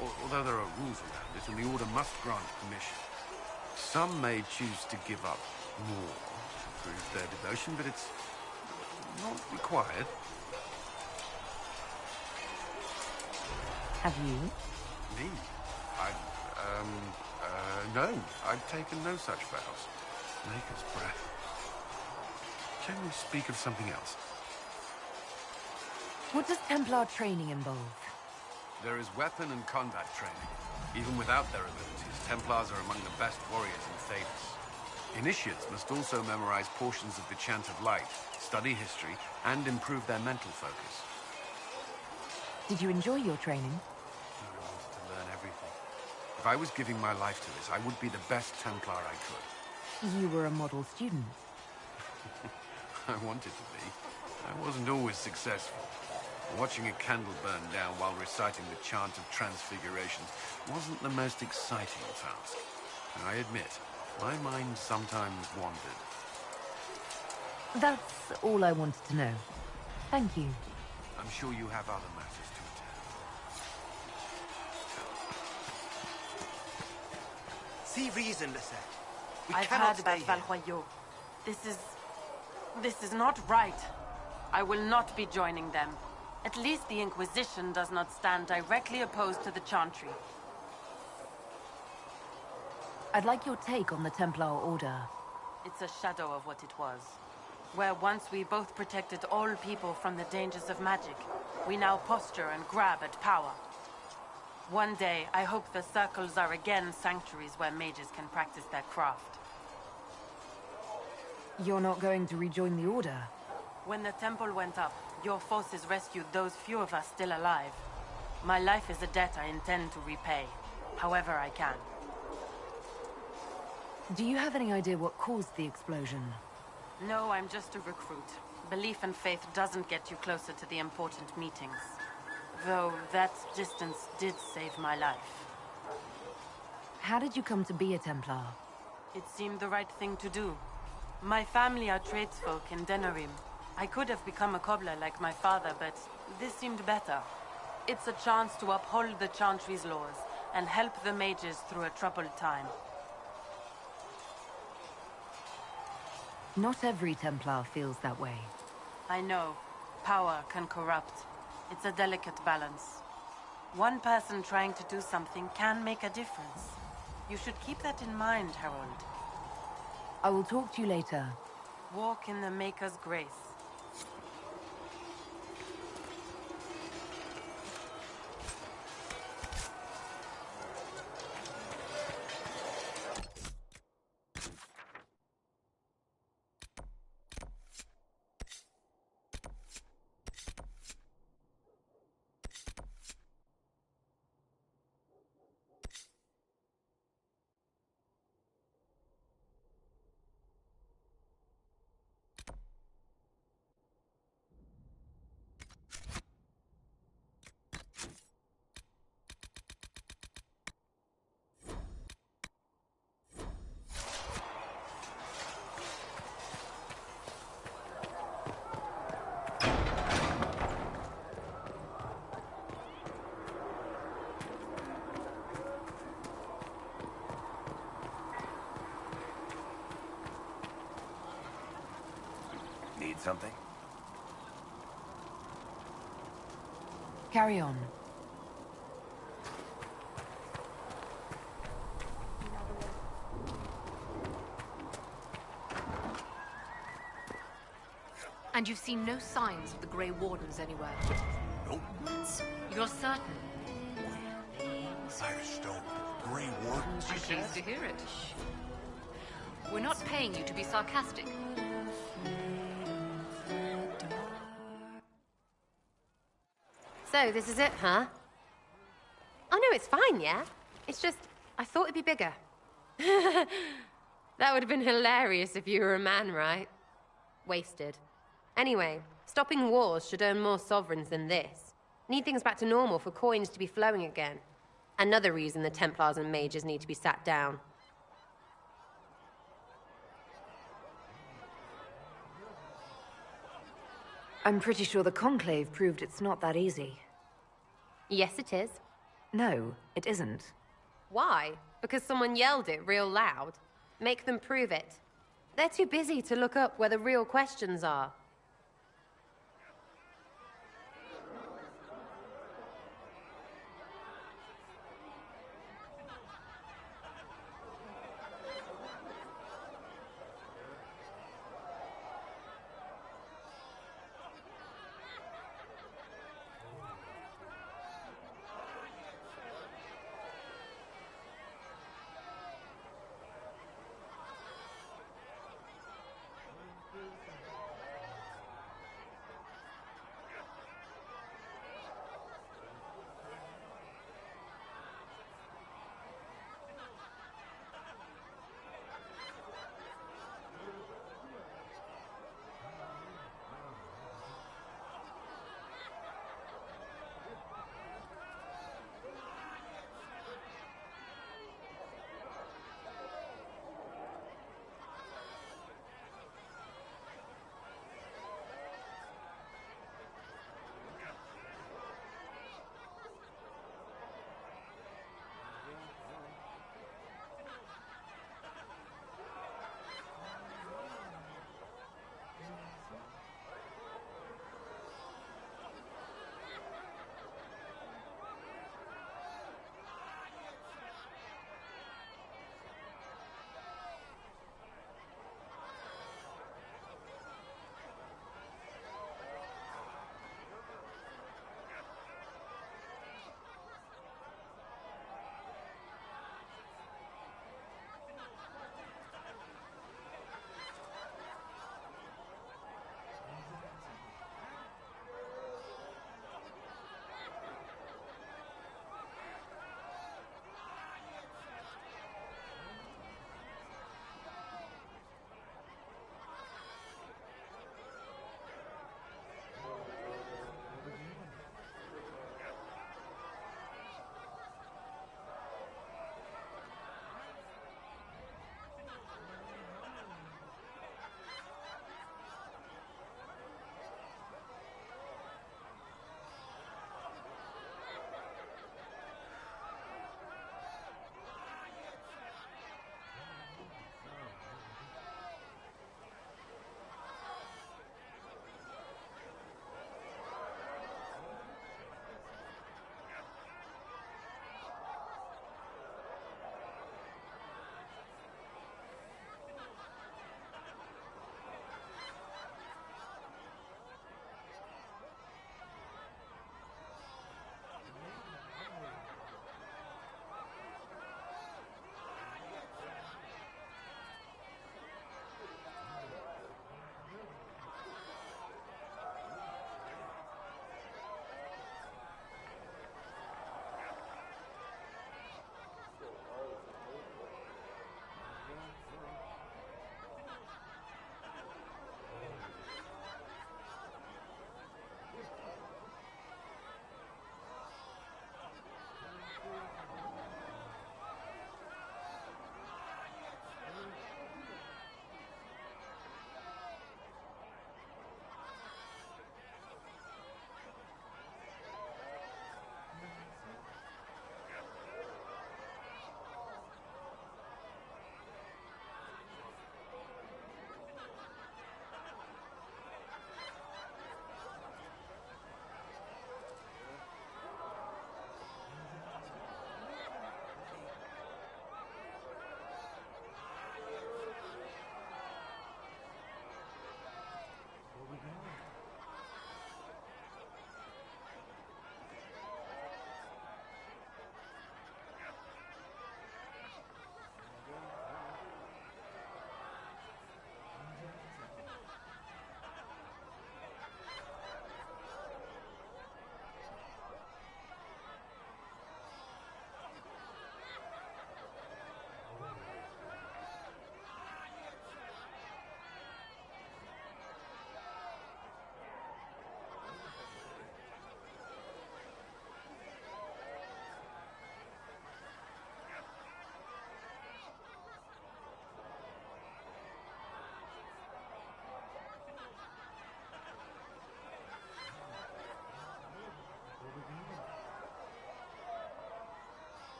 Speaker 17: Although there are rules around it, and the Order must grant permission. Some may choose to give up more to prove their devotion, but it's not required.
Speaker 1: Have you?
Speaker 17: Me? No. I've taken no such vows. Maker's breath. Can we speak of something else?
Speaker 1: What does Templar training involve?
Speaker 17: There is weapon and combat training. Even without their abilities, Templars are among the best warriors in Thedas. Initiates must also memorize portions of the Chant of Light, study history, and improve their mental focus.
Speaker 1: Did you enjoy your training?
Speaker 17: I wanted to learn everything. If I was giving my life to this, I would be the best Templar I could.
Speaker 1: You were a model student.
Speaker 17: I wanted to be. I wasn't always successful. Watching a candle burn down while reciting the Chant of Transfigurations wasn't the most exciting task. And I admit, my mind sometimes wandered.
Speaker 1: That's all I wanted to know. Thank you.
Speaker 17: I'm sure you have other matters to attend.
Speaker 4: See reason, Lisette. We
Speaker 18: I've
Speaker 4: cannot
Speaker 18: heard about
Speaker 4: stay here.
Speaker 18: Valroyaux. This is not right. I will not be joining them. At least the Inquisition does not stand directly opposed to the Chantry.
Speaker 1: I'd like your take on the Templar Order.
Speaker 18: It's a shadow of what it was. Where once we both protected all people from the dangers of magic, we now posture and grab at power. One day, I hope the circles are again sanctuaries where mages can practice their craft.
Speaker 1: You're not going to rejoin the Order?
Speaker 18: When the temple went up, your forces rescued those few of us still alive. My life is a debt I intend to repay, however I can.
Speaker 1: Do you have any idea what caused the explosion?
Speaker 18: No, I'm just a recruit. Belief and faith doesn't get you closer to the important meetings. Though that distance did save my life.
Speaker 1: How did you come to be a Templar?
Speaker 18: It seemed the right thing to do. My family are tradesfolk in Denerim. I could have become a cobbler like my father, but this seemed better. It's a chance to uphold the Chantry's laws and help the mages through a troubled time.
Speaker 1: Not every Templar feels that way.
Speaker 18: I know. Power can corrupt. It's a delicate balance. One person trying to do something can make a difference. You should keep that in mind, Harold.
Speaker 1: I will talk to you later.
Speaker 18: Walk in the Maker's grace.
Speaker 12: Need something?
Speaker 1: Carry on.
Speaker 2: And you've seen no signs of the Grey Wardens anywhere?
Speaker 16: Nope.
Speaker 2: You're certain?
Speaker 16: Firestone. Grey Wardens, you
Speaker 2: I'm
Speaker 16: said?
Speaker 2: pleased to hear it. We're not paying you to be sarcastic.
Speaker 8: So, this is it, huh? Oh no, it's fine, yeah? It's just, I thought it'd be bigger. That would have been hilarious if you were a man, right? Wasted. Anyway, stopping wars should earn more sovereigns than this. Need things back to normal for coins to be flowing again. Another reason the Templars and mages need to be sat down.
Speaker 1: I'm pretty sure the Conclave proved it's not that easy.
Speaker 8: Yes, it is.
Speaker 1: No, it isn't.
Speaker 8: Why? Because someone yelled it real loud? Make them prove it. They're too busy to look up where the real questions are.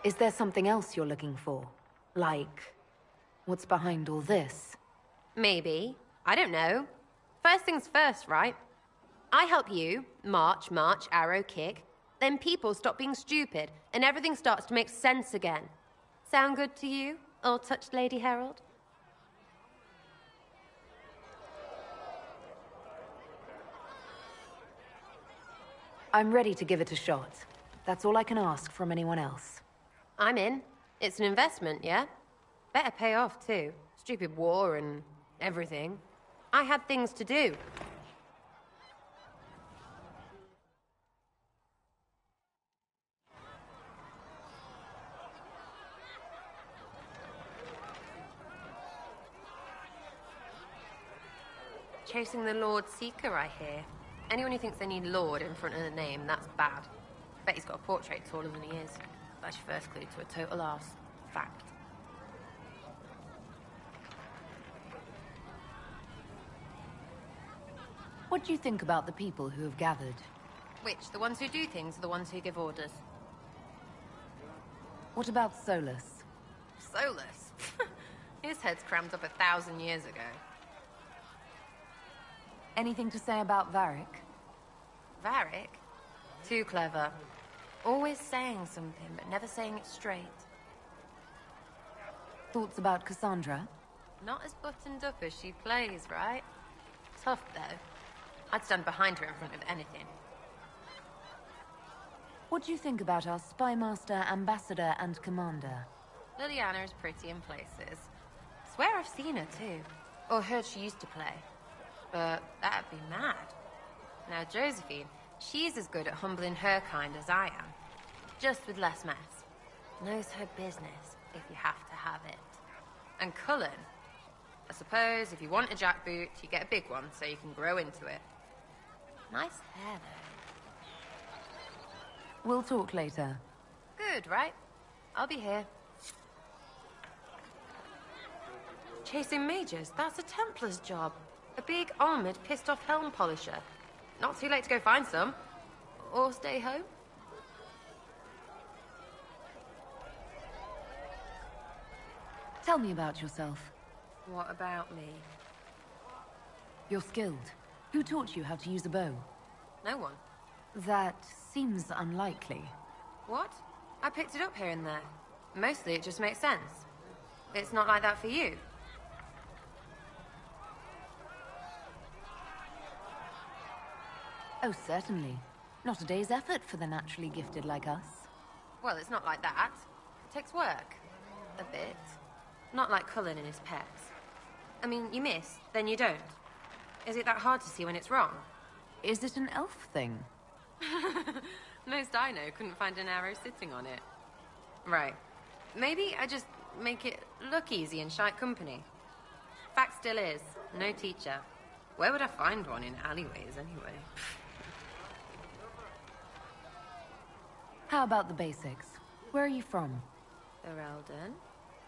Speaker 1: Is there something else you're looking for? Like, what's behind all this?
Speaker 8: Maybe. I don't know. First things first, right? I help you, march, arrow, kick. Then people stop being stupid, and everything starts to make sense again. Sound good to you, old-touched Lady Herald?
Speaker 1: I'm ready to give it a shot. That's all I can ask from anyone else.
Speaker 8: I'm in. It's an investment, yeah? Better pay off, too. Stupid war and everything. I had things to do. Chasing the Lord Seeker, I hear. Anyone who thinks they need Lord in front of the name, that's bad. Bet he's got a portrait taller than he is. That's your first clue to a total arse. Fact.
Speaker 1: What do you think about the people who have gathered?
Speaker 8: Which, the ones who do things or the ones who give orders?
Speaker 1: What about Solus?
Speaker 8: Solus? His head's crammed up 1,000 years ago.
Speaker 1: Anything to say about Varric?
Speaker 8: Varric? Too clever. Always saying something, but never saying it straight.
Speaker 1: Thoughts about Cassandra?
Speaker 8: Not as buttoned up as she plays, right? Tough, though. I'd stand behind her in front of anything.
Speaker 1: What do you think about our spymaster, ambassador, and commander?
Speaker 8: Liliana is pretty in places. Swear I've seen her, too. Or heard she used to play. But that'd be mad. Now, Josephine, she's as good at humbling her kind as I am. Just with less mess. Knows her business, if you have to have it. And Cullen, I suppose if you want a jackboot, you get a big one so you can grow into it. Nice hair, though.
Speaker 1: We'll talk later.
Speaker 8: Good, right? I'll be here. Chasing mages, that's a Templar's job. A big, armored, pissed-off helm polisher. Not too late to go find some. Or stay home.
Speaker 1: Tell me about yourself.
Speaker 8: What about me?
Speaker 1: You're skilled. Who taught you how to use a bow?
Speaker 8: No one.
Speaker 1: That seems unlikely.
Speaker 8: What? I picked it up here and there. Mostly it just makes sense. It's not like that for you.
Speaker 1: Oh, certainly. Not a day's effort for the naturally gifted like us.
Speaker 8: Well, it's not like that. It takes work. A bit. Not like Cullen and his pets. I mean, you miss, then you don't. Is it that hard to see when it's wrong?
Speaker 1: Is it an elf thing?
Speaker 8: Most I know couldn't find an arrow sitting on it. Right. Maybe I just make it look easy in shite company. Fact still is, no teacher. Where would I find one in alleyways, anyway?
Speaker 1: How about the basics? Where are you from?
Speaker 8: Ferelden.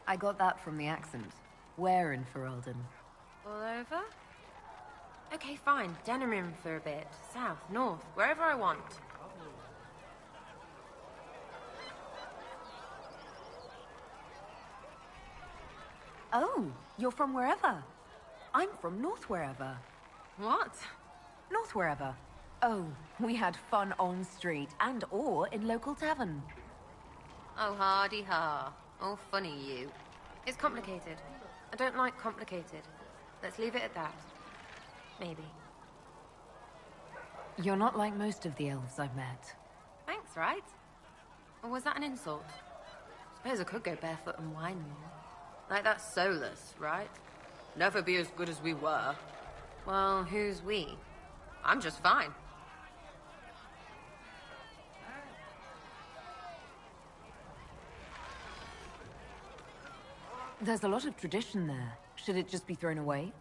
Speaker 1: I got that from the accent. Where in Ferelden?
Speaker 8: All over? Okay, fine. Denerim for a bit. South, north, wherever I want.
Speaker 1: Oh, you're from wherever. I'm from north wherever.
Speaker 8: What?
Speaker 1: North wherever. Oh, we had fun on street and or in local tavern.
Speaker 8: Oh, hardy ha. Oh, funny you. It's complicated. I don't like complicated. Let's leave it at that. Maybe.
Speaker 1: You're not like most of the elves I've met.
Speaker 8: Thanks, right? Or was that an insult? Suppose I could go barefoot and whine more. Like that Solus, right? Never be as good as we were. Well, who's we? I'm just fine.
Speaker 1: There's a lot of tradition there. Should it just be thrown away?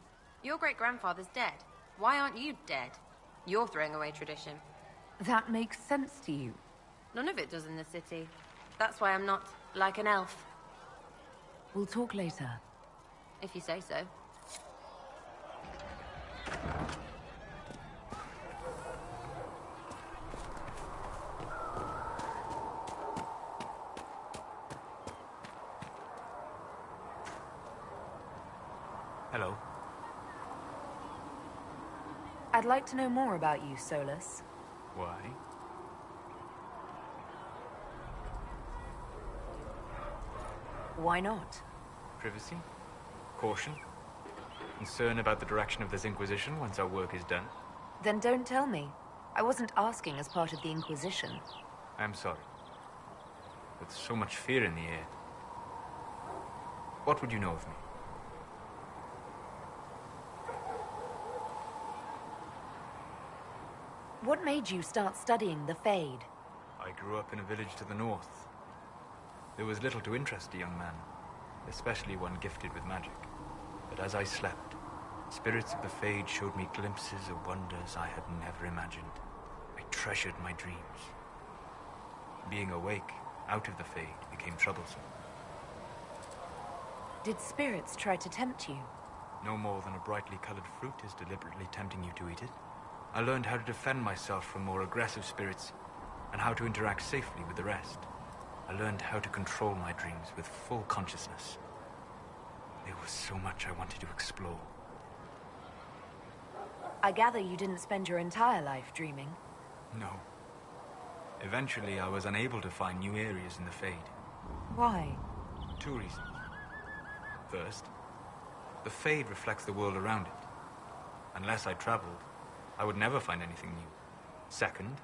Speaker 8: Your great-grandfather's dead. Why aren't you dead? You're throwing away tradition.
Speaker 1: That makes sense to you.
Speaker 8: None of it does in the city. That's why I'm not like an elf.
Speaker 1: We'll talk later.
Speaker 8: If you say so.
Speaker 5: Hello.
Speaker 1: I'd like to know more about you, Solus.
Speaker 5: Why?
Speaker 1: Why not?
Speaker 5: Privacy? Caution? Concern about the direction of this Inquisition once our work is done?
Speaker 1: Then don't tell me. I wasn't asking as part of the Inquisition.
Speaker 5: I'm sorry. With so much fear in the air. What would you know of me?
Speaker 1: What made you start studying the Fade?
Speaker 5: I grew up in a village to the north. There was little to interest a young man, especially one gifted with magic. But as I slept, spirits of the Fade showed me glimpses of wonders I had never imagined. I treasured my dreams. Being awake, out of the Fade, became troublesome.
Speaker 1: Did spirits try to tempt you?
Speaker 5: No more than a brightly colored fruit is deliberately tempting you to eat it. I learned how to defend myself from more aggressive spirits, and how to interact safely with the rest. I learned how to control my dreams with full consciousness. There was so much I wanted to explore.
Speaker 1: I gather you didn't spend your entire life dreaming.
Speaker 5: No. Eventually, I was unable to find new areas in the Fade.
Speaker 1: Why?
Speaker 5: 2 reasons. First, the Fade reflects the world around it. Unless I traveled, I would never find anything new. Second,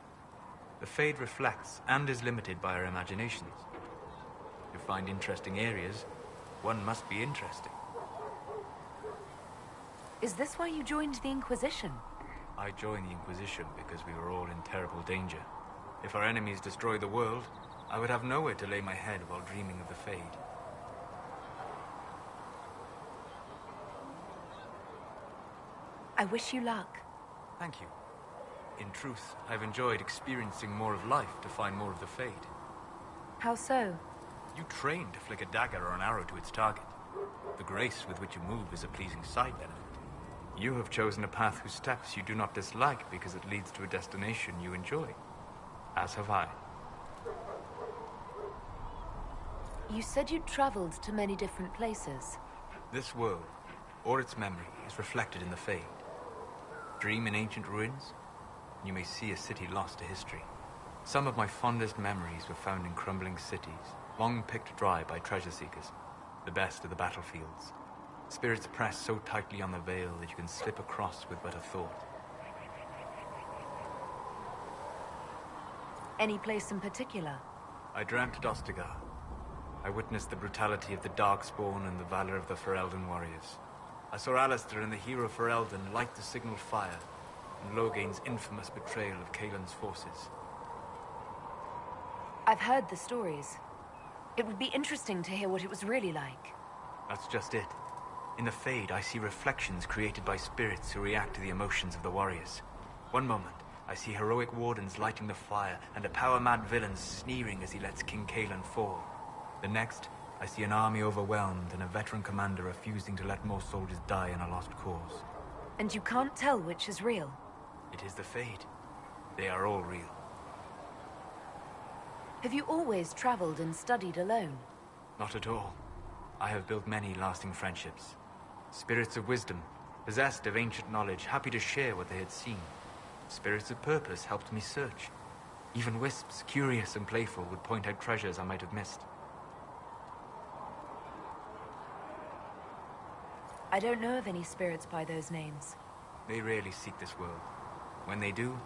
Speaker 5: the Fade reflects and is limited by our imaginations. To find interesting areas, one must be interesting.
Speaker 1: Is this why you joined the Inquisition?
Speaker 5: I joined the Inquisition because we were all in terrible danger. If our enemies destroyed the world, I would have nowhere to lay my head while dreaming of the Fade.
Speaker 1: I wish you luck.
Speaker 5: Thank you. In truth, I've enjoyed experiencing more of life to find more of the Fade.
Speaker 1: How so?
Speaker 5: You train to flick a dagger or an arrow to its target. The grace with which you move is a pleasing side benefit. You have chosen a path whose steps you do not dislike because it leads to a destination you enjoy. As have I.
Speaker 1: You said you'd traveled to many different places.
Speaker 5: This world, or its memory, is reflected in the Fade. Dream in ancient ruins, you may see a city lost to history. Some of my fondest memories were found in crumbling cities, long picked dry by treasure seekers, the best of the battlefields. Spirits press so tightly on the veil that you can slip across with but a thought.
Speaker 1: Any place in particular?
Speaker 5: I dreamt at Ostagar. I witnessed the brutality of the Darkspawn and the valor of the Ferelden warriors. I saw Alistair and the hero Ferelden light the signal fire, and Logain's infamous betrayal of Kaelin's forces.
Speaker 1: I've heard the stories. It would be interesting to hear what it was really like.
Speaker 5: That's just it. In the Fade, I see reflections created by spirits who react to the emotions of the warriors. One moment, I see heroic wardens lighting the fire, and a power-mad villain sneering as he lets King Kaelin fall. The next, I see an army overwhelmed and a veteran commander refusing to let more soldiers die in a lost cause.
Speaker 1: And you can't tell which is real?
Speaker 5: It is the Fade. They are all real.
Speaker 1: Have you always traveled and studied alone?
Speaker 5: Not at all. I have built many lasting friendships. Spirits of wisdom, possessed of ancient knowledge, happy to share what they had seen. Spirits of purpose helped me search. Even wisps, curious and playful, would point out treasures I might have missed.
Speaker 1: I don't know of any spirits by those names.
Speaker 5: They rarely seek this world. When they do,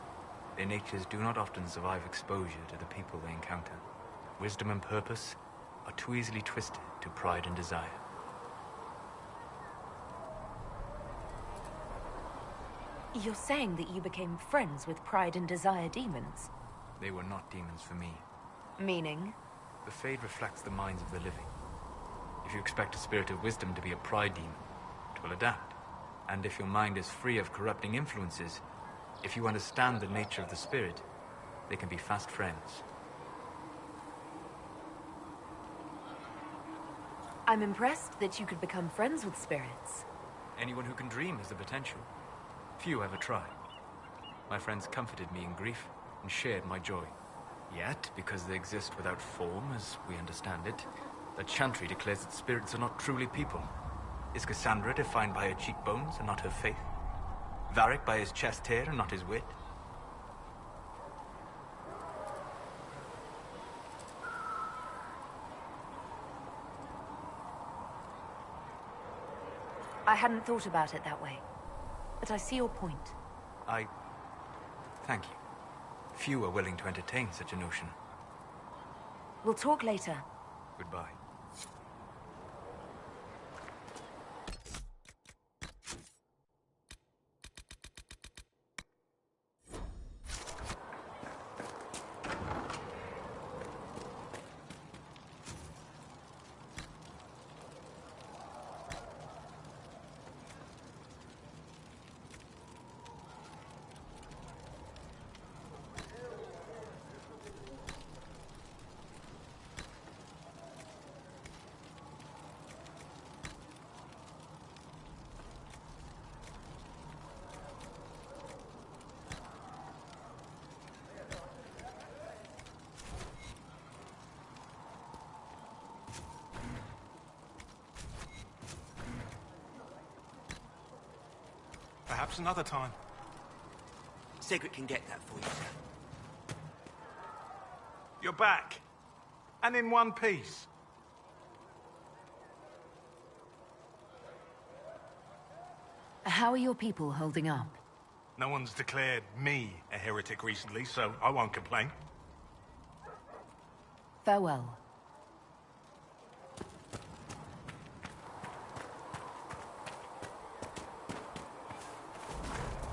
Speaker 5: their natures do not often survive exposure to the people they encounter. Wisdom and purpose are too easily twisted to pride and desire.
Speaker 1: You're saying that you became friends with Pride and Desire demons?
Speaker 5: They were not demons for me.
Speaker 1: Meaning?
Speaker 5: The Fade reflects the minds of the living. If you expect a spirit of wisdom to be a pride demon, it will adapt. And if your mind is free of corrupting influences, if you understand the nature of the spirit, they can be fast friends.
Speaker 1: I'm impressed that you could become friends with spirits.
Speaker 5: Anyone who can dream has the potential. Few ever try. My friends comforted me in grief and shared my joy. Yet, because they exist without form, as we understand it, the Chantry declares that spirits are not truly people. Is Cassandra defined by her cheekbones and not her faith? Varric by his chest hair and not his wit?
Speaker 1: I hadn't thought about it that way. But I see your point.
Speaker 5: Thank you. Few are willing to entertain such a notion.
Speaker 1: We'll talk later.
Speaker 5: Goodbye.
Speaker 6: Perhaps another time.
Speaker 9: Sigrid can get that for you, sir.
Speaker 6: You're back. And in one piece.
Speaker 1: How are your people holding up?
Speaker 6: No one's declared me a heretic recently, so I won't complain.
Speaker 1: Farewell.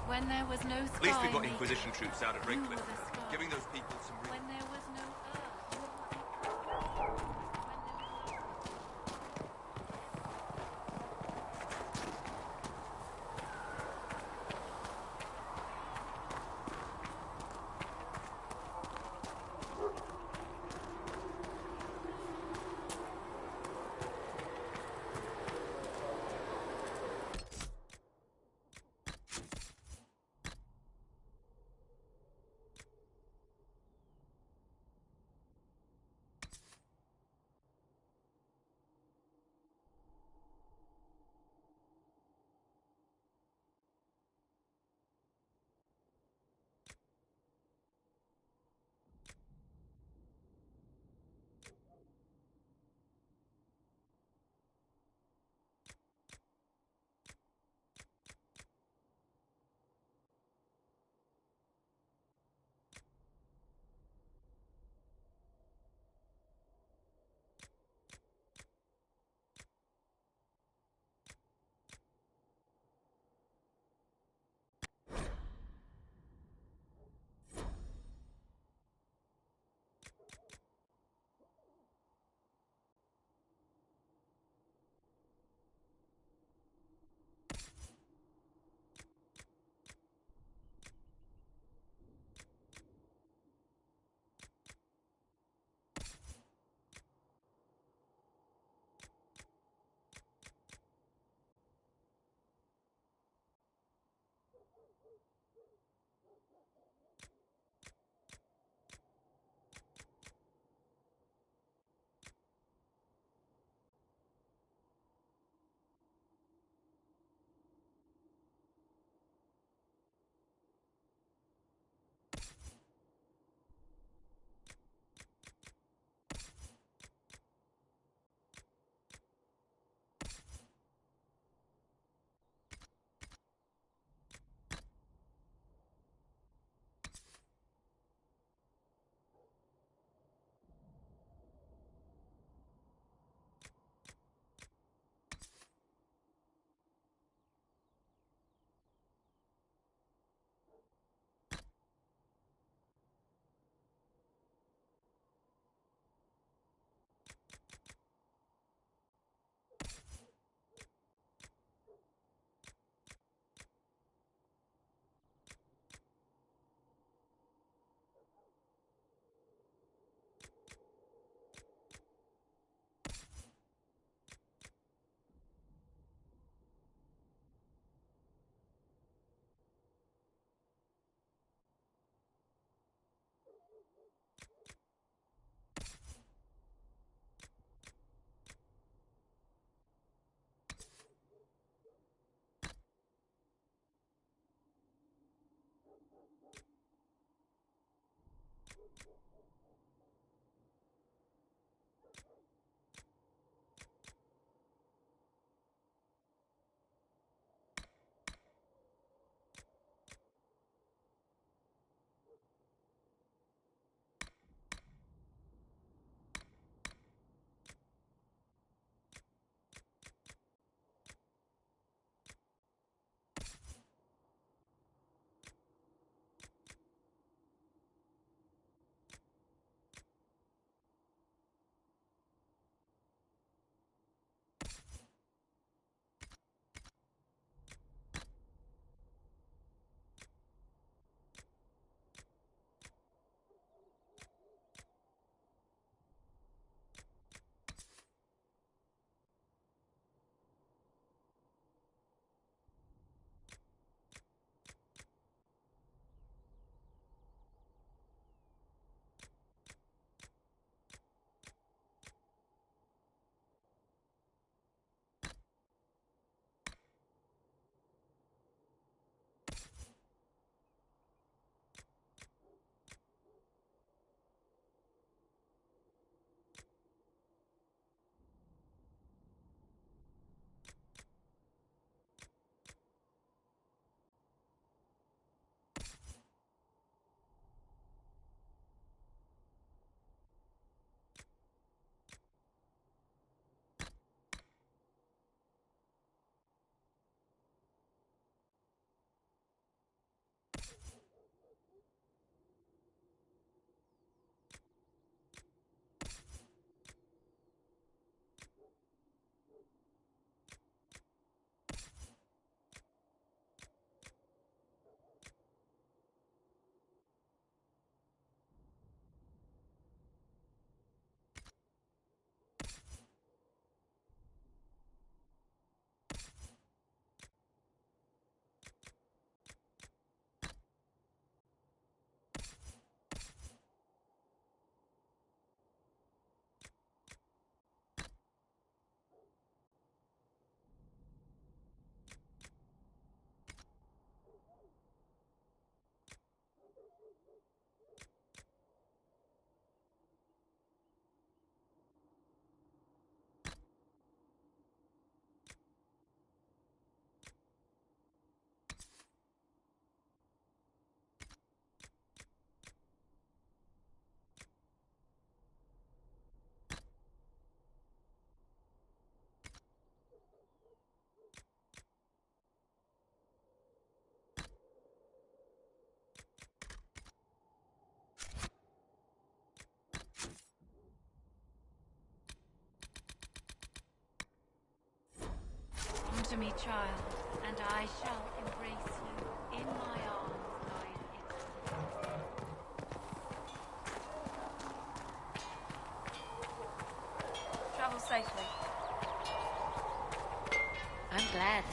Speaker 2: When there was no sky.
Speaker 12: At least we've got Inquisition troops out at Redcliffe, giving those people some real...
Speaker 2: When there was no
Speaker 10: me, child, and I shall embrace you in my arms, guide.
Speaker 14: Travel safely.
Speaker 3: I'm glad.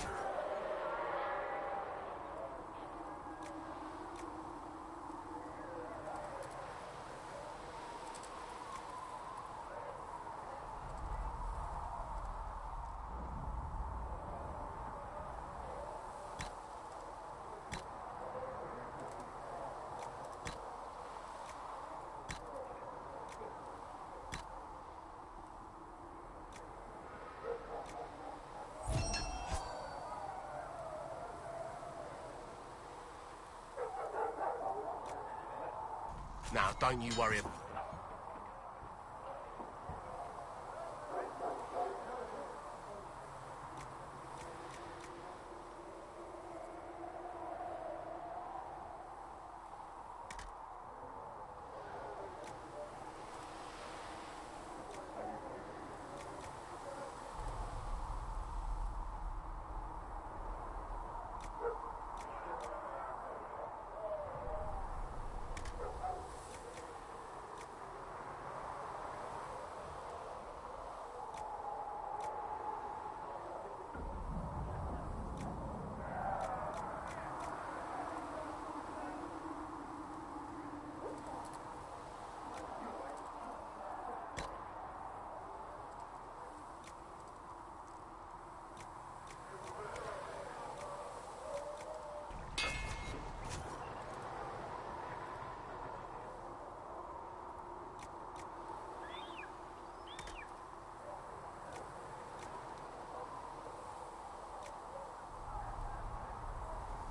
Speaker 16: Now, don't you worry.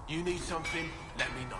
Speaker 16: You need something? Let me know.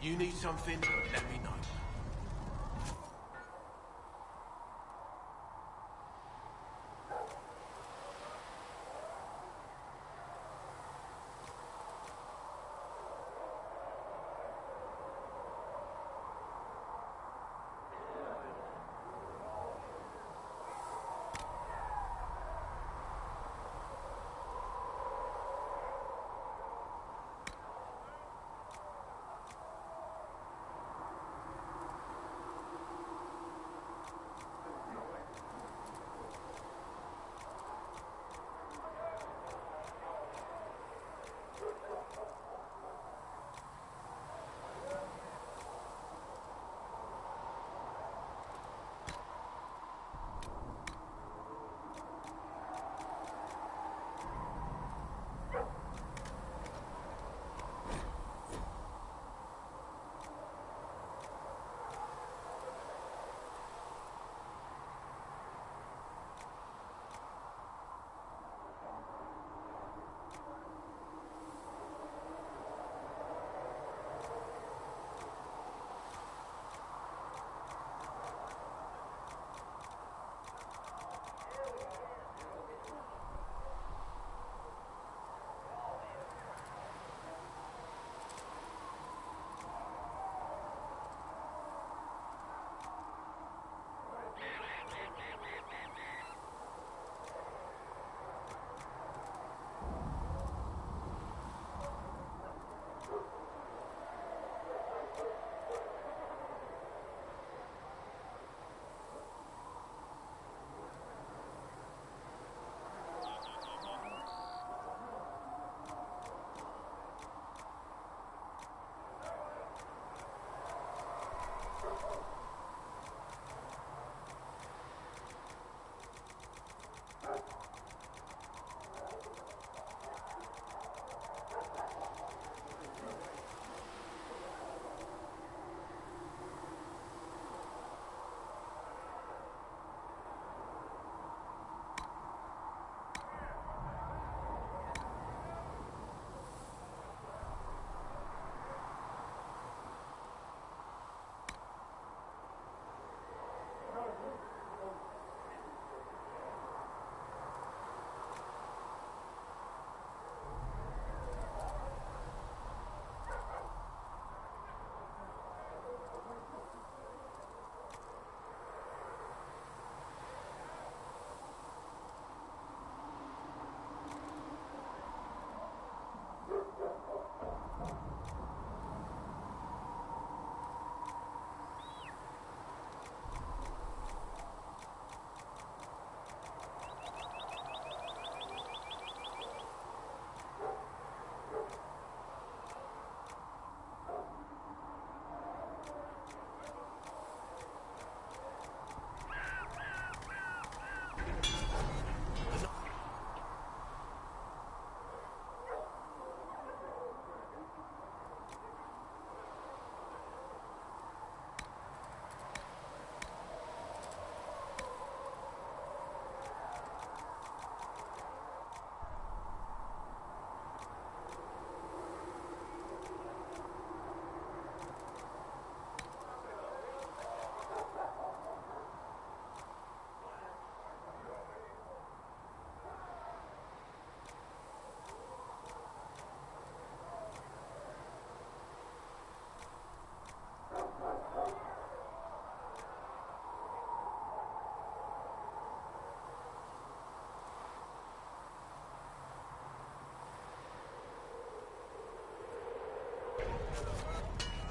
Speaker 16: You need something? Let me know.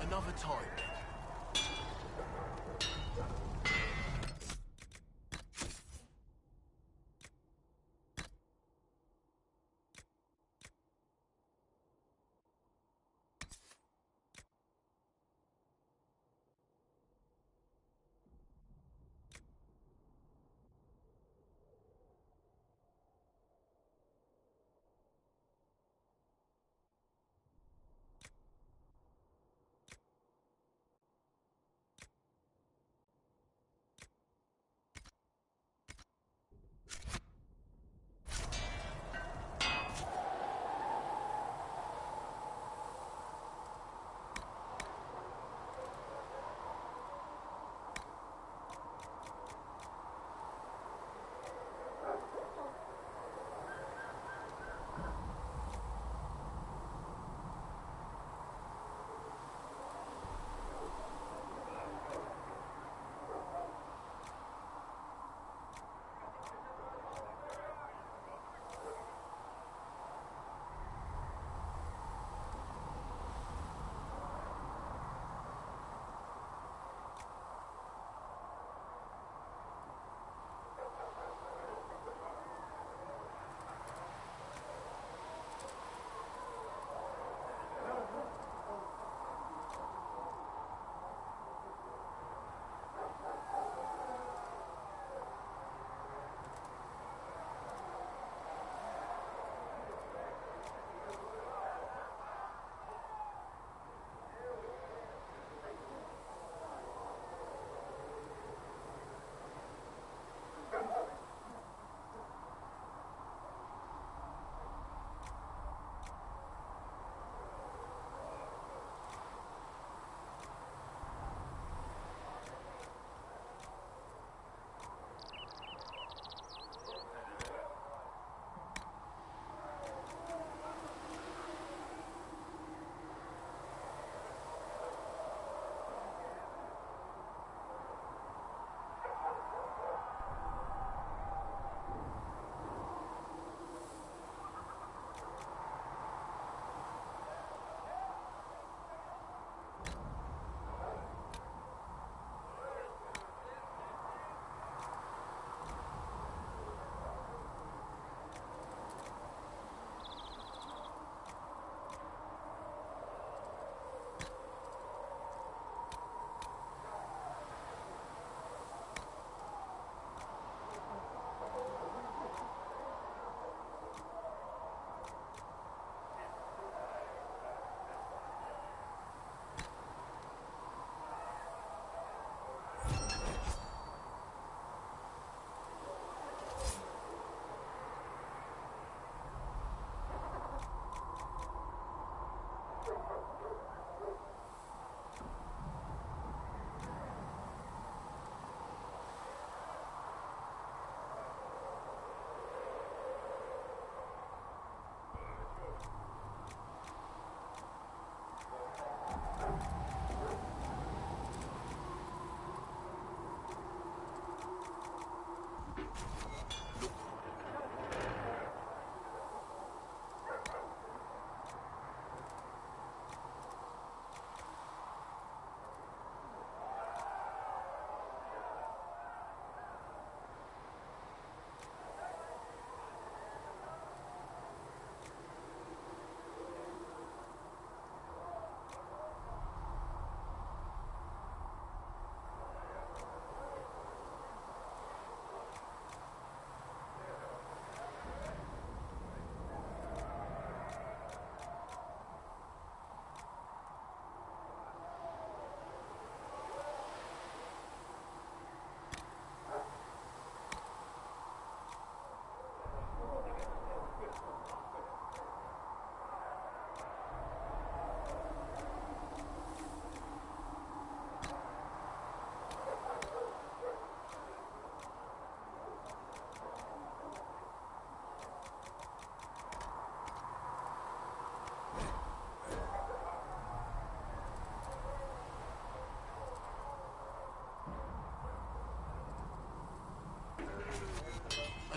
Speaker 15: Another time.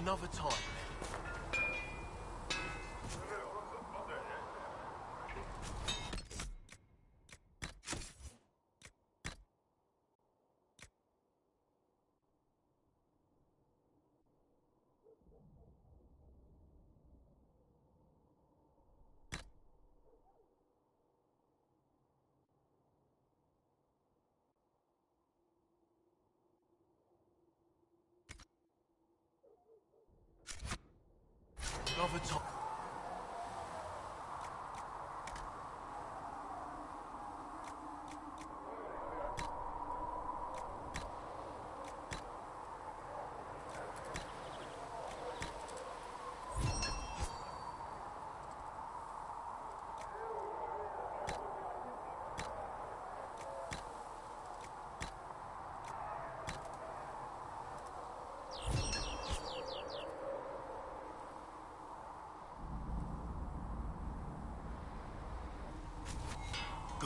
Speaker 15: Another time.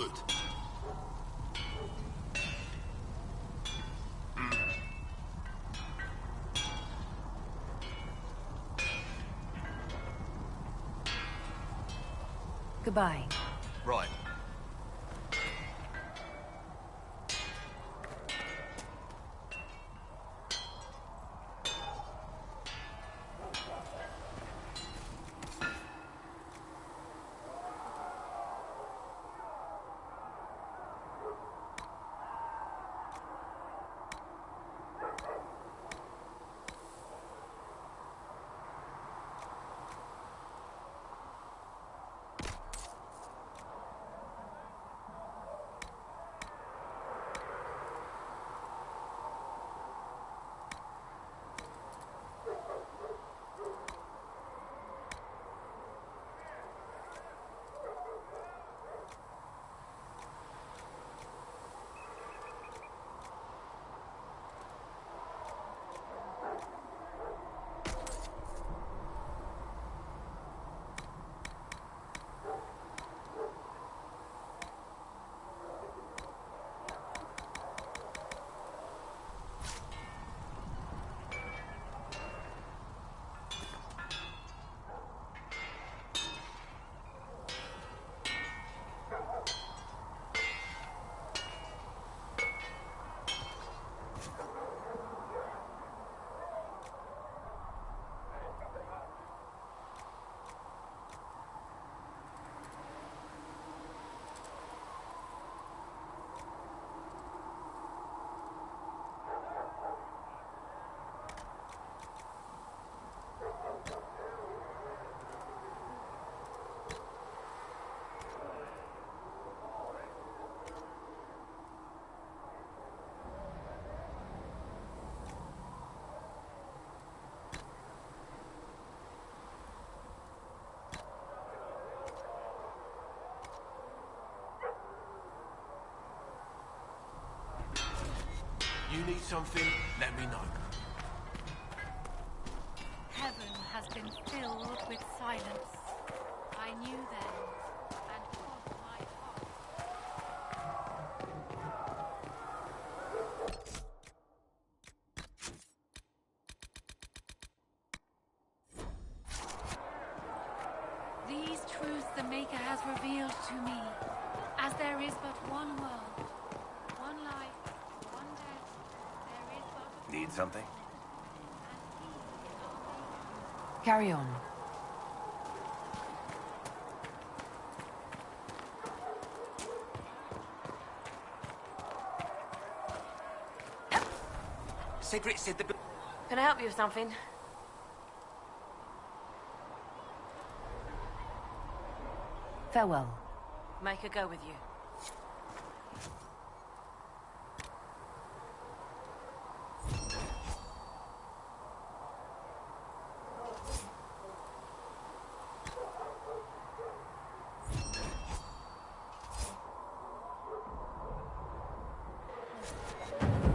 Speaker 16: Good.
Speaker 1: Goodbye.
Speaker 16: Right.
Speaker 15: You need something, let me know.
Speaker 10: Heaven has been filled with silence. I knew then, and put my heart. These truths the Maker has revealed to me, as there is but one world, one life, one death, there is but...
Speaker 12: Need something?
Speaker 1: Carry on.
Speaker 9: Sigrid said the...
Speaker 18: Can I help you with something?
Speaker 1: Farewell.
Speaker 18: Make her go with you.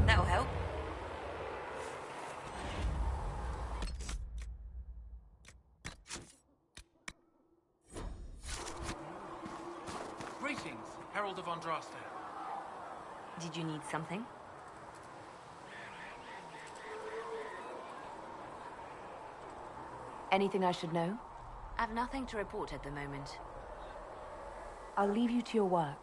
Speaker 8: That'll help.
Speaker 15: Greetings, Herald of Andraste.
Speaker 3: Did you need something?
Speaker 1: Anything I should know?
Speaker 3: I've nothing to report at the moment.
Speaker 1: I'll leave you to your work.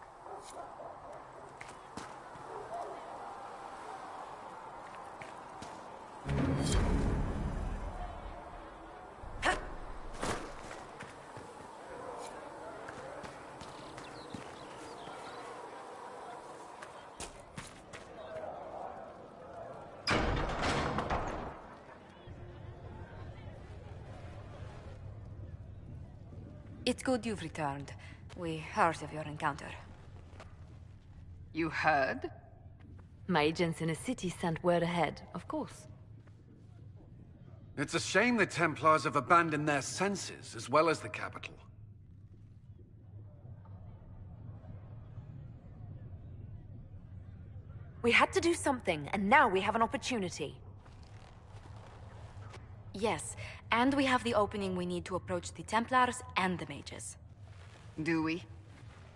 Speaker 13: It's good you've returned. We heard of your encounter. You heard?
Speaker 1: My agents in a city sent word ahead, of course.
Speaker 17: It's a shame the Templars have abandoned their senses, as well as the capital.
Speaker 20: We had to do something, and now we have an opportunity.
Speaker 13: Yes, and we have the opening we need to approach the Templars and the mages. Do we?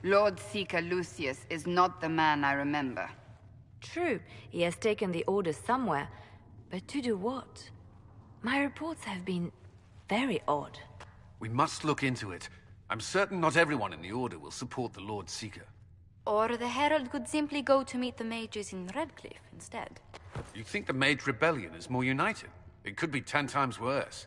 Speaker 13: Lord Seeker Lucius is not the man I remember.
Speaker 3: True, he has taken the Order somewhere, but to do what? My reports have been very odd.
Speaker 17: We must look into it. I'm certain not everyone in the Order will support the Lord Seeker.
Speaker 2: Or the Herald could simply go to meet the mages in Redcliffe instead.
Speaker 17: You think the Mage Rebellion is more united? It could be 10 times worse.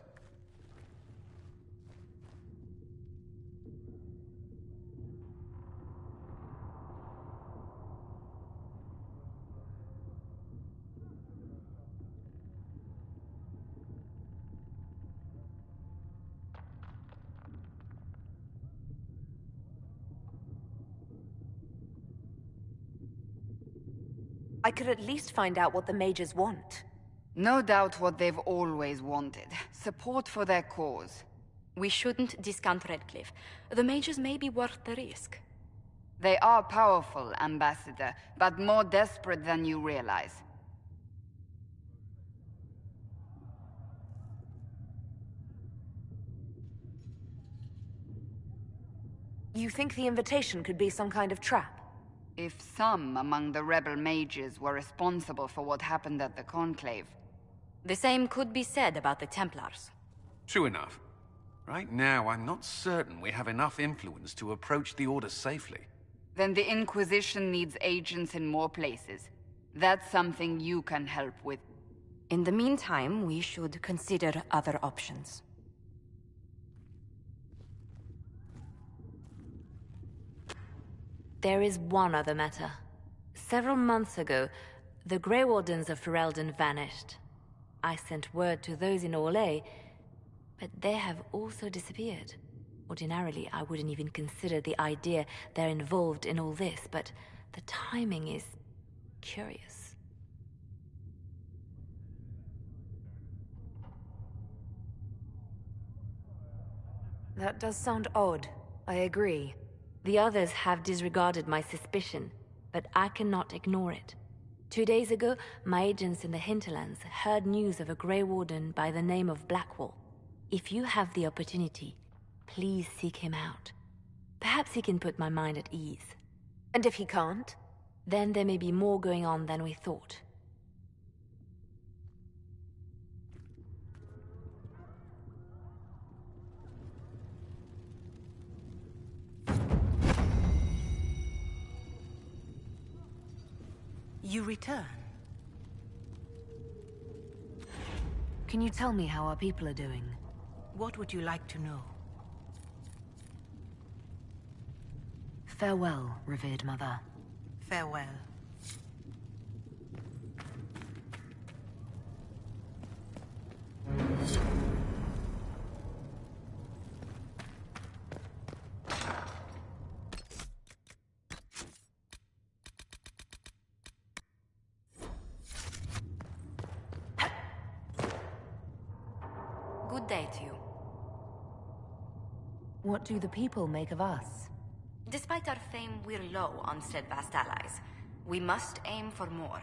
Speaker 1: I could at least find out what the mages want.
Speaker 13: No doubt what they've always wanted. Support for their cause.
Speaker 2: We shouldn't discount Redcliffe. The mages may be worth the risk.
Speaker 13: They are powerful, Ambassador, but more desperate than you realize.
Speaker 1: You think the invitation could be some kind of trap?
Speaker 13: If some among the rebel mages were responsible for what happened at the Conclave.
Speaker 2: The same could be said about the Templars.
Speaker 17: True enough. Right now, I'm not certain we have enough influence to approach the Order safely.
Speaker 13: Then the Inquisition needs agents in more places. That's something you can help with.
Speaker 2: In the meantime, we should consider other options.
Speaker 3: There is one other matter. Several months ago, the Grey Wardens of Ferelden vanished. I sent word to those in Orlais, but they have also disappeared. Ordinarily, I wouldn't even consider the idea they're involved in all this, but the timing is curious.
Speaker 1: That does sound odd. I agree.
Speaker 3: The others have disregarded my suspicion, but I cannot ignore it. 2 days ago, my agents in the hinterlands heard news of a Grey Warden by the name of Blackwall. If you have the opportunity, please seek him out. Perhaps he can put my mind at ease.
Speaker 1: And if he can't?
Speaker 3: Then there may be more going on than we thought.
Speaker 1: You return. Can you tell me how our people are doing?
Speaker 11: What would you like to know?
Speaker 1: Farewell, revered mother.
Speaker 11: Farewell.
Speaker 2: Good day to you.
Speaker 1: What do the people make of us?
Speaker 2: Despite our fame, we're low on steadfast allies. We must aim for more.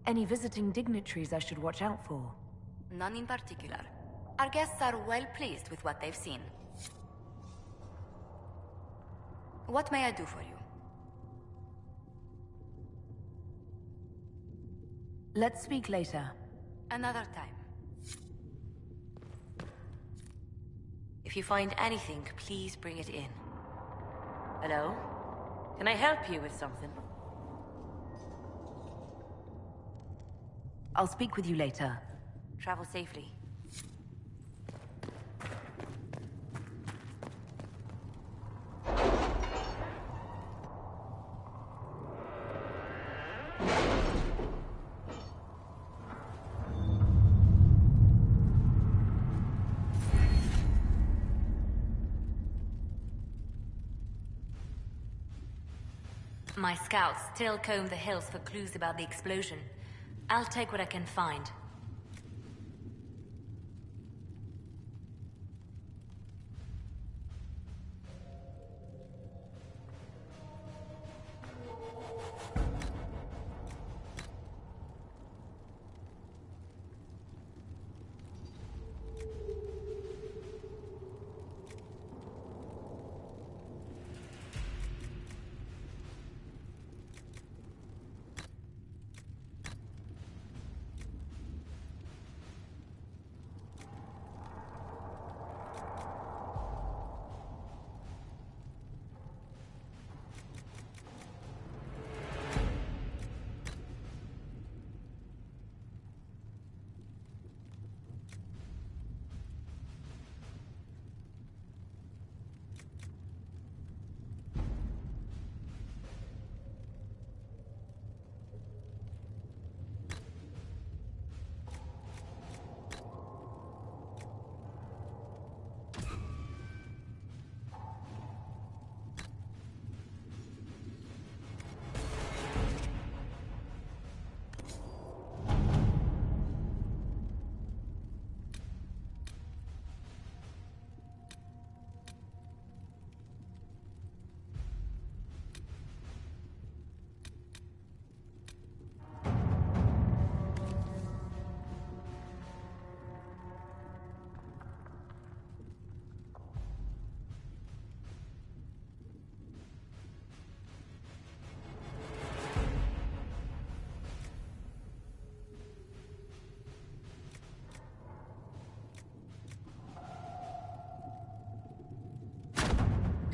Speaker 1: Any visiting dignitaries I should watch out for?
Speaker 2: None in particular. Our guests are well pleased with what they've seen. What may I do for you?
Speaker 1: Let's speak later.
Speaker 2: Another time.
Speaker 18: If you find anything, please bring it in. Hello? Can I help you with something?
Speaker 1: I'll speak with you later.
Speaker 18: Travel safely.
Speaker 3: My scouts still comb the hills for clues about the explosion. I'll take what I can find.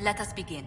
Speaker 2: Let us begin.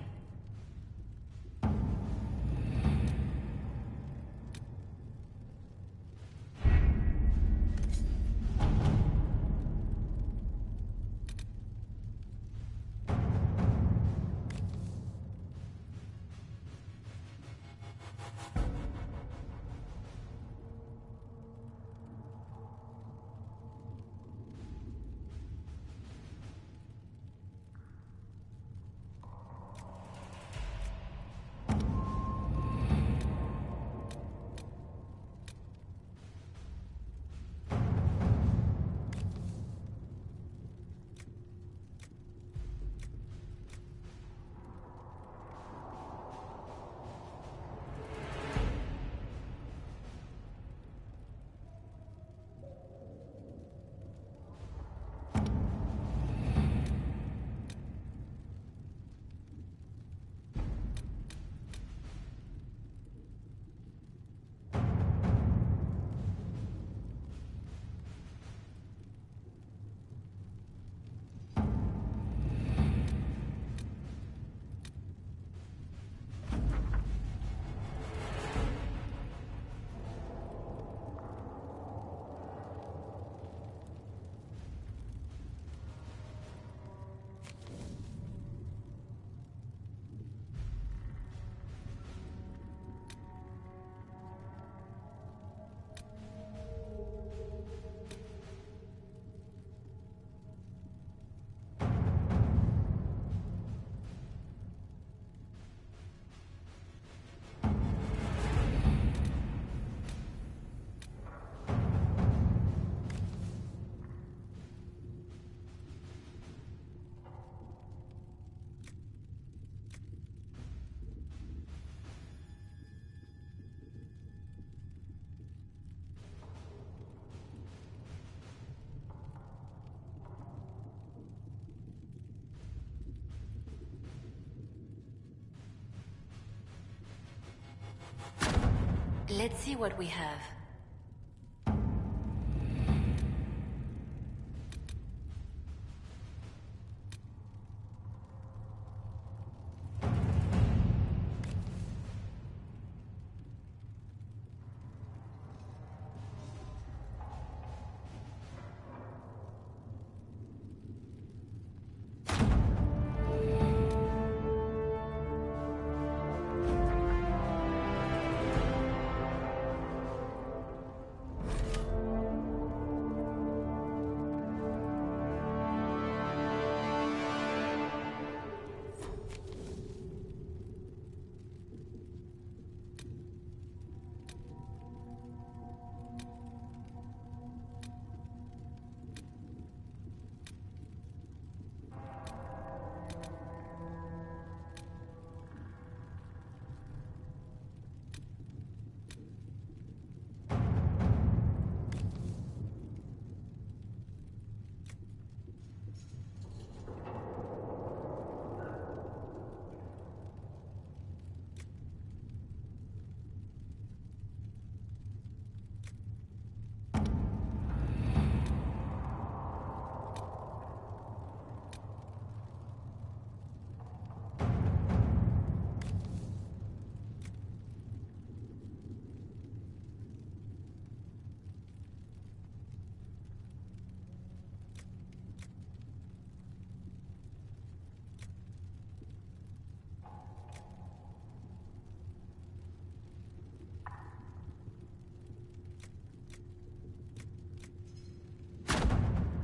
Speaker 2: Let's see what we have.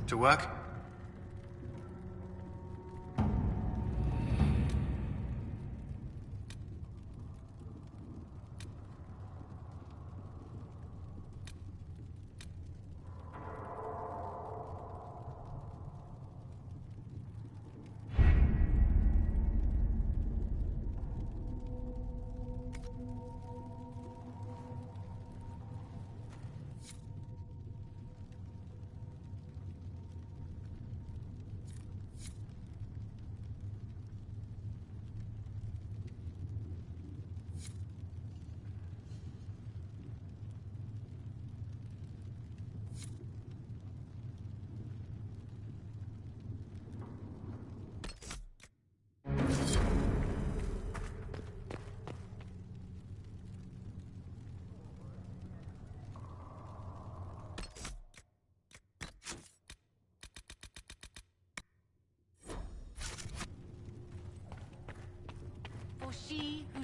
Speaker 16: To work?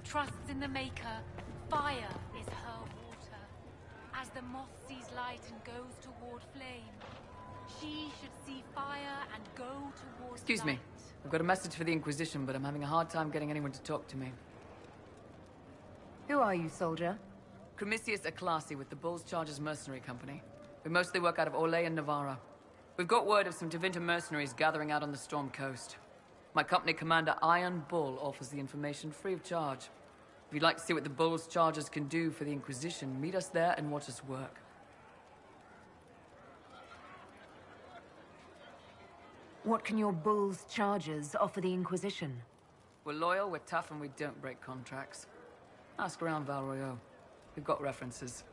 Speaker 10: trusts in the Maker, fire is her water. As the moth sees light and goes toward flame, she should see fire and go towards
Speaker 7: Excuse me. I've got a message for the Inquisition, but I'm having a hard time getting anyone to talk to me.
Speaker 1: Who are you, soldier?
Speaker 7: Cremisius Aclasi with the Bull's Chargers Mercenary Company. We mostly work out of Orlais and Navarra. We've got word of some Tevinter mercenaries gathering out on the Storm Coast. My company commander, Iron Bull, offers the information free of charge. If you'd like to see what the Bull's Chargers can do for the Inquisition, meet us there and watch us work.
Speaker 1: What can your Bull's Chargers offer the Inquisition?
Speaker 7: We're loyal, we're tough, and we don't break contracts. Ask around Val Royeaux. We've got references.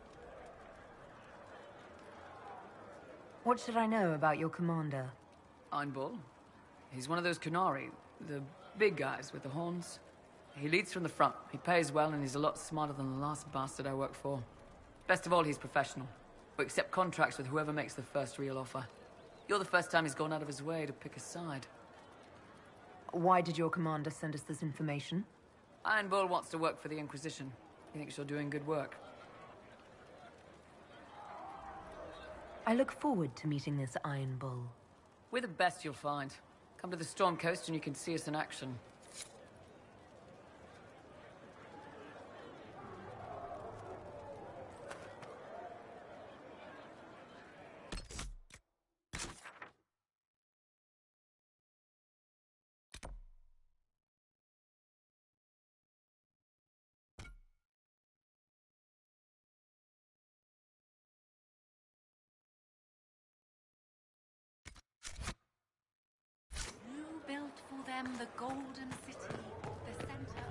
Speaker 1: What should I know about your commander?
Speaker 7: Iron Bull. He's one of those Kunari, the big guys with the horns. He leads from the front. He pays well, and he's a lot smarter than the last bastard I worked for. Best of all, he's professional. We accept contracts with whoever makes the first real offer. You're the first time he's gone out of his way to pick a side.
Speaker 1: Why did your commander send us this information?
Speaker 7: Iron Bull wants to work for the Inquisition. He thinks you're doing good work.
Speaker 1: I look forward to meeting this Iron Bull.
Speaker 7: We're the best you'll find. Come to the Storm Coast and you can see us in action.
Speaker 10: You built for them the Golden City, the center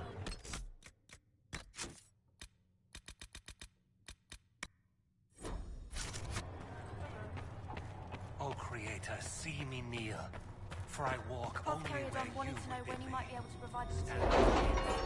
Speaker 10: of...
Speaker 21: O Creator, see me kneel, for I walk only where you
Speaker 14: wanted to know when you might be able to provide us
Speaker 21: stand.
Speaker 14: with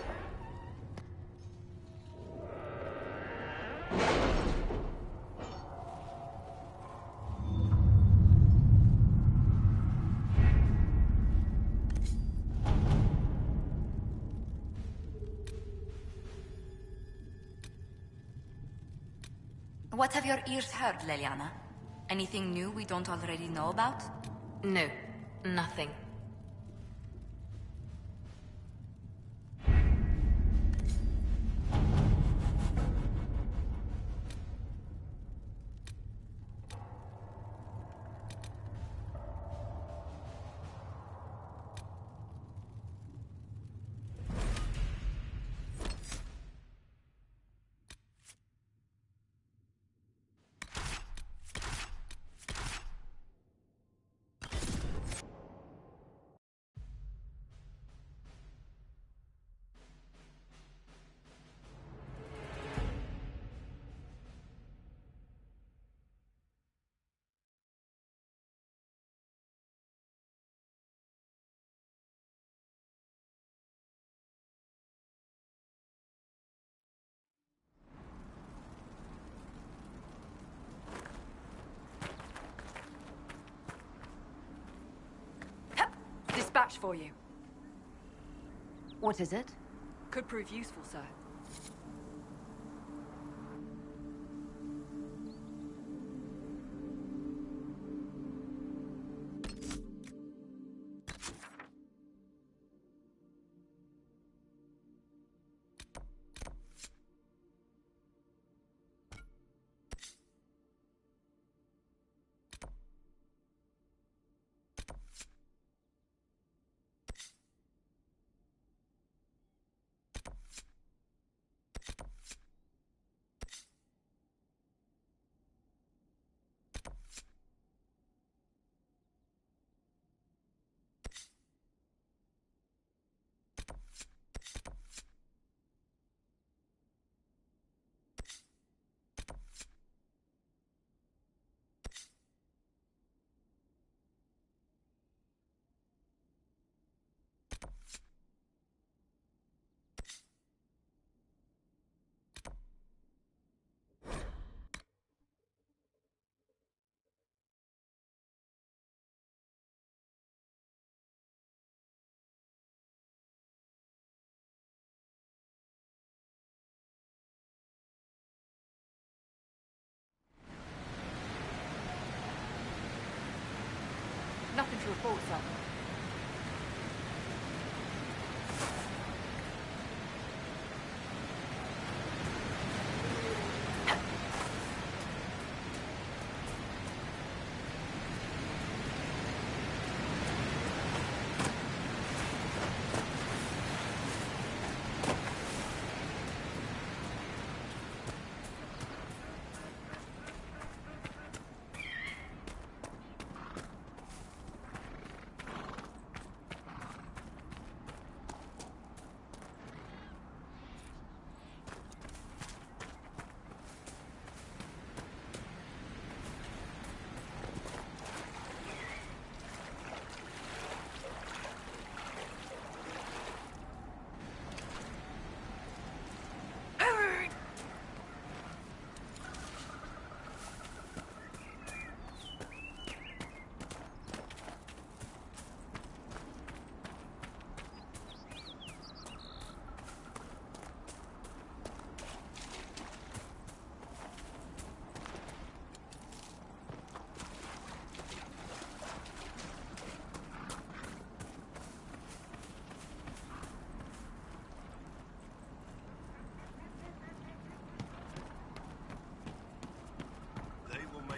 Speaker 2: What have your ears heard, Leliana? Anything new we don't already know about?
Speaker 3: No, nothing.
Speaker 23: Dispatch for you.
Speaker 1: What is it?
Speaker 23: Could prove useful, sir.
Speaker 18: to report, sir.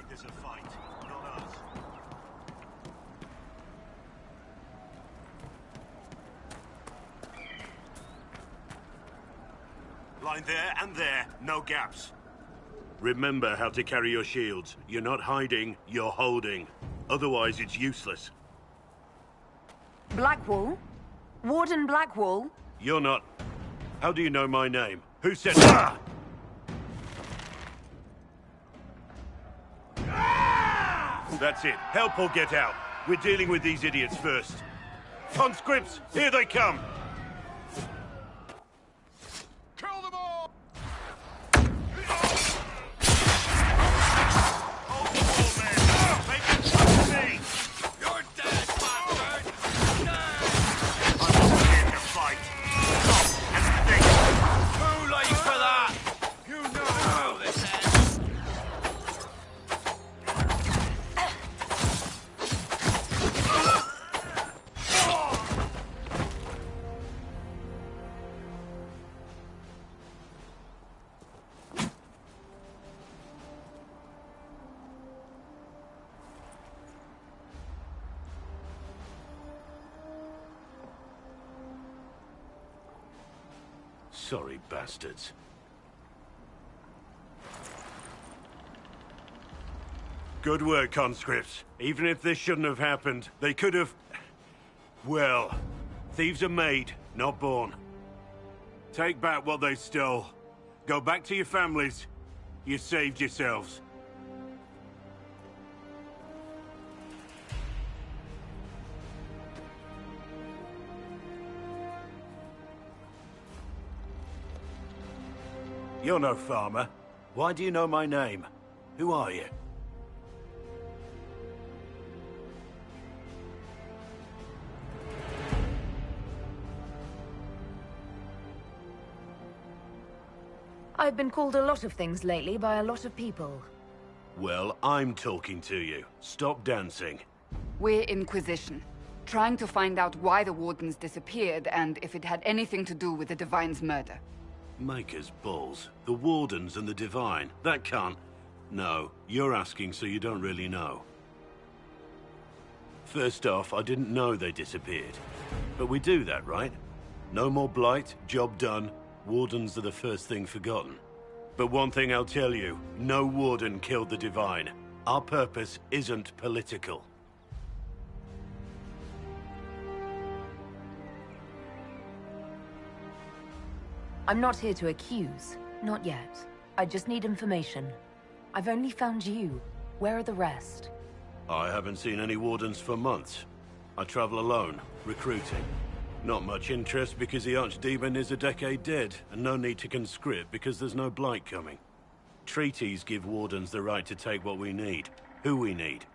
Speaker 16: This a fight, not us. Line there and there, no gaps. Remember how to carry your shields. You're not hiding, you're holding. Otherwise, it's useless.
Speaker 20: Blackwall? Warden Blackwall?
Speaker 16: You're not... How do you know my name? Who said... Ah! That's it. Help or get out. We're dealing with these idiots first. Conscripts, here they come!
Speaker 15: Kill them all!
Speaker 16: Hold the wall, man! Make it stop me!
Speaker 15: You're dead, bastard!
Speaker 16: I wasn't here to fight. Stop and think!
Speaker 15: Too late for that! You know how this ends!
Speaker 16: Sorry, bastards. Good work, conscripts. Even if this shouldn't have happened, they could have... Well, thieves are made, not born. Take back what they stole. Go back to your families. You saved yourselves. You're no farmer. Why do you know my name? Who are you?
Speaker 1: I've been called a lot of things lately by a lot of people.
Speaker 16: Well, I'm talking to you. Stop dancing.
Speaker 13: We're Inquisition, trying to find out why the Wardens disappeared and if it had anything to do with the Divine's murder.
Speaker 16: Maker's balls. The Wardens and the Divine. That can't... No, you're asking so you don't really know. First off, I didn't know they disappeared. But we do that, right? No more blight, job done. Wardens are the first thing forgotten. But one thing I'll tell you, no Warden killed the Divine. Our purpose isn't political.
Speaker 1: I'm not here to accuse. Not yet. I just need information. I've only found you. Where are the rest?
Speaker 16: I haven't seen any Wardens for months. I travel alone, recruiting. Not much interest because the Archdemon is a decade dead, and no need to conscript because there's no blight coming. Treaties give Wardens the right to take what we need, who we need.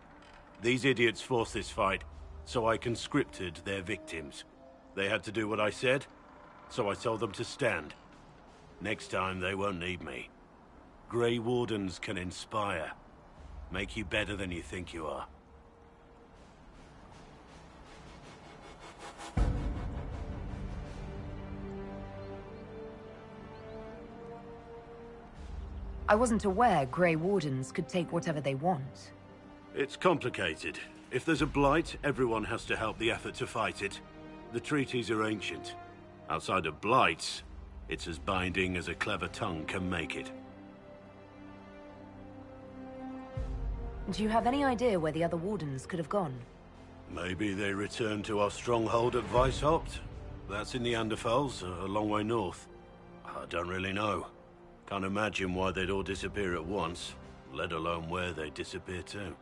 Speaker 16: These idiots forced this fight, so I conscripted their victims. They had to do what I said, so I told them to stand. Next time, they won't need me. Grey Wardens can inspire. Make you better than you think you are.
Speaker 1: I wasn't aware Grey Wardens could take whatever they want.
Speaker 16: It's complicated. If there's a blight, everyone has to help the effort to fight it. The treaties are ancient. Outside of blights, it's as binding as a clever tongue can make it.
Speaker 1: Do you have any idea where the other Wardens could have gone?
Speaker 16: Maybe they returned to our stronghold at Weishaupt? That's in the Anderfels, a long way north. I don't really know. Can't imagine why they'd all disappear at once, let alone where they'd disappear to.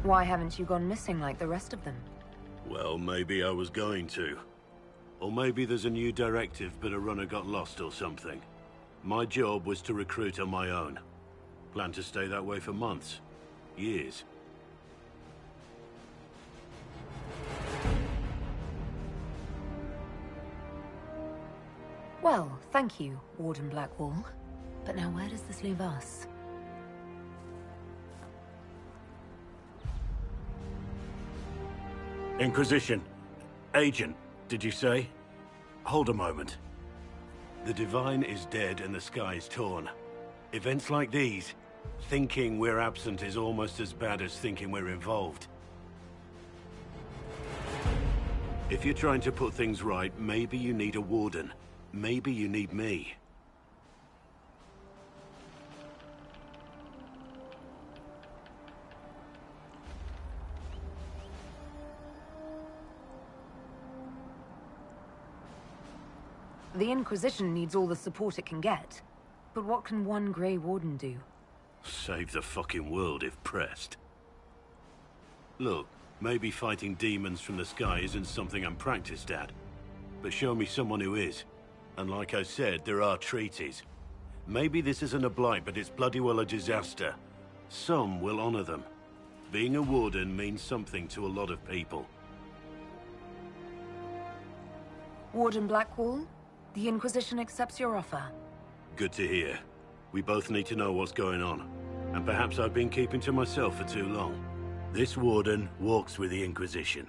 Speaker 1: Why haven't you gone missing like the rest of them?
Speaker 16: Well, maybe I was going to. Or maybe there's a new directive, but a runner got lost or something. My job was to recruit on my own. Plan to stay that way for months. Years.
Speaker 1: Well, thank you, Warden Blackwall. But now where does this leave us?
Speaker 16: Inquisition. Agent, did you say? Hold a moment. The Divine is dead and the sky is torn. Events like these, thinking we're absent is almost as bad as thinking we're involved. If you're trying to put things right, maybe you need a warden. Maybe you need me.
Speaker 1: The Inquisition needs all the support it can get. But what can one Grey Warden do?
Speaker 16: Save the fucking world if pressed. Look, maybe fighting demons from the sky isn't something I'm practiced at. But show me someone who is. And like I said, there are treaties. Maybe this isn't a blight, but it's bloody well a disaster. Some will honor them. Being a warden means something to a lot of people.
Speaker 1: Warden Blackwall, the Inquisition accepts your offer.
Speaker 16: Good to hear. We both need to know what's going on. And perhaps I've been keeping to myself for too long. This warden walks with the Inquisition.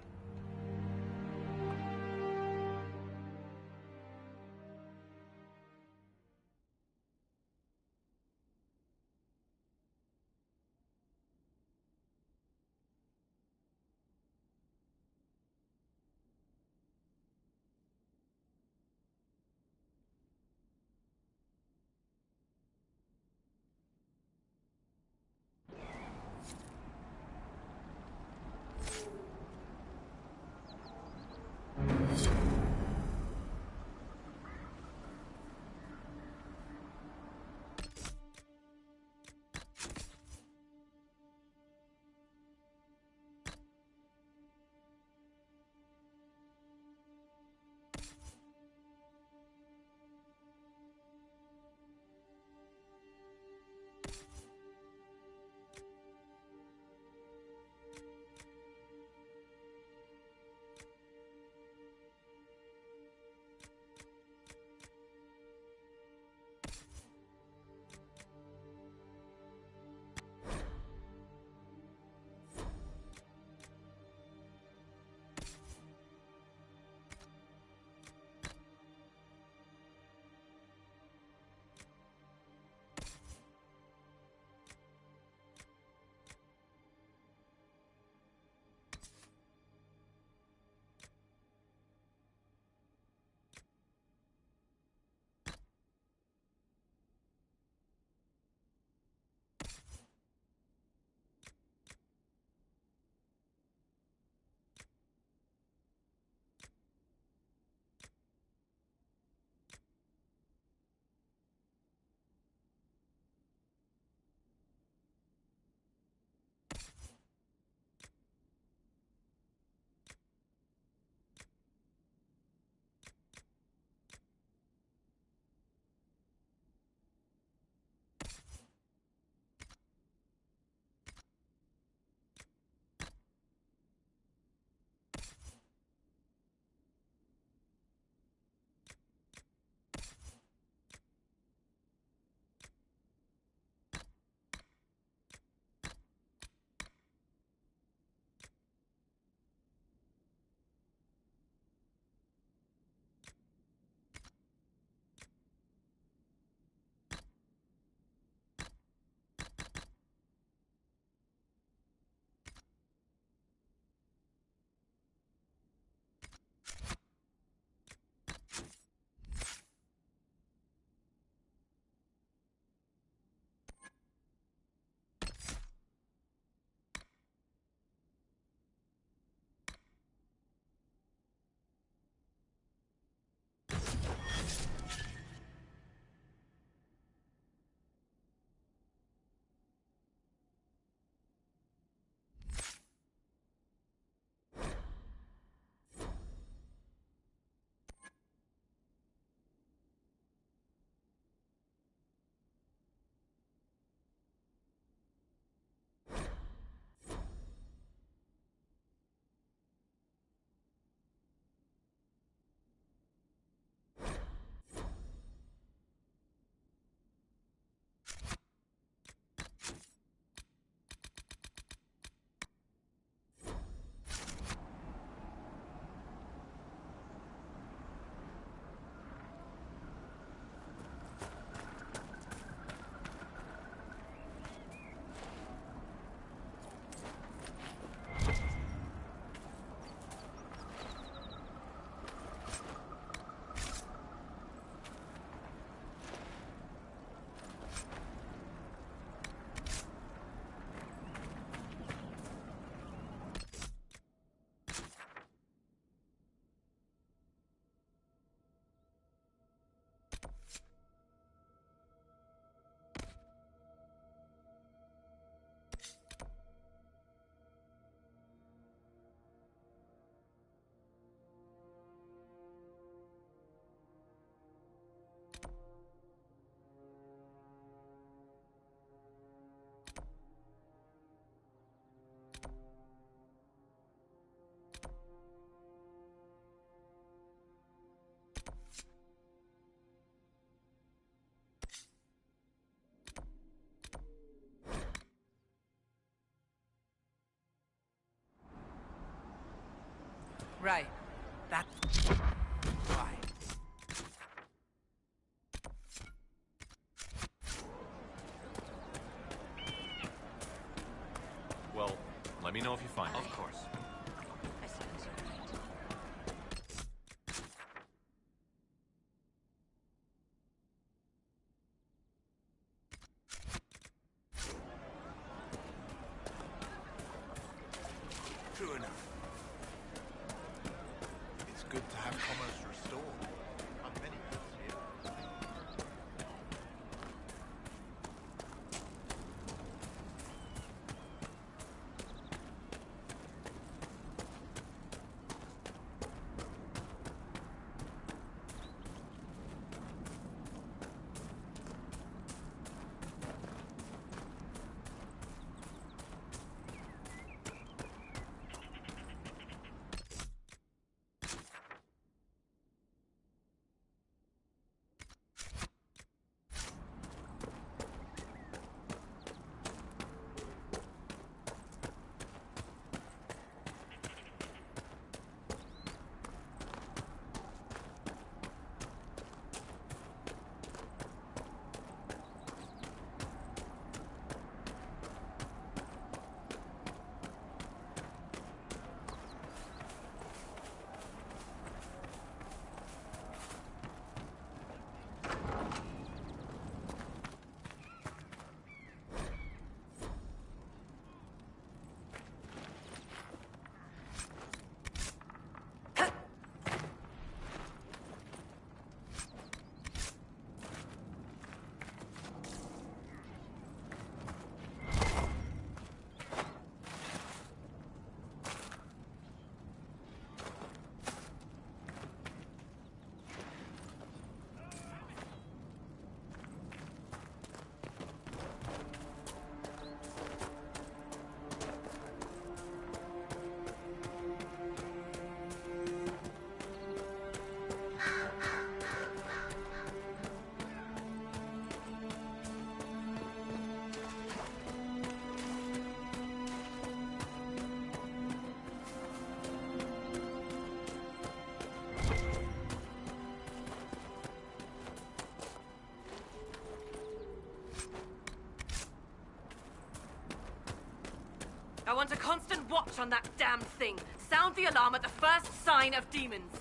Speaker 11: Right. That... Why?
Speaker 4: Well, let me know if you find it.
Speaker 9: Of course.
Speaker 12: True enough. It's good to have commerce restored. On many roads here.
Speaker 19: I want a constant watch on that damn thing. Sound the alarm at the first sign of demons.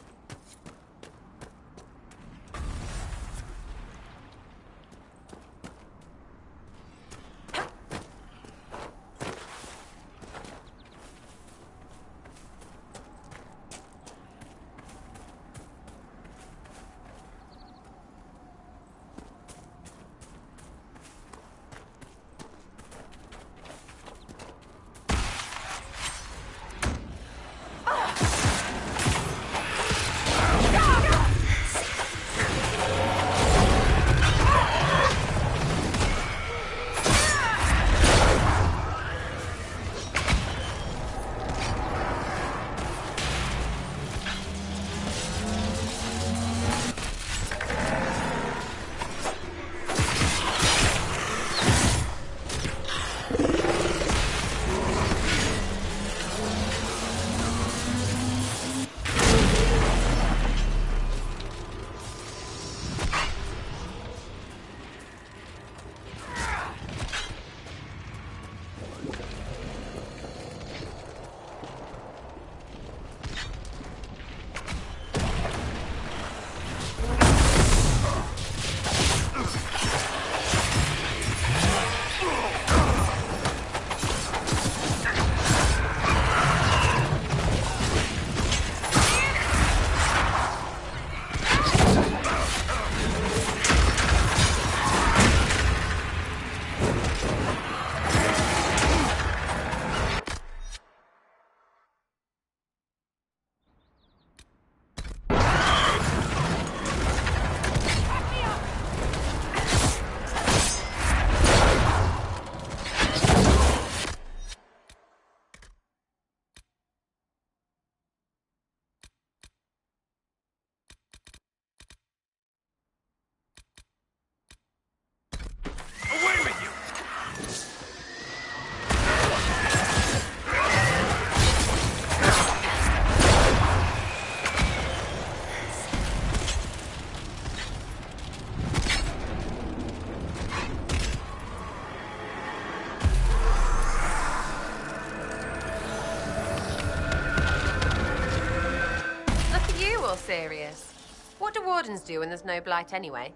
Speaker 8: serious. What do wardens do when there's no blight anyway?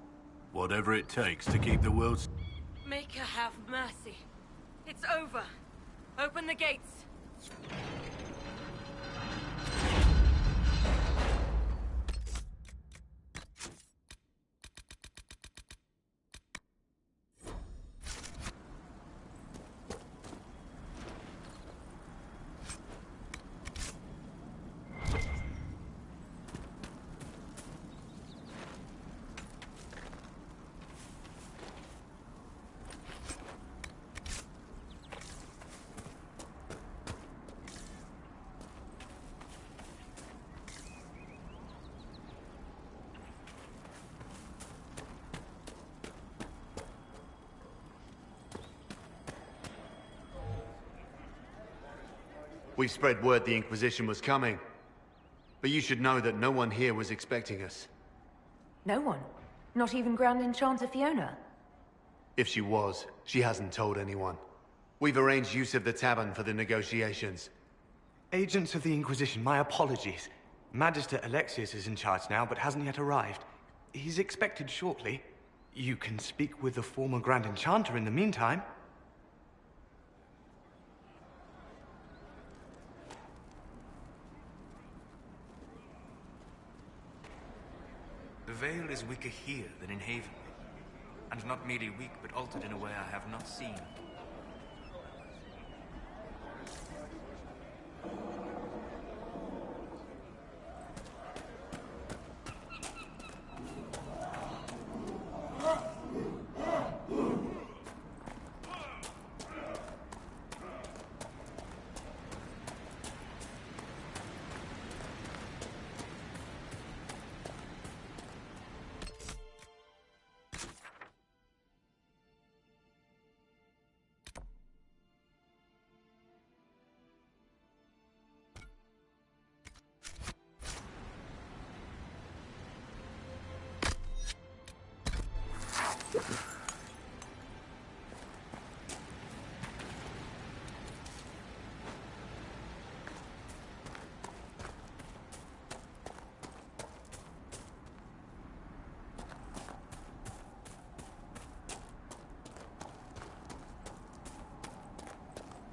Speaker 16: Whatever it takes to keep the world...
Speaker 19: Make her have mercy. It's over. Open the gates.
Speaker 5: We've spread word the Inquisition was coming. But you should know that no one here was expecting us.
Speaker 1: No one? Not even Grand Enchanter Fiona?
Speaker 5: If she was, she hasn't told anyone. We've arranged use of the tavern for the negotiations.
Speaker 6: Agents of the Inquisition, my apologies. Magister Alexius is in charge now, but hasn't yet arrived. He's expected shortly. You can speak with the former Grand Enchanter in the meantime.
Speaker 22: The veil is weaker here than in Haven. And not merely weak, but altered in a way I have not seen.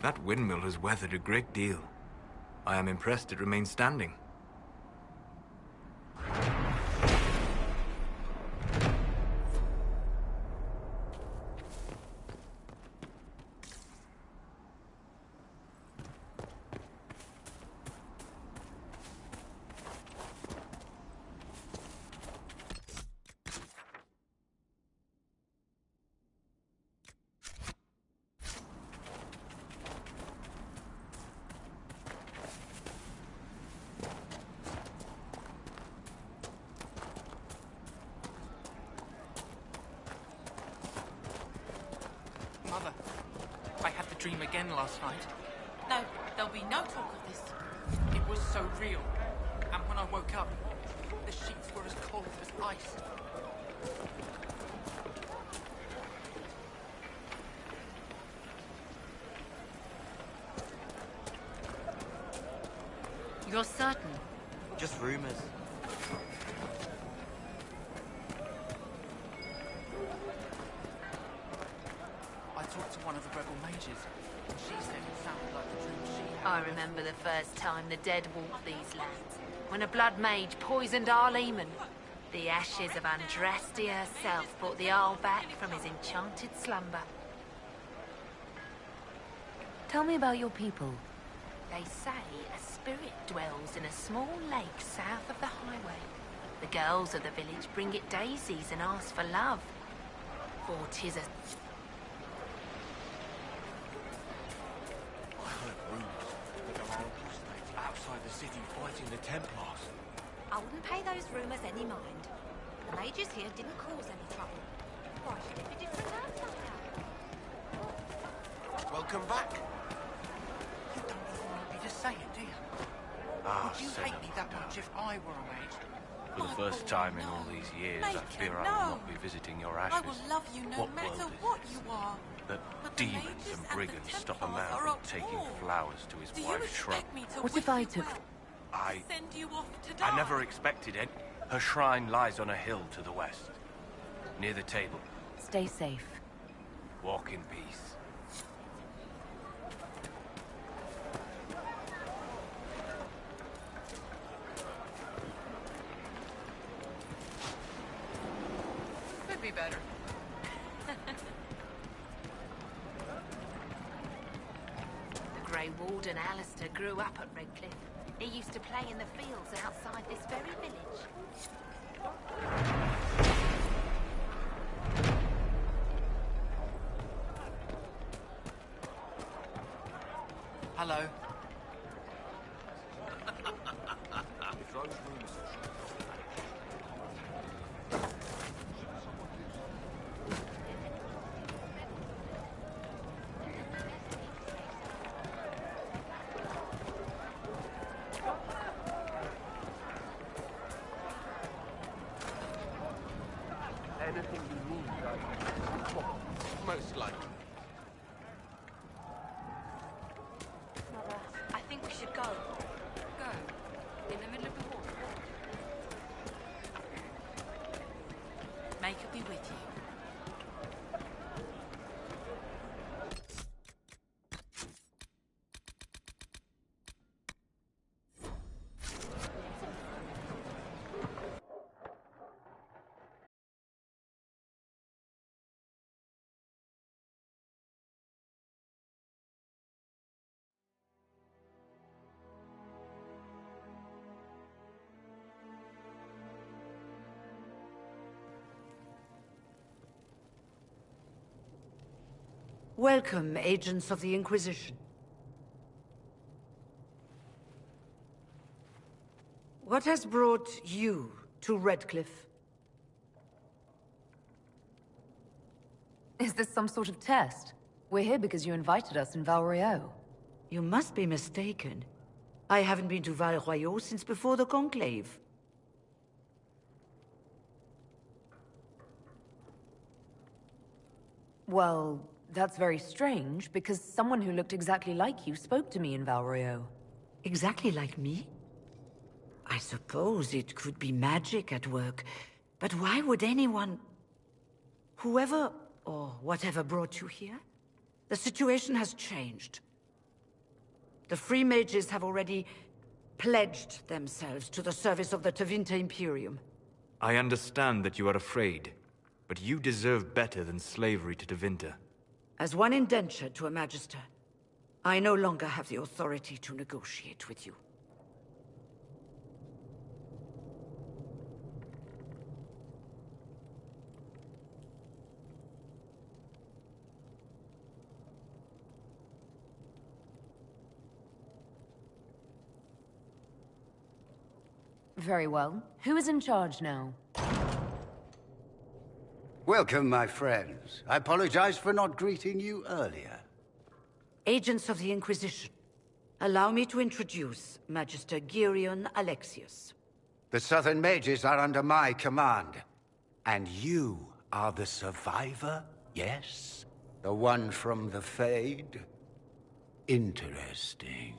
Speaker 22: That windmill has weathered a great deal. I am impressed it remains standing.
Speaker 21: Mother, I had the dream again last night.
Speaker 19: No, there'll be no talk of this.
Speaker 21: It was so real. And when I woke up, the sheets were as cold as ice.
Speaker 19: You're certain?
Speaker 9: Just rumors.
Speaker 21: I talked to one of the rebel mages, and she said it sounded like the dream she had.
Speaker 3: I remember the first time the dead walked these lands, when a blood mage poisoned our Lehman. The ashes of Andrastia herself brought the Arl back from his enchanted slumber.
Speaker 1: Tell me about your people.
Speaker 3: They say a spirit dwells in a small lake south of the highway. The girls of the village bring it daisies and ask for love. For 'tis a...
Speaker 21: I heard rumors that there are apostates outside the city fighting the Templars.
Speaker 24: I wouldn't pay those rumors any mind. The mages here didn't cause any trouble. Why should it be different outside now?
Speaker 21: Welcome back. You don't even want me to say it, do you? Would you hate me that much if I were a mage?
Speaker 22: For the first time in all these years, I fear I will not be visiting your ashes.
Speaker 19: I will love you no
Speaker 22: What
Speaker 19: matter
Speaker 22: world is
Speaker 19: what
Speaker 22: this?
Speaker 19: you are.
Speaker 22: That
Speaker 19: But the
Speaker 22: demons
Speaker 19: mages
Speaker 22: and
Speaker 19: and the
Speaker 22: brigands stop a
Speaker 19: Templars
Speaker 22: man
Speaker 19: are
Speaker 22: from
Speaker 19: at
Speaker 22: taking
Speaker 19: war.
Speaker 22: flowers to his
Speaker 19: Do you
Speaker 22: wife's shrub.
Speaker 19: expect me to
Speaker 1: What
Speaker 19: wish
Speaker 1: if I
Speaker 19: you
Speaker 1: took...
Speaker 19: well? Send you off to die.
Speaker 22: I never expected it. Her shrine lies on a hill to the west, near the table.
Speaker 1: Stay safe.
Speaker 22: Walk in peace.
Speaker 19: Could be better.
Speaker 24: The Grey Warden Alistair grew up at Redcliffe. He used to play in the fields outside this very village.
Speaker 21: Hello.
Speaker 22: Anything you need, most likely.
Speaker 2: Mother, I think we should go. Go? In the middle of the war?
Speaker 19: May it be with you.
Speaker 7: Welcome, agents of the Inquisition. What has brought you to Redcliffe?
Speaker 1: Is this some sort of test? We're here because you invited us in Val Royeaux.
Speaker 7: You must be mistaken. I haven't been to Val Royeaux since before the Conclave.
Speaker 1: Well, that's very strange, because someone who looked exactly like you spoke to me in Val Royeaux.
Speaker 7: Exactly like me? I suppose it could be magic at work, but why would anyone... Whoever or whatever brought you here? The situation has changed. The Free Mages have already pledged themselves to the service of the Tevinter Imperium.
Speaker 22: I understand that you are afraid, but you deserve better than slavery to Tevinter.
Speaker 7: As one indentured to a Magister, I no longer have the authority to negotiate with you.
Speaker 1: Very well. Who is in charge now?
Speaker 10: Welcome, my friends. I apologize for not greeting you earlier.
Speaker 7: Agents of the Inquisition, allow me to introduce Magister Girion Alexius.
Speaker 10: The Southern Mages are under my command. And you are the survivor, yes? The one from the Fade? Interesting.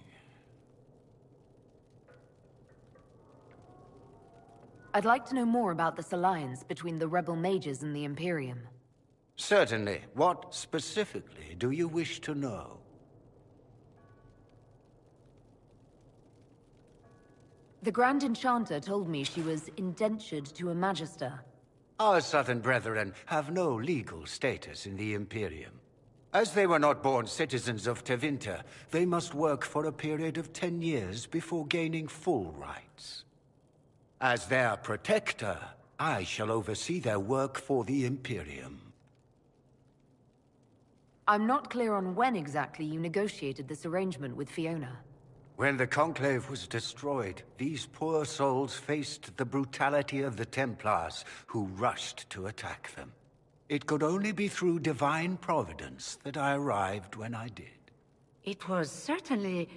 Speaker 1: I'd like to know more about this alliance between the rebel mages and the Imperium.
Speaker 10: Certainly. What specifically do you wish to know?
Speaker 1: The Grand Enchanter told me she was indentured to a Magister.
Speaker 10: Our Southern Brethren have no legal status in the Imperium. As they were not born citizens of Tevinter, they must work for a period of 10 years before gaining full rights. As their protector, I shall oversee their work for the Imperium.
Speaker 1: I'm not clear on when exactly you negotiated this arrangement with Fiona.
Speaker 10: When the Conclave was destroyed, these poor souls faced the brutality of the Templars, who rushed to attack them. It could only be through divine providence that I arrived when I did.
Speaker 7: It was certainly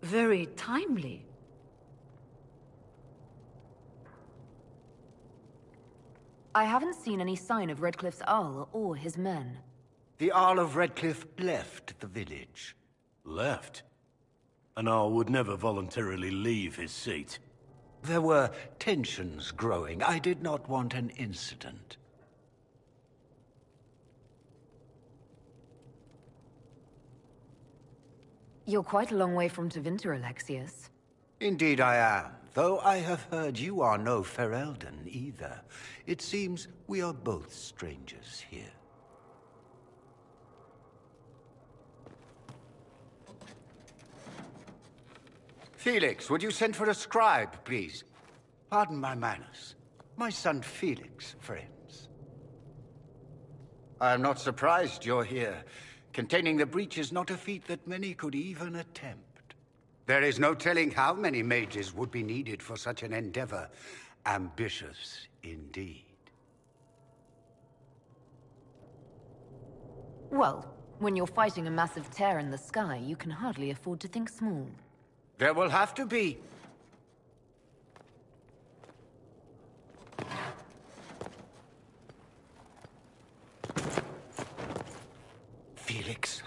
Speaker 7: very timely.
Speaker 1: I haven't seen any sign of Redcliffe's Arl or his men.
Speaker 10: The Arl of Redcliffe left the village.
Speaker 22: Left?
Speaker 16: An Arl would never voluntarily leave his seat.
Speaker 10: There were tensions growing. I did not want an incident.
Speaker 1: You're quite a long way from Tevinter, Alexius.
Speaker 10: Indeed I am, though I have heard you are no Ferelden either. It seems we are both strangers here. Felix, would you send for a scribe, please? Pardon my manners. My son Felix, friends. I am not surprised you're here. Containing the breach is not a feat that many could even attempt. There is no telling how many mages would be needed for such an endeavor. Ambitious, indeed.
Speaker 1: Well, when you're fighting a massive tear in the sky, you can hardly afford to think small.
Speaker 10: There will have to be. Felix.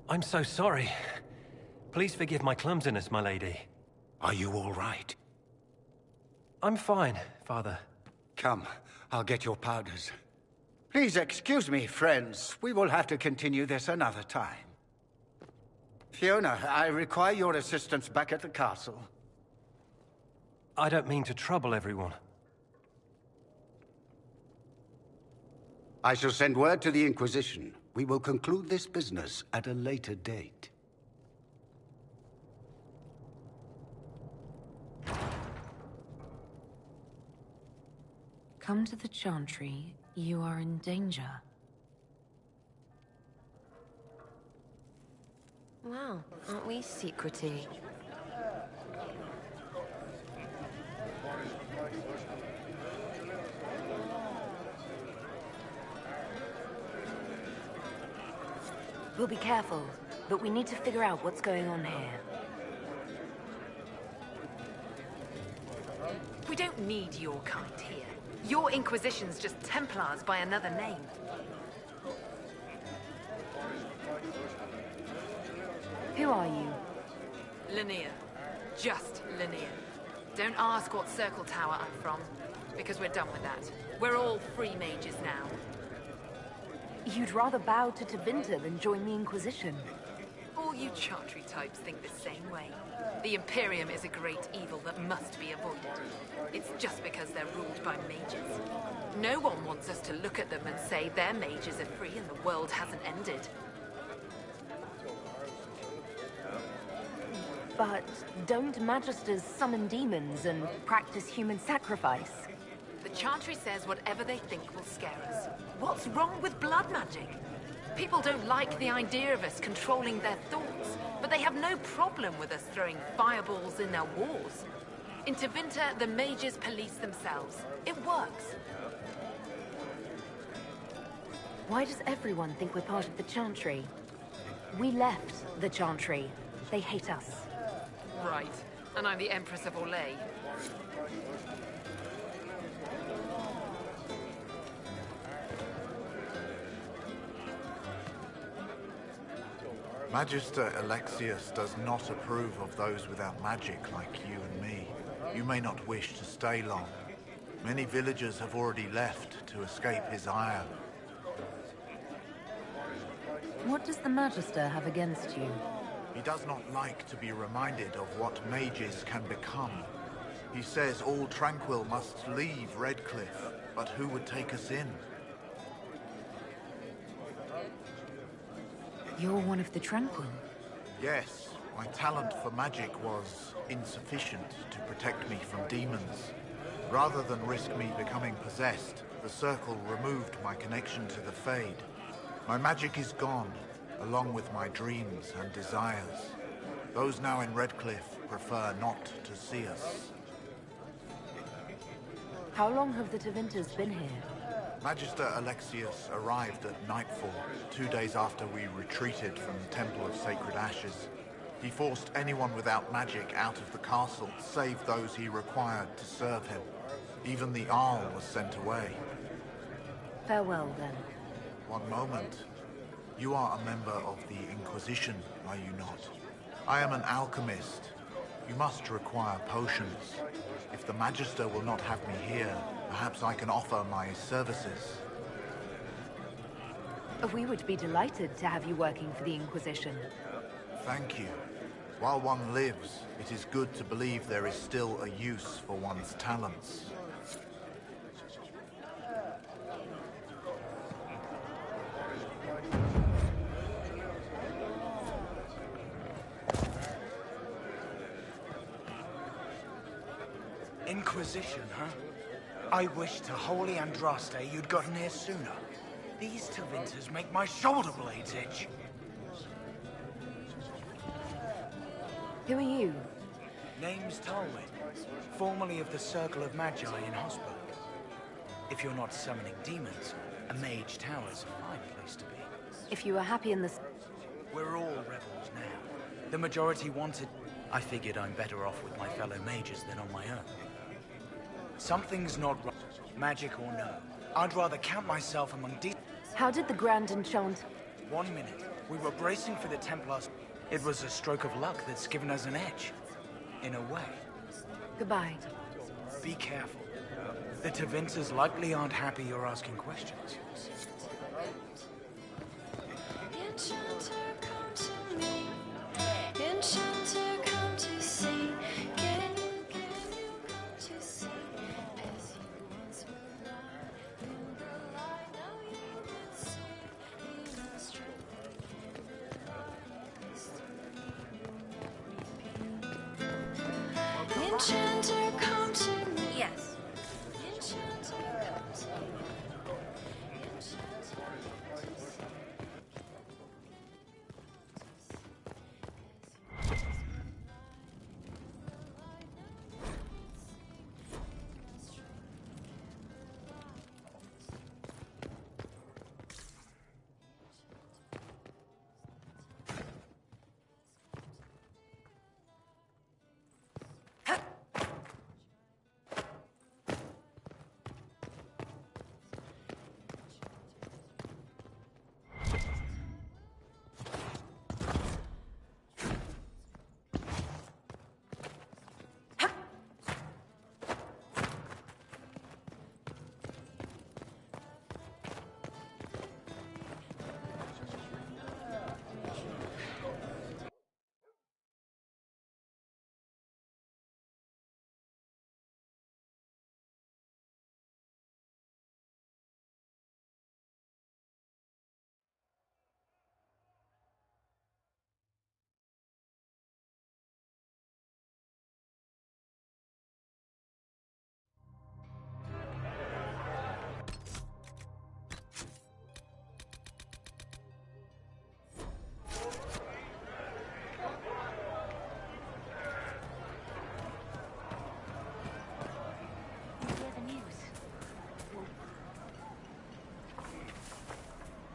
Speaker 14: I'm so sorry. Please forgive my clumsiness, my lady.
Speaker 10: Are you all right?
Speaker 14: I'm fine, Father.
Speaker 10: Come, I'll get your powders. Please excuse me, friends. We will have to continue this another time. Fiona, I require your assistance back at the castle.
Speaker 14: I don't mean to trouble everyone.
Speaker 10: I shall send word to the Inquisition. We will conclude this business at a later date.
Speaker 1: Come to the Chantry. You are in danger.
Speaker 8: Wow, aren't we secrety?
Speaker 1: We'll be careful, but we need to figure out what's going on here.
Speaker 19: We don't need your kind here. Your Inquisition's just Templars by another name.
Speaker 1: Who are you?
Speaker 19: Linnea. Just Linnea. Don't ask what Circle Tower I'm from, because we're done with that. We're all free mages now.
Speaker 1: You'd rather bow to Tevinter than join the Inquisition.
Speaker 19: All you Chantry types think the same way. The Imperium is a great evil that must be avoided. It's just because they're ruled by mages. No one wants us to look at them and say their mages are free and the world hasn't ended.
Speaker 1: But don't Magisters summon demons and practice human sacrifice?
Speaker 19: The Chantry says whatever they think will scare us. What's wrong with blood magic? People don't like the idea of us controlling their thoughts, but they have no problem with us throwing fireballs in their wars. In Tevinter, the mages police themselves. It works.
Speaker 1: Why does everyone think we're part of the Chantry? We left the Chantry. They hate us.
Speaker 19: Right. And I'm the Empress of Orlais.
Speaker 17: Magister Alexius does not approve of those without magic like you and me. You may not wish to stay long. Many villagers have already left to escape his ire.
Speaker 1: What does the Magister have against you?
Speaker 17: He does not like to be reminded of what mages can become. He says all Tranquil must leave Redcliffe, but who would take us in?
Speaker 1: You're one of the Tranquil.
Speaker 17: Yes, my talent for magic was insufficient to protect me from demons. Rather than risk me becoming possessed, the Circle removed my connection to the Fade. My magic is gone, along with my dreams and desires. Those now in Redcliffe prefer not to see us.
Speaker 1: How long have the Tevinters been here?
Speaker 17: Magister Alexius arrived at nightfall, 2 days after we retreated from the Temple of Sacred Ashes. He forced anyone without magic out of the castle, save those he required to serve him. Even the Arl was sent away.
Speaker 1: Farewell, then.
Speaker 17: One moment. You are a member of the Inquisition, are you not? I am an alchemist. You must require potions. If the Magister will not have me here, perhaps I can offer my services.
Speaker 1: We would be delighted to have you working for the Inquisition.
Speaker 17: Thank you. While one lives, it is good to believe there is still a use for one's talents.
Speaker 11: Inquisition, huh? I wish to Holy Andraste you'd gotten here sooner. These Tevinters make my shoulder blades itch.
Speaker 1: Who are you?
Speaker 11: Name's Talwyn, formerly of the Circle of Magi in Hosberg. If you're not summoning demons, a mage tower's a fine place to be.
Speaker 1: If you are happy in the...
Speaker 11: We're all rebels now. The majority wanted... I figured I'm better off with my fellow mages than on my own. Something's not right, magic or no. I'd rather count myself among
Speaker 1: How did the Grand Enchant...
Speaker 11: 1 minute. We were bracing for the Templars. It was a stroke of luck that's given us an edge. In a way.
Speaker 1: Goodbye.
Speaker 11: Be careful. The Tevinters likely aren't happy you're asking questions.
Speaker 15: Enchanter, come to me. Enchanter, come to see. Can you come to see? As you once were blind, in the light, now you can see. You must Enchanter, come to me.
Speaker 2: Yes.
Speaker 15: Enchanter, come to me. Enchanter, come to see.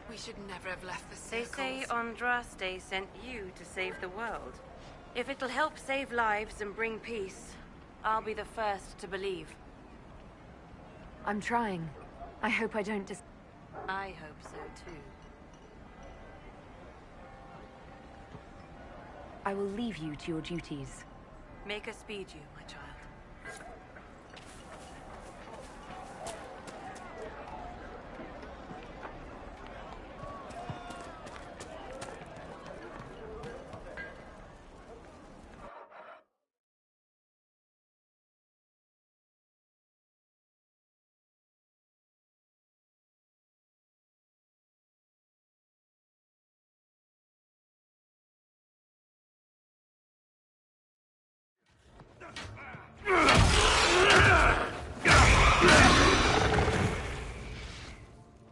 Speaker 19: We should never have left the
Speaker 8: They
Speaker 19: circles.
Speaker 8: say Andraste sent you to save the world. If it'll help save lives and bring peace, I'll be the first to believe.
Speaker 1: I'm trying. I hope I don't
Speaker 8: I hope so too.
Speaker 1: I will leave you to your duties.
Speaker 8: Make us speed you, my child.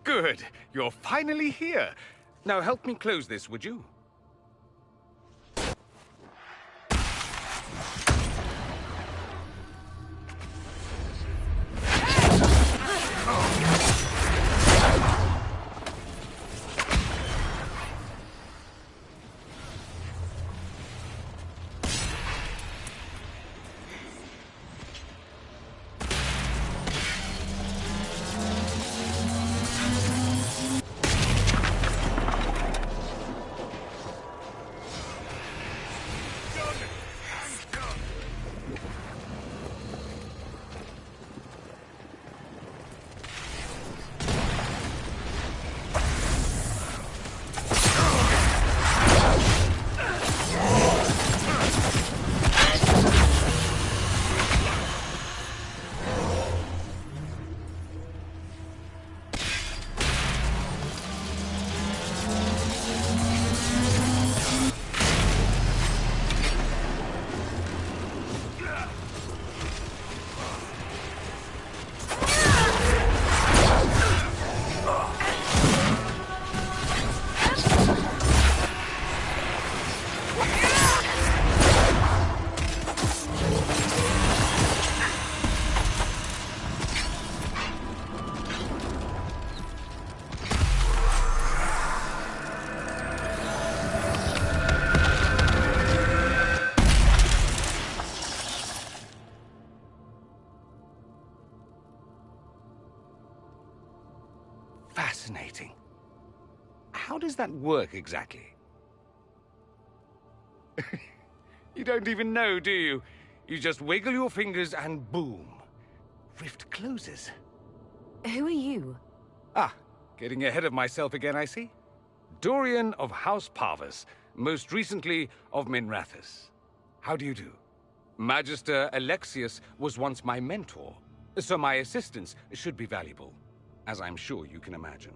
Speaker 18: Good. You're finally here. Now help me close this, would you? does that work exactly? You don't even know, do you? You just wiggle your fingers and boom. Rift closes.
Speaker 1: Who are you?
Speaker 18: Ah, getting ahead of myself again, I see. Dorian of House Parvus, most recently of Minrathous. How do you do? Magister Alexius was once my mentor, so my assistance should be valuable, as I'm sure you can imagine.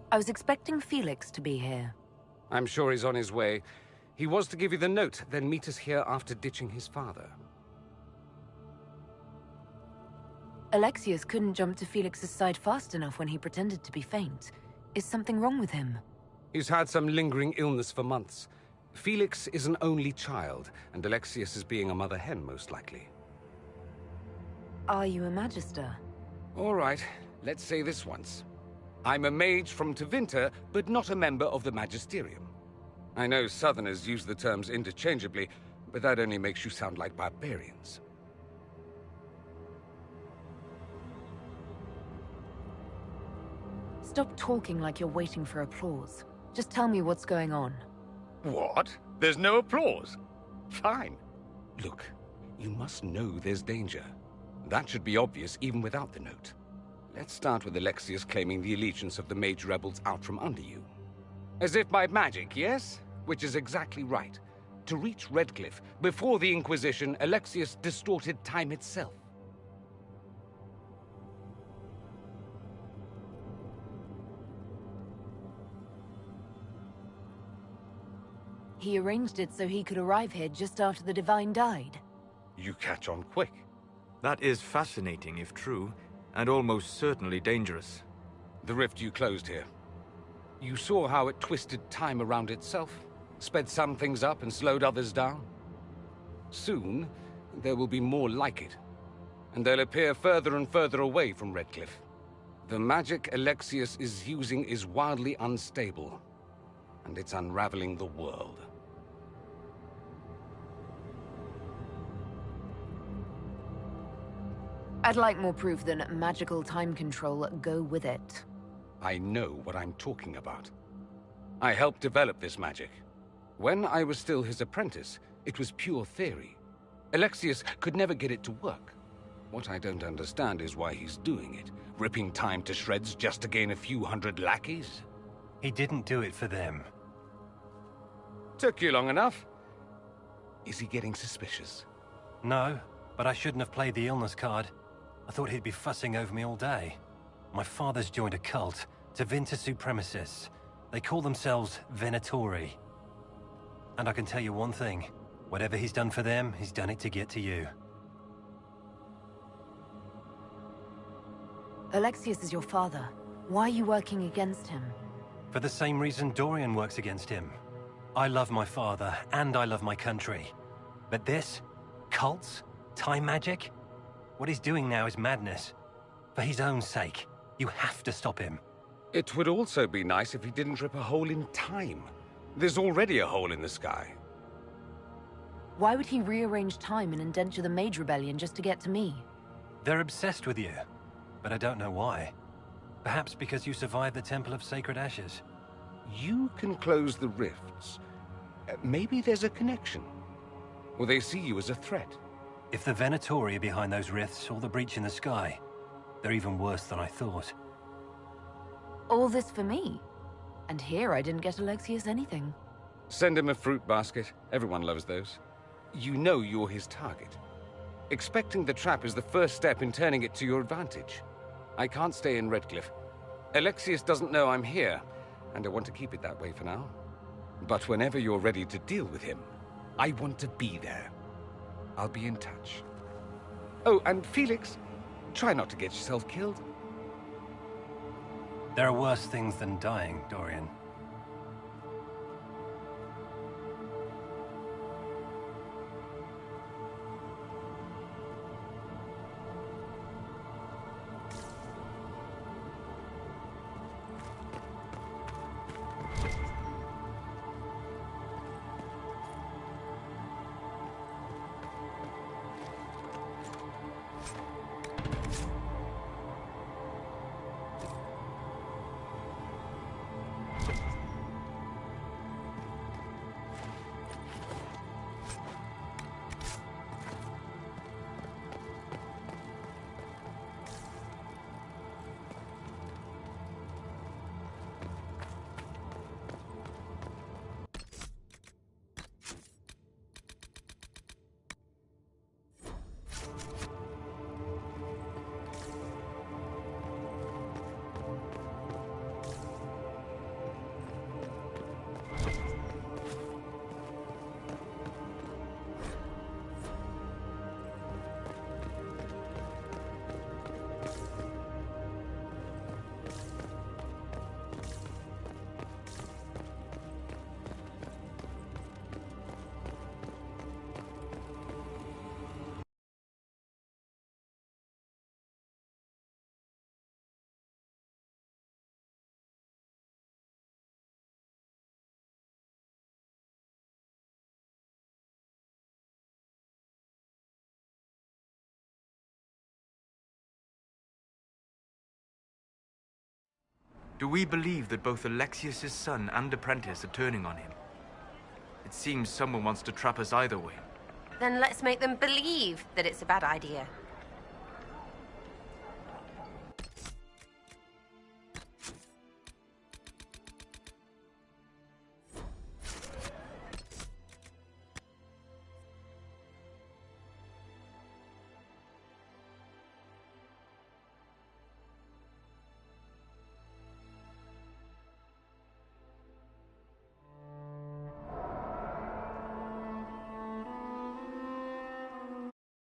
Speaker 1: I was expecting Felix to be here.
Speaker 18: I'm sure he's on his way. He was to give you the note, then meet us here after ditching his father.
Speaker 1: Alexius couldn't jump to Felix's side fast enough when he pretended to be faint. Is something wrong with him?
Speaker 18: He's had some lingering illness for months. Felix is an only child, and Alexius is being a mother hen, most likely.
Speaker 1: Are you a Magister?
Speaker 18: All right, let's say this once. I'm a mage from Tevinter, but not a member of the Magisterium. I know Southerners use the terms interchangeably, but that only makes you sound like barbarians.
Speaker 1: Stop talking like you're waiting for applause. Just tell me what's going on.
Speaker 18: What? There's no applause? Fine. Look, you must know there's danger. That should be obvious even without the note. Let's start with Alexius claiming the allegiance of the mage rebels out from under you. As if by magic, yes? Which is exactly right. To reach Redcliffe, before the Inquisition, Alexius distorted time itself.
Speaker 1: He arranged it so he could arrive here just after the Divine died.
Speaker 18: You catch on quick.
Speaker 22: That is fascinating, if true, and almost certainly dangerous.
Speaker 18: The rift you closed here. You saw how it twisted time around itself, sped some things up and slowed others down. Soon, there will be more like it, and they'll appear further and further away from Redcliffe. The magic Alexius is using is wildly unstable, and it's unraveling the world.
Speaker 1: I'd like more proof than magical time control go with it.
Speaker 18: I know what I'm talking about. I helped develop this magic. When I was still his apprentice, it was pure theory. Alexius could never get it to work. What I don't understand is why he's doing it, ripping time to shreds just to gain a few hundred lackeys.
Speaker 14: He didn't do it for them.
Speaker 18: Took you long enough. Is he getting suspicious?
Speaker 14: No, but I shouldn't have played the illness card. I thought he'd be fussing over me all day. My father's joined a cult, Tevinter Supremacists. They call themselves Venatori. And I can tell you one thing. Whatever he's done for them, he's done it to get to you.
Speaker 1: Alexius is your father. Why are you working against him?
Speaker 14: For the same reason Dorian works against him. I love my father, and I love my country. But this? Cults? Time magic? What he's doing now is madness. For his own sake, you have to stop him.
Speaker 18: It would also be nice if he didn't rip a hole in time. There's already a hole in the sky.
Speaker 1: Why would he rearrange time and indenture the Mage Rebellion just to get to me?
Speaker 14: They're obsessed with you, but I don't know why. Perhaps because you survived the Temple of Sacred Ashes.
Speaker 18: You can close the rifts. Maybe there's a connection. Or they see you as a threat.
Speaker 14: If the Venatori are behind those rifts or the breach in the sky, they're even worse than I thought.
Speaker 1: All this for me? And here I didn't get Alexius anything.
Speaker 18: Send him a fruit basket. Everyone loves those. You know you're his target. Expecting the trap is the first step in turning it to your advantage. I can't stay in Redcliffe. Alexius doesn't know I'm here, and I want to keep it that way for now. But whenever you're ready to deal with him, I want to be there. I'll be in touch. Oh, and Felix, try not to get yourself killed.
Speaker 14: There are worse things than dying, Dorian.
Speaker 22: Do we believe that both Alexius's son and apprentice are turning on him? It seems someone wants to trap us either way.
Speaker 8: Then let's make them believe that it's a bad idea.